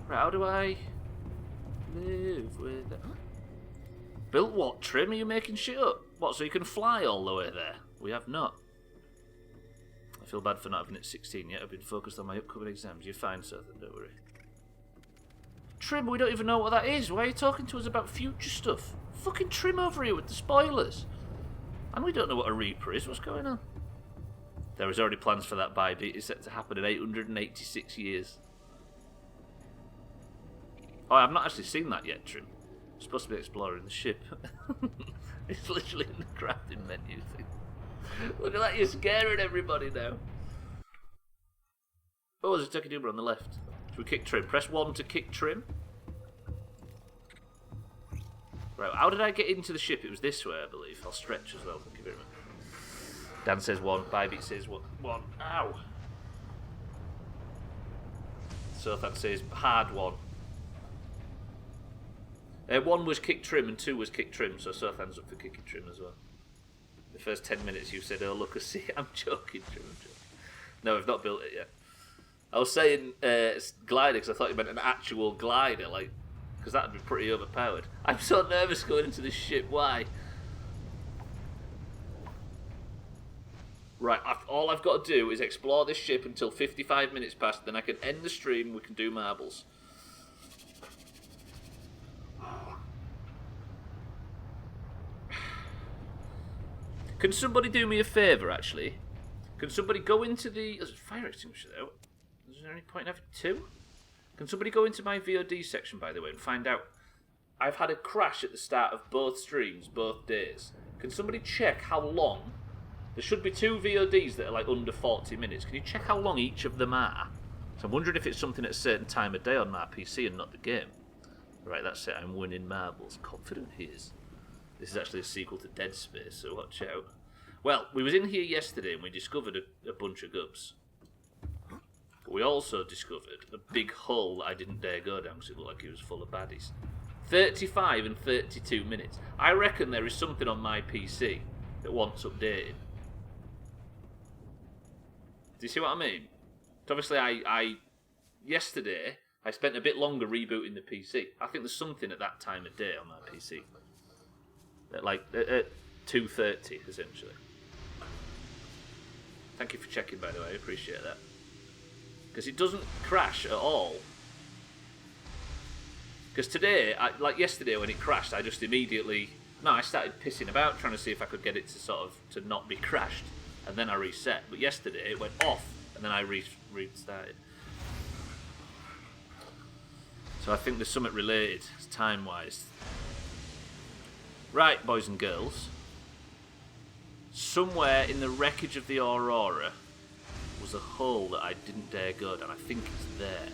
Right, how do I... live with that? Built what, Trim? Are you making shit up? What, so you can fly all the way there? We have not. I feel bad for not having it 16 yet. I've been focused on my upcoming exams. You're fine, sir, then don't worry. Trim, we don't even know what that is. Why are you talking to us about future stuff? Fucking Trim over here with the spoilers. And we don't know what a Reaper is. What's going on? There was already plans for that buybeat. It's set to happen in 886 years. Oh, I've not actually seen that yet, Trim. I'm supposed to be exploring the ship. It's literally in the crafting menu thing. Look at that, you're scaring everybody now. Oh, there's a Turkey Doomer on the left. Should we kick Trim? Press 1 to kick Trim. Right, how did I get into the ship? It was this way, I believe. I'll stretch as well, thank you very much. Dan says 1, Bybeat says 1. Ow! Sothan says hard 1. 1 was kick Trim and 2 was kick Trim, so Sothan's up for kicking Trim as well. The first 10 minutes you said, oh look, I see. I'm joking, Trim, I'm joking. No, I've not built it yet. I was saying glider because I thought you meant an actual glider, like, because that would be pretty overpowered. I'm so nervous going into this ship, why? Right, all I've got to do is explore this ship until 55 minutes past, then I can end the stream and we can do marbles. Can somebody do me a favour, actually? Can somebody go into the... There's a fire extinguisher there. Is there any point in having 2? Can somebody go into my VOD section, by the way, and find out... I've had a crash at the start of both streams, both days. Can somebody check how long... There should be 2 VODs that are like under 40 minutes. Can you check how long each of them are? So I'm wondering if it's something at a certain time of day on my PC and not the game. Right, that's it. I'm winning marbles. Confident he is. This is actually a sequel to Dead Space, so watch out. Well, we was in here yesterday and we discovered a bunch of gubs. But we also discovered a big hole that I didn't dare go down because it looked like it was full of baddies. 35 and 32 minutes. I reckon there is something on my PC that wants updating. Do you see what I mean? So obviously, yesterday, I spent a bit longer rebooting the PC. I think there's something at that time of day on my PC. At 2:30, essentially. Thank you for checking, by the way. I appreciate that. Because it doesn't crash at all. Because today, like yesterday when it crashed, I just immediately... No, I started pissing about trying to see if I could get it to not be crashed. And then I reset. But yesterday, it went off. And then I restarted. So I think there's something related, time-wise. Right, boys and girls. Somewhere in the wreckage of the Aurora was a hole that I didn't dare go down. I think it's there.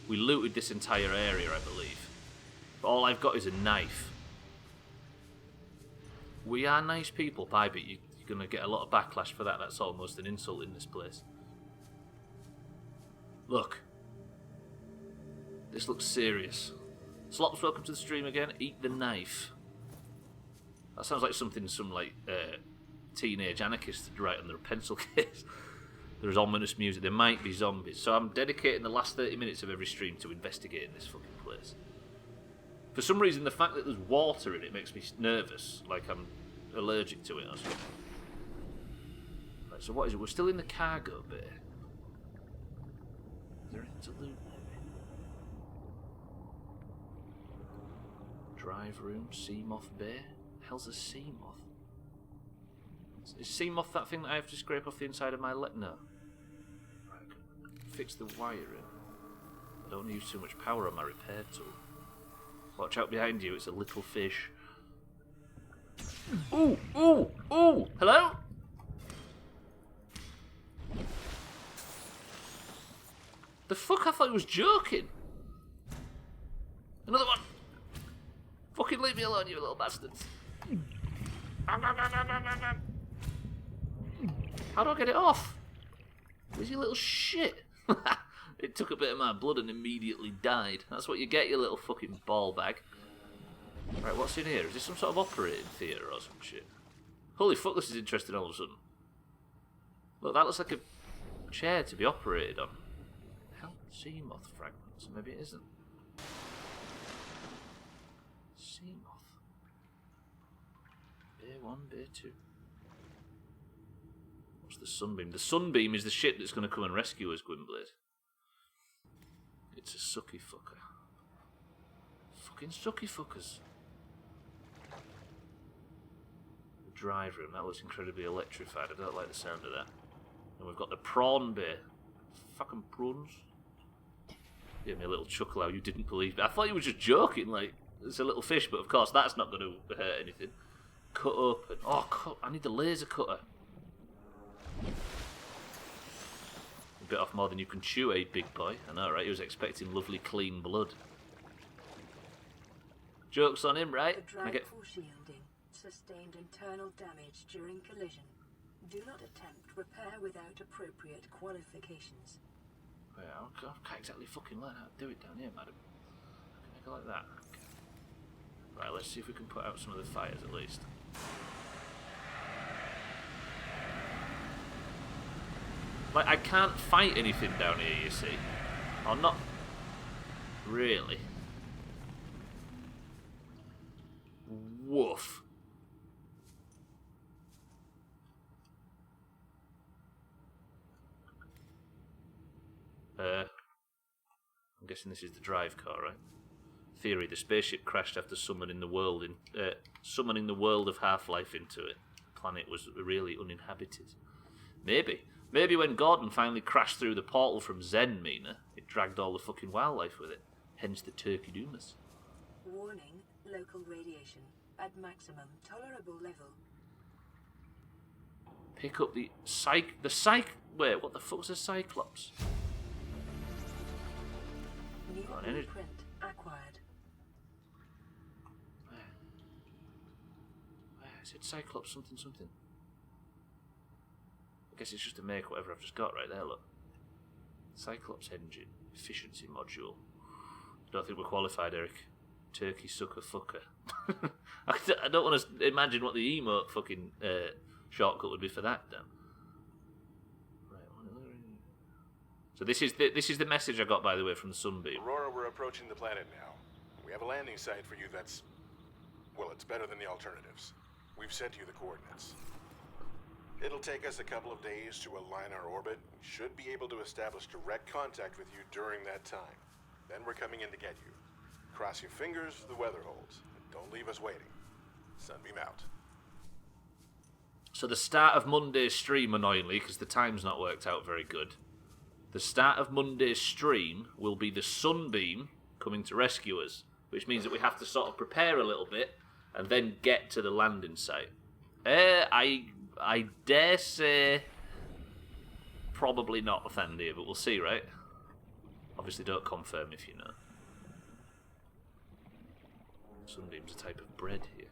We looted this entire area, I believe. But all I've got is a knife. We are nice people, Bybit. You're going to get a lot of backlash for that. That's almost an insult in this place. Look. This looks serious. Slops, welcome to the stream again. Eat the knife. That sounds like something some teenage anarchist would write on their pencil case. There's ominous music. There might be zombies. So I'm dedicating the last 30 minutes of every stream to investigating this fucking place. For some reason, the fact that there's water in it makes me nervous. Like I'm allergic to it or something. Right, so what is it? We're still in the cargo bay. Is there anything to loot, maybe? Drive room, Seamoth Bay. The hell's a Seamoth? Is Seamoth that thing that I have to scrape off the inside of my leg? No. Right, fix the wiring. I don't use too much power on my repair tool. Watch out behind you, it's a little fish. Ooh, ooh, ooh! Hello? The fuck, I thought he was joking. Another one. Fucking leave me alone, you little bastards. How do I get it off? Where's your little shit? It took a bit of my blood and immediately died. That's what you get, you little fucking ball bag. Right, what's in here? Is this some sort of operating theatre or some shit? Holy fuck, this is interesting all of a sudden. Look, that looks like a chair to be operated on. Hell, Seamoth fragments. Maybe it isn't. Seamoth. Bay 1, Bay 2. What's the Sunbeam? The Sunbeam is the ship that's going to come and rescue us, Gwynblade. It's a sucky fucker. Fucking sucky fuckers. The drive room, that looks incredibly electrified. I don't like the sound of that. And we've got the prawn bay. Fucking prawns. Gave me a little chuckle how you didn't believe me. I thought you were just joking, like, it's a little fish, but of course that's not going to hurt anything. Cut up and... Oh, I need the laser cutter. A bit off more than you can chew, eh, big boy? I know, right? He was expecting lovely, clean blood. Joke's on him, right? The drive force shielding sustained internal damage during collision. Do not attempt repair without appropriate qualifications. Wait, I can't exactly fucking let her do it down here, madam. I can make it like that. Okay. Right, let's see if we can put out some of the fires at least. Like, I can't fight anything down here, you see. Or not really. Woof. I'm guessing this is the drive car, right? Theory: the spaceship crashed after summoning the world of Half-Life into it. The planet was really uninhabited. Maybe when Gordon finally crashed through the portal from Zen, Mina, it dragged all the fucking wildlife with it. Hence the turkey Doomas. Warning: local radiation at maximum tolerable level. Pick up the wait, what the fuck's a Cyclops? New Oh, blueprint acquired. Where is it? Cyclops something. I guess it's just to make whatever I've just got right there, look. Cyclops engine, efficiency module. Don't think we're qualified, Eric. Turkey sucker fucker. I don't want to imagine what the emote fucking shortcut would be for that, Dan. So this is the message I got, by the way, from the Sunbeam. Aurora, we're approaching the planet now. We have a landing site for you that's... well, it's better than the alternatives. We've sent you the coordinates. It'll take us a couple of days to align our orbit. We should be able to establish direct contact with you during that time. Then we're coming in to get you. Cross your fingers, the weather holds. And don't leave us waiting. Sunbeam out. So the start of Monday's stream, annoyingly, because the time's not worked out very good, the start of Monday's stream will be the Sunbeam coming to rescue us, which means that we have to sort of prepare a little bit and then get to the landing site. I dare say probably not Thandir, but we'll see, right? Obviously don't confirm if you know. Sunbeam's a type of bread here.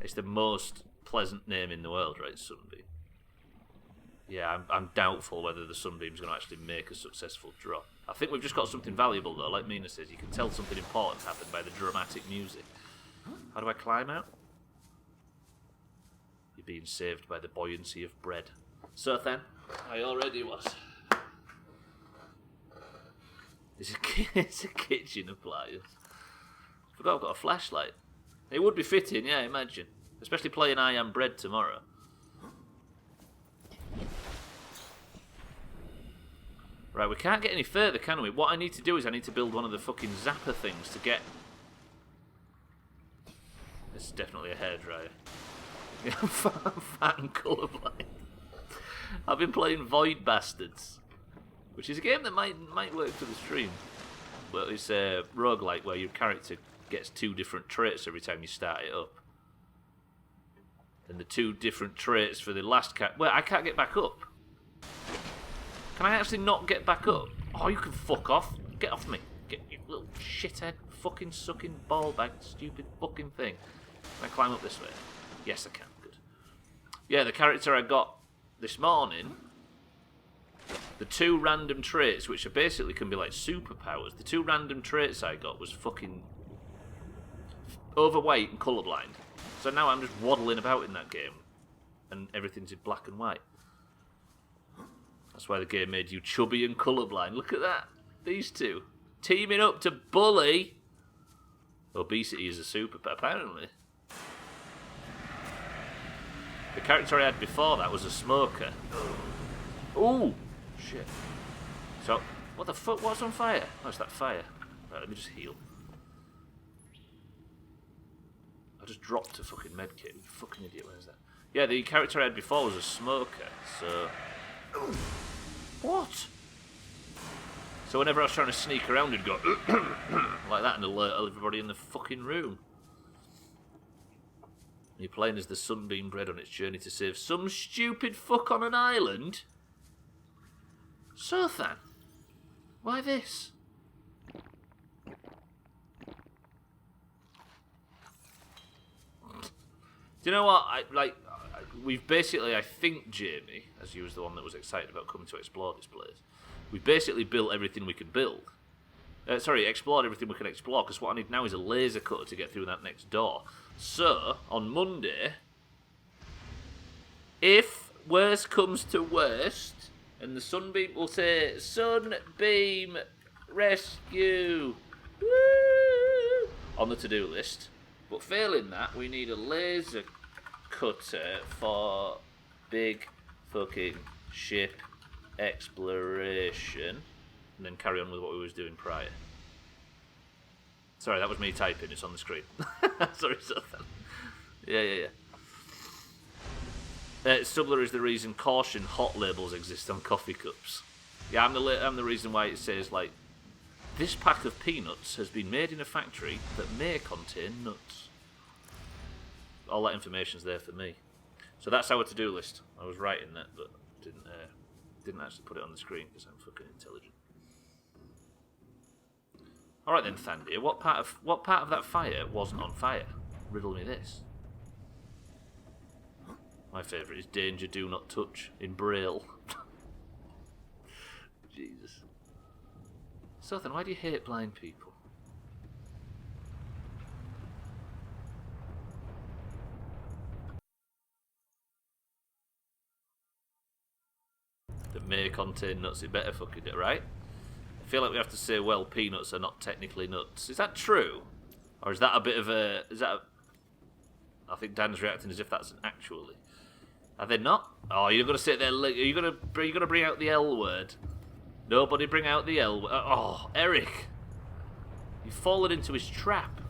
It's the most pleasant name in the world, right, Sunbeam? Yeah, I'm doubtful whether the Sunbeam's going to actually make a successful drop. I think we've just got something valuable, though. Like Mina says, you can tell something important happened by the dramatic music. How do I climb out? You're being saved by the buoyancy of bread. So then, I already was. It's a kitchen appliance. Forgot I've got a flashlight. It would be fitting, yeah, imagine. Especially playing I Am Bread tomorrow. Right, we can't get any further, can we? What I need to do is I need to build one of the fucking zapper things to get... This is definitely a hairdryer. Yeah, I'm fat and colourblind. I've been playing Void Bastards, which is a game that might work for the stream. But it's a roguelike where your character gets two different traits every time you start it up. And the two different traits for the last well, I can't get back up. Can I actually not get back up? Oh, you can fuck off. Get off me. Get, you little shithead, fucking sucking ball bag, stupid fucking thing. Can I climb up this way? Yes, I can. Good. Yeah, the character I got this morning, the two random traits, which are basically can be like superpowers, the two random traits I got was fucking overweight and colourblind. So now I'm just waddling about in that game, and everything's in black and white. That's why the game made you chubby and colourblind. Look at that. These two. Teaming up to bully. Obesity is a superpower, apparently. The character I had before that was a smoker. Ooh! Shit. So, what the fuck? What's on fire? Oh, it's that fire. Right, let me just heal. I just dropped a fucking medkit. You fucking idiot, where's that? Yeah, the character I had before was a smoker, so... What? So whenever I was trying to sneak around, it'd go like that and alert everybody in the fucking room. You're playing as the Sunbeam bred on its journey to save some stupid fuck on an island? Sothan? Why this? Do you know what? We've basically, I think, Jamie, as you was the one that was excited about coming to explore this place, we've basically built everything we could build. Explored everything we can explore, because what I need now is a laser cutter to get through that next door. So, on Monday, if worst comes to worst, and the Sunbeam will say, Sunbeam Rescue, woo, on the to-do list, but failing that, we need a laser cutter for big fucking ship exploration, and then carry on with what we was doing prior. Sorry, that was me typing. It's on the screen. Sorry, Sothan. Yeah. Stubbler is the reason caution hot labels exist on coffee cups. Yeah, I'm the reason why it says, like, this pack of peanuts has been made in a factory that may contain nuts. All that information's there for me. So that's our to-do list. I was writing that, but didn't actually put it on the screen because I'm fucking intelligent. All right then, Thandir. What part of that fire wasn't on fire? Riddle me this. My favourite is danger, do not touch in Braille. Jesus. So then, why do you hate blind people? That may contain nuts. It better fucking do, right? I feel like we have to say, well, peanuts are not technically nuts. Is that true? Or is that a bit of a... I think Dan's reacting as if that's an actually. Are they not? Oh, you're going to sit there... Are you going to bring out the L word? Nobody bring out the L word. Oh, Eric. You've fallen into his trap.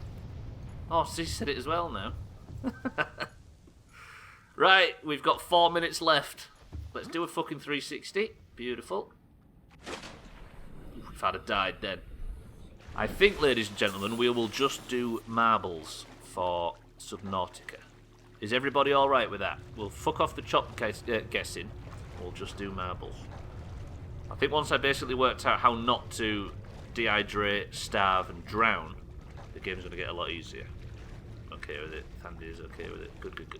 Oh, so he said it as well now. Right, we've got 4 minutes left. Let's do a fucking 360. Beautiful. If I'd have died then. I think, ladies and gentlemen, we will just do marbles for Subnautica. Is everybody alright with that? We'll fuck off the chop guessing. We'll just do marbles. I think once I basically worked out how not to dehydrate, starve, and drown, the game's going to get a lot easier. Okay with it. Tandy is okay with it. Good.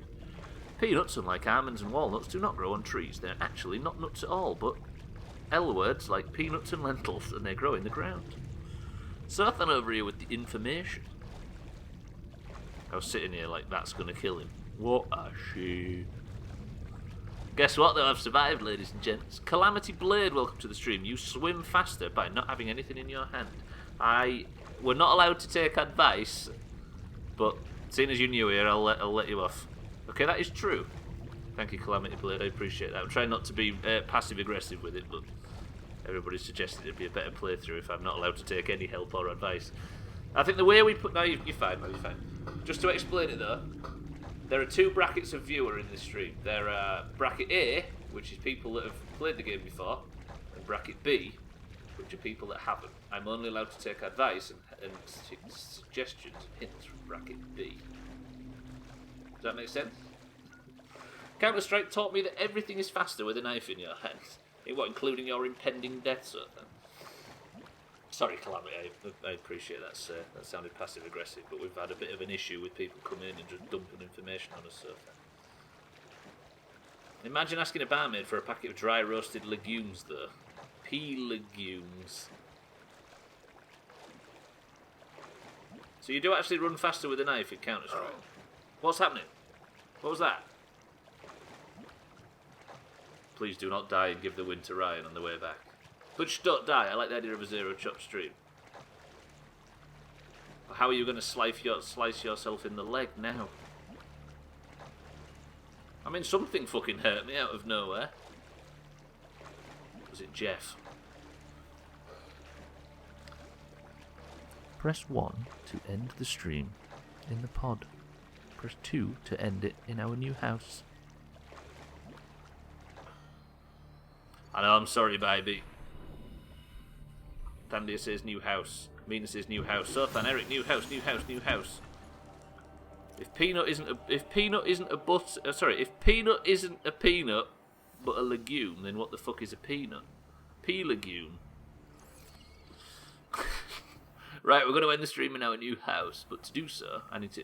Peanuts, unlike almonds and walnuts, do not grow on trees. They're actually not nuts at all, but L words like peanuts and lentils, and they grow in the ground. Sothan over here with the information. I was sitting here like, that's going to kill him. What a shame. Guess what, though? I've survived, ladies and gents. Calamity Blade, welcome to the stream. You swim faster by not having anything in your hand. We're not allowed to take advice, but seeing as you're new here, I'll let you off. Okay, that is true. Thank you, Calamity Blade. I appreciate that. I'm trying not to be passive-aggressive with it, but everybody suggested it'd be a better playthrough if I'm not allowed to take any help or advice. I think the way we put... No, you're fine, man, you're fine. Just to explain it, though, there are two brackets of viewer in this stream. There are bracket A, which is people that have played the game before, and bracket B, which are people that haven't. I'm only allowed to take advice and suggestions, hints from bracket B. Does that make sense? Counter-Strike taught me that everything is faster with a knife in your hand. What, including your impending death, sort of thing? Sorry, Calamity, I appreciate that, sir. That sounded passive-aggressive, but we've had a bit of an issue with people coming in and just dumping information on us, sir. Imagine asking a barmaid for a packet of dry roasted legumes, though. Pea legumes. So you do actually run faster with a knife in Counter-Strike? What's happening? What was that? Please do not die and give the win to Ryan on the way back. But just don't die. I like the idea of a zero chop stream. How are you going to slice yourself in the leg now? I mean, something fucking hurt me out of nowhere. Was it Jeff? Press 1 to end the stream in the pod. Press 2 to end it in our new house. I know, I'm sorry, baby. Thandia says new house. Mina says new house. Sothan, Eric, new house, new house, new house. If peanut isn't a peanut but a legume, then what the fuck is a peanut? Pea legume. Right, we're going to end the stream in our new house, but to do so, I need to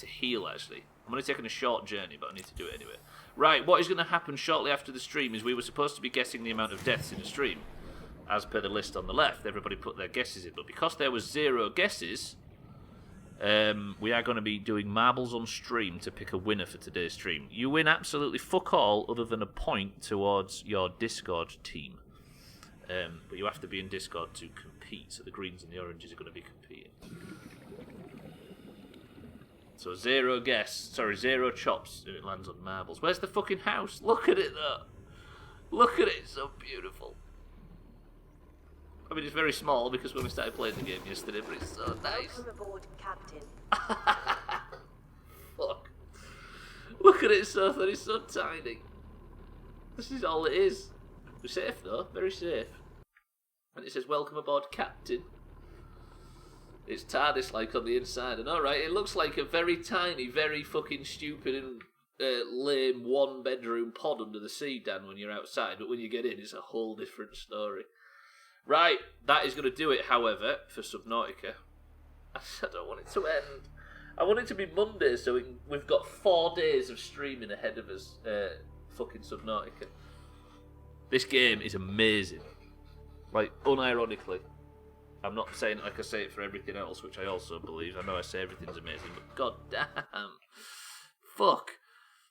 heal. Actually, I'm only taking a short journey, but I need to do it anyway. Right, what is going to happen shortly after the stream is we were supposed to be guessing the amount of deaths in a stream, as per the list on the left. Everybody put their guesses in, but because there was 0 guesses, we are going to be doing marbles on stream to pick a winner for today's stream. You win absolutely fuck all other than a point towards your Discord team. But you have to be in Discord to compete, so the greens and the oranges are going to be competing. So 0 chops if it lands on marbles. Where's the fucking house? Look at it though. Look at it, it's so beautiful. I mean, it's very small because when we started playing the game yesterday, but it's so nice. Welcome aboard, Captain. Fuck. Look at it, Sothan, it's so tiny. This is all it is. We're safe though, very safe. And it says, welcome aboard, Captain. It's TARDIS-like on the inside. And alright, it looks like a very tiny, very fucking stupid and lame 1-bedroom pod under the sea, Dan, when you're outside. But when you get in, it's a whole different story. Right, that is going to do it, however, for Subnautica. I don't want it to end. I want it to be Monday, so we've got 4 days of streaming ahead of us, fucking Subnautica. This game is amazing. Like, unironically. I'm not saying it like I say it for everything else, which I also believe. I know I say everything's amazing, but god damn. Fuck.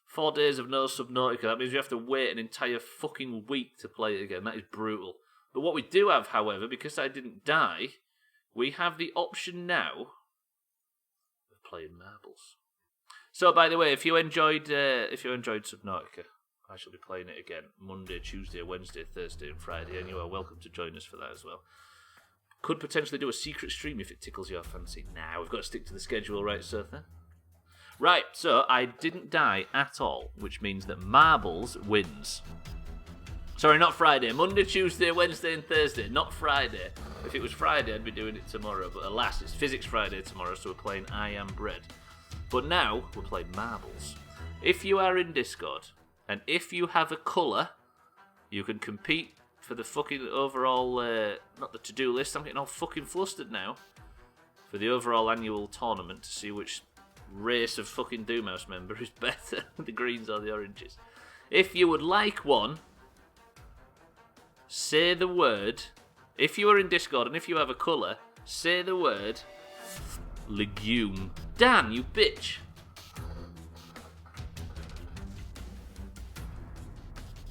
4 days of no Subnautica. That means you have to wait an entire fucking week to play it again. That is brutal. But what we do have, however, because I didn't die, we have the option now of playing marbles. So, by the way, if you enjoyed Subnautica, I shall be playing it again Monday, Tuesday, Wednesday, Thursday, and Friday, and you are welcome to join us for that as well. Could potentially do a secret stream if it tickles your fancy. Nah, we've got to stick to the schedule, right, Sotha? Right, so I didn't die at all, which means that marbles wins. Sorry, not Friday. Monday, Tuesday, Wednesday, and Thursday. Not Friday. If it was Friday, I'd be doing it tomorrow. But alas, it's Physics Friday tomorrow, so we're playing I Am Bread. But now, we're playing marbles. If you are in Discord, and if you have a colour, you can compete for the fucking overall, not the to-do list, I'm getting all fucking flustered now, for the overall annual tournament to see which race of fucking Doomhaus member is better, the greens or the oranges. If you would like one, say the word. If you are in Discord and if you have a colour, say the word legume. Dan, you bitch.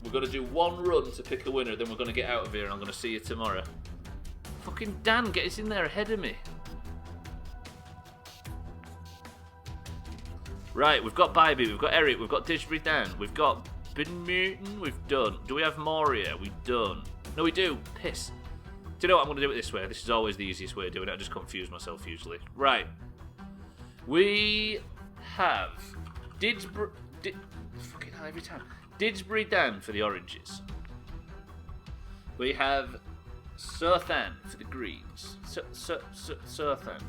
We're going to do 1 run to pick a winner, then we're going to get out of here and I'm going to see you tomorrow. Fucking Dan, get us in there ahead of me. Right, we've got Bybee, we've got Eric, we've got Disbury Dan, we've got Bin Mutant, we've done. Do we have Moria? We done. No, we do. Piss. Do you know what? I'm going to do it this way. This is always the easiest way of doing it. I just confuse myself usually. Right. We have fucking hell every time. Didsbury Dan for the oranges. We have Sothan for the greens. Sothan.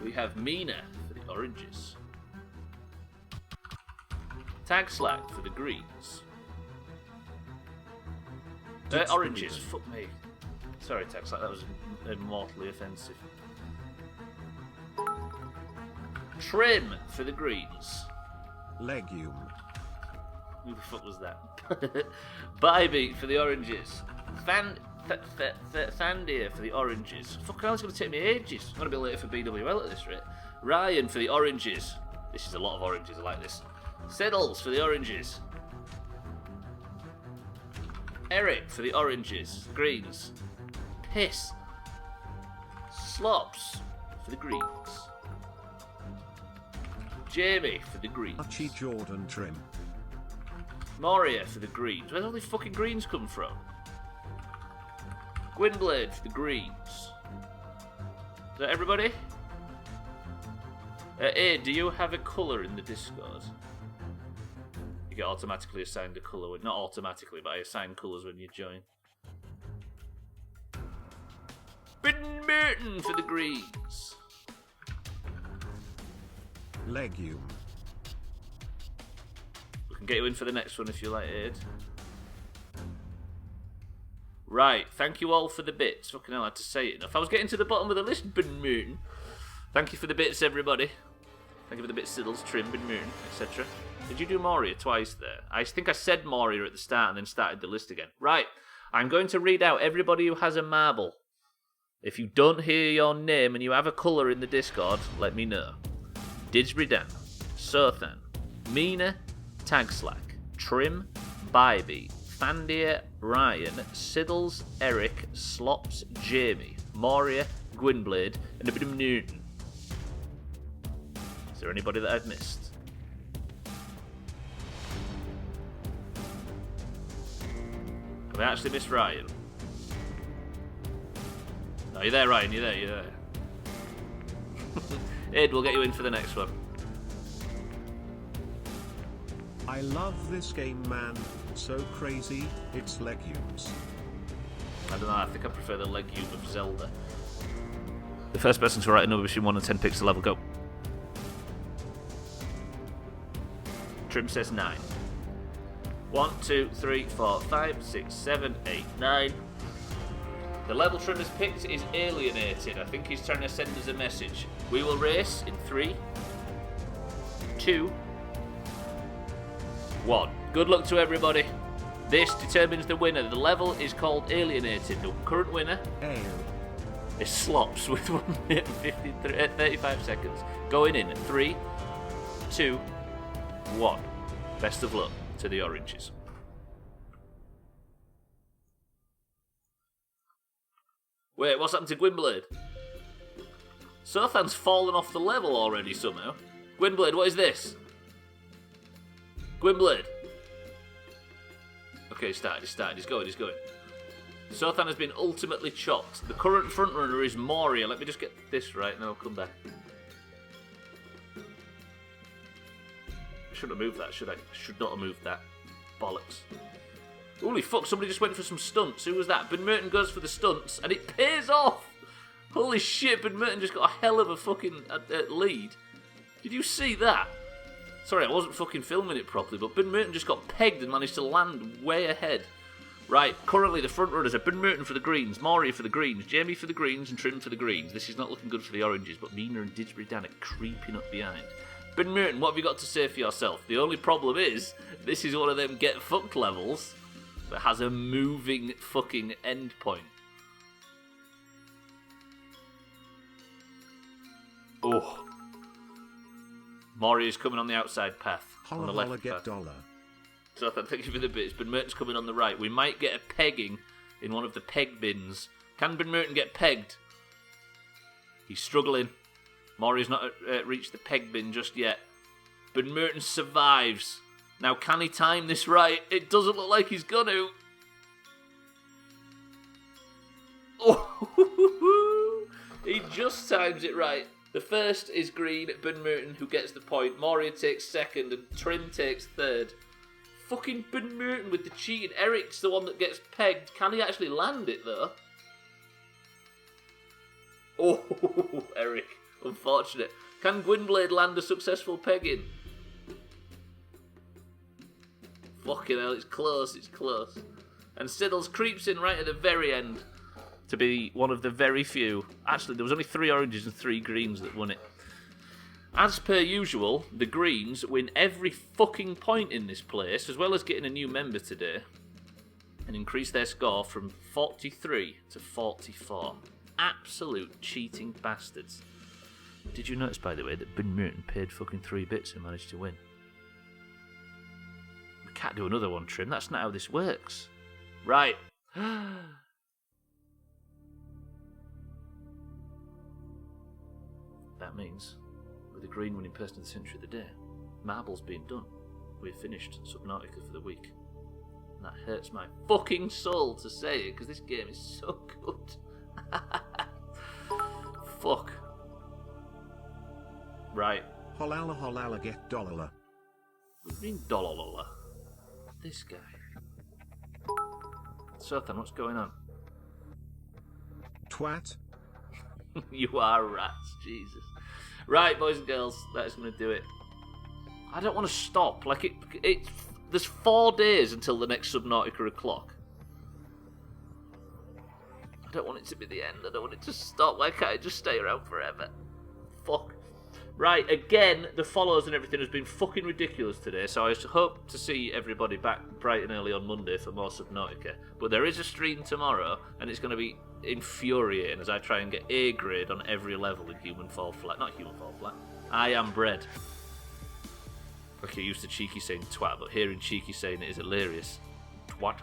We have Mina for the oranges. Tag Slack for the greens. Oranges, fuck me. Sorry, Tag Slack, that was immortally offensive. Trim for the greens. Legume. Who the fuck was that? Bybee for the oranges. Thandia for the oranges. Fuck hell, it's going to take me ages. I'm going to be late for BWL at this rate. Ryan for the oranges. This is a lot of oranges, I like this. Siddles for the oranges. Eric for the oranges. Greens. Piss. Slops for the greens. Jamie for the greens. Archie Jordan Trim. Moria for the greens. Where'd all these fucking greens come from? Gwynblade for the greens. Is that everybody? Do you have a colour in the Discord? You get automatically assigned a colour. Not automatically, but I assign colours when you join. Ben Merton for the greens. Legume. We can get you in for the next one if you like, Ed. Right, thank you all for the bits. Fucking hell, I had to say it enough. I was getting to the bottom of the list, Ben Merton. Thank you for the bits, everybody. Thank you for the bits, Siddles, Trim, Ben Merton, etc. Did you do Moria twice there? I think I said Moria at the start and then started the list again. Right, I'm going to read out everybody who has a marble. If you don't hear your name and you have a colour in the Discord, let me know. Didsbury Dan, Sothan, Mina, Tagslack, Trim, Bybee, Fandia, Ryan, Siddles, Eric, Slops, Jamie, Moria, Gwynblade, and a bit of Newton. Is there anybody that I've missed? Have I actually missed Ryan? No, you're there, Ryan, you're there. Ed, we'll get you in for the next one. I love this game, man. So crazy, it's legumes. I don't know, I think I prefer the legume of Zelda. The first person to write a number between 1 and 10 pixel level, go. Trim says 9. 1, 2, 3, 4, 5, 6, 7, 8, 9. The level Trim has picked is alienated. I think he's trying to send us a message. We will race in 3, 2, 1. Good luck to everybody. This determines the winner. The level is called Alienated. The current winner is Slops with 1 minute and 35 seconds. Going in at 3, 2, 1. Best of luck to the oranges. Wait, what's happened to Gwynblade? Sothan's fallen off the level already somehow. Gwynblade, what is this? Gwynblade. Okay, he's started. He's going. Sothan has been ultimately chopped. The current frontrunner is Moria. Let me just get this right and then I'll come back. I shouldn't have moved that, should I? Should not have moved that. Bollocks. Holy fuck, somebody just went for some stunts. Who was that? Ben Merton goes for the stunts and it pays off! Holy shit, Ben Merton just got a hell of a fucking lead. Did you see that? Sorry, I wasn't fucking filming it properly, but Ben Merton just got pegged and managed to land way ahead. Right, currently the front runners are Ben Merton for the greens, Moria for the greens, Jamie for the greens, and Trim for the greens. This is not looking good for the oranges, but Mina and Didsbury Dan are creeping up behind. Ben Merton, what have you got to say for yourself? The only problem is, this is one of them get fucked levels that has a moving fucking end point. Oh. Moria's coming on the outside path. Holla, on the left holla, get path. dollar. So thank you for the bits. Ben Merton's coming on the right. We might get a pegging in one of the peg bins. Can Ben Merton get pegged? He's struggling. Moria's not reached the peg bin just yet. Ben Merton survives. Now, can he time this right? It doesn't look like he's going to. Oh, he just times it right. The first is green, Ben Merton, who gets the point. Moria takes second and Trim takes third. Fucking Ben Merton with the cheating. Eric's the one that gets pegged. Can he actually land it, though? Oh, Eric. Unfortunate. Can Gwynblade land a successful pegging? Fucking hell, it's close. And Siddles creeps in right at the very end to be one of the very few. Actually, there was only 3 oranges and 3 greens that won it. As per usual, the greens win every fucking point in this place, as well as getting a new member today, and increase their score from 43 to 44. Absolute cheating bastards. Did you notice, by the way, that Ben Merton paid fucking 3 bits and managed to win? We can't do another one, Trim. That's not how this works. Right. That means we're We're the green winning person of the century of the day. Marble's been done. We've finished Subnautica for the week. And that hurts my fucking soul to say it, because this game is so good. Fuck. Right. Holala holala get dollar. What do you mean dollar? This guy. So then, what's going on? Twat. You are rats, Jesus. Right, boys and girls, that is going to do it. I don't want to stop. Like, there's 4 days until the next Subnautica o'clock. I don't want it to be the end. I don't want it to stop. Why can't it just stay around forever? Fuck. Right, again, the follows and everything has been fucking ridiculous today, so I hope to see everybody back bright and early on Monday for more Subnautica. But there is a stream tomorrow, and it's going to be infuriating as I try and get A grade on every level in Human Fall Flat. Not Human Fall Flat. I am bread. Okay, used to Cheeky saying twat, but hearing Cheeky saying it is hilarious. Twat.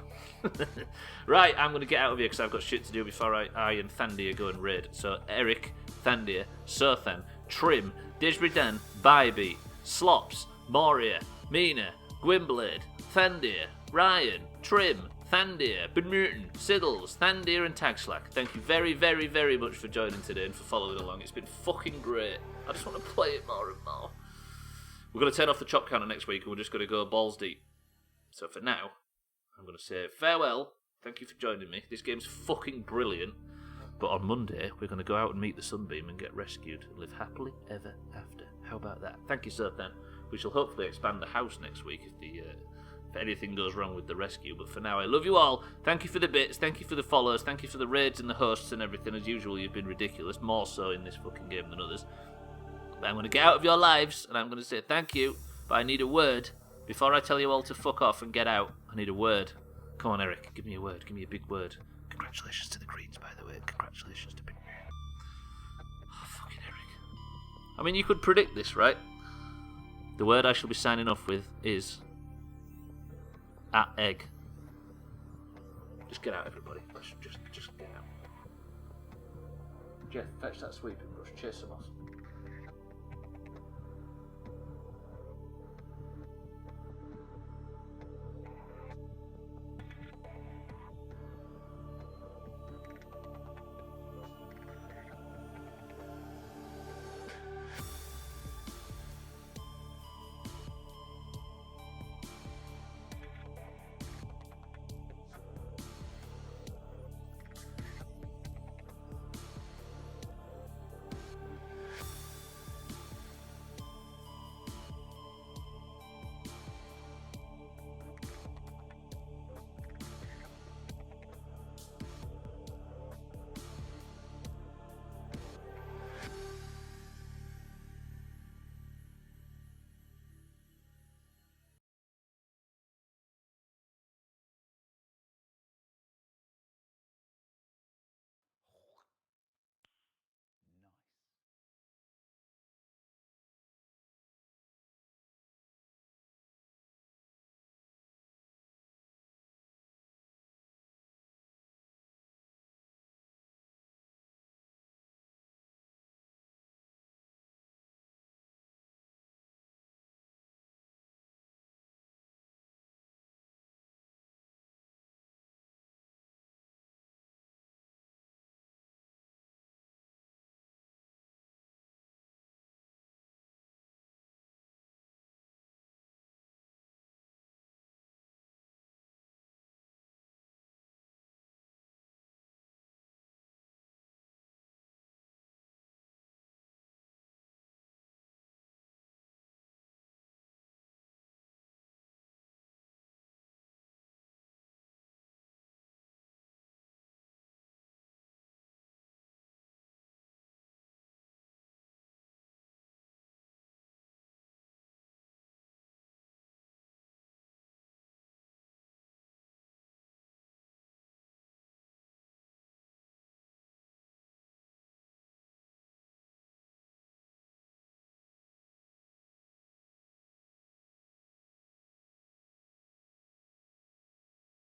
Right, I'm going to get out of here because I've got shit to do before I and Thandia go and raid. So, Eric, Thandia, Sothan, Trim, Dishbridan, Bybeat, Slops, Moria, Mina, Gwynblade, Thandia, Ryan, Trim, Thandia, Benmutin, Siddles, Thandia and Tagslack. Thank you very, very, very much for joining today and for following along. It's been fucking great. I just want to play it more and more. We're going to turn off the chop counter next week and we're just going to go balls deep. So for now, I'm going to say farewell. Thank you for joining me. This game's fucking brilliant. But on Monday, we're going to go out and meet the Sunbeam and get rescued and live happily ever after. How about that? Thank you, sir, then. We shall hopefully expand the house next week if anything goes wrong with the rescue. But for now, I love you all. Thank you for the bits. Thank you for the follows. Thank you for the raids and the hosts and everything. As usual, you've been ridiculous. More so in this fucking game than others. But I'm going to get out of your lives and I'm going to say thank you. But I need a word. Before I tell you all to fuck off and get out, I need a word. Come on, Eric. Give me a word. Give me a big word. Congratulations to the Greens, by the way. Congratulations to Big Man. Oh, fucking Eric. I mean, you could predict this, right? The word I shall be signing off with is... egg. Just get out, everybody. Just get out. Jeff, fetch that sweeping brush. Chase them off.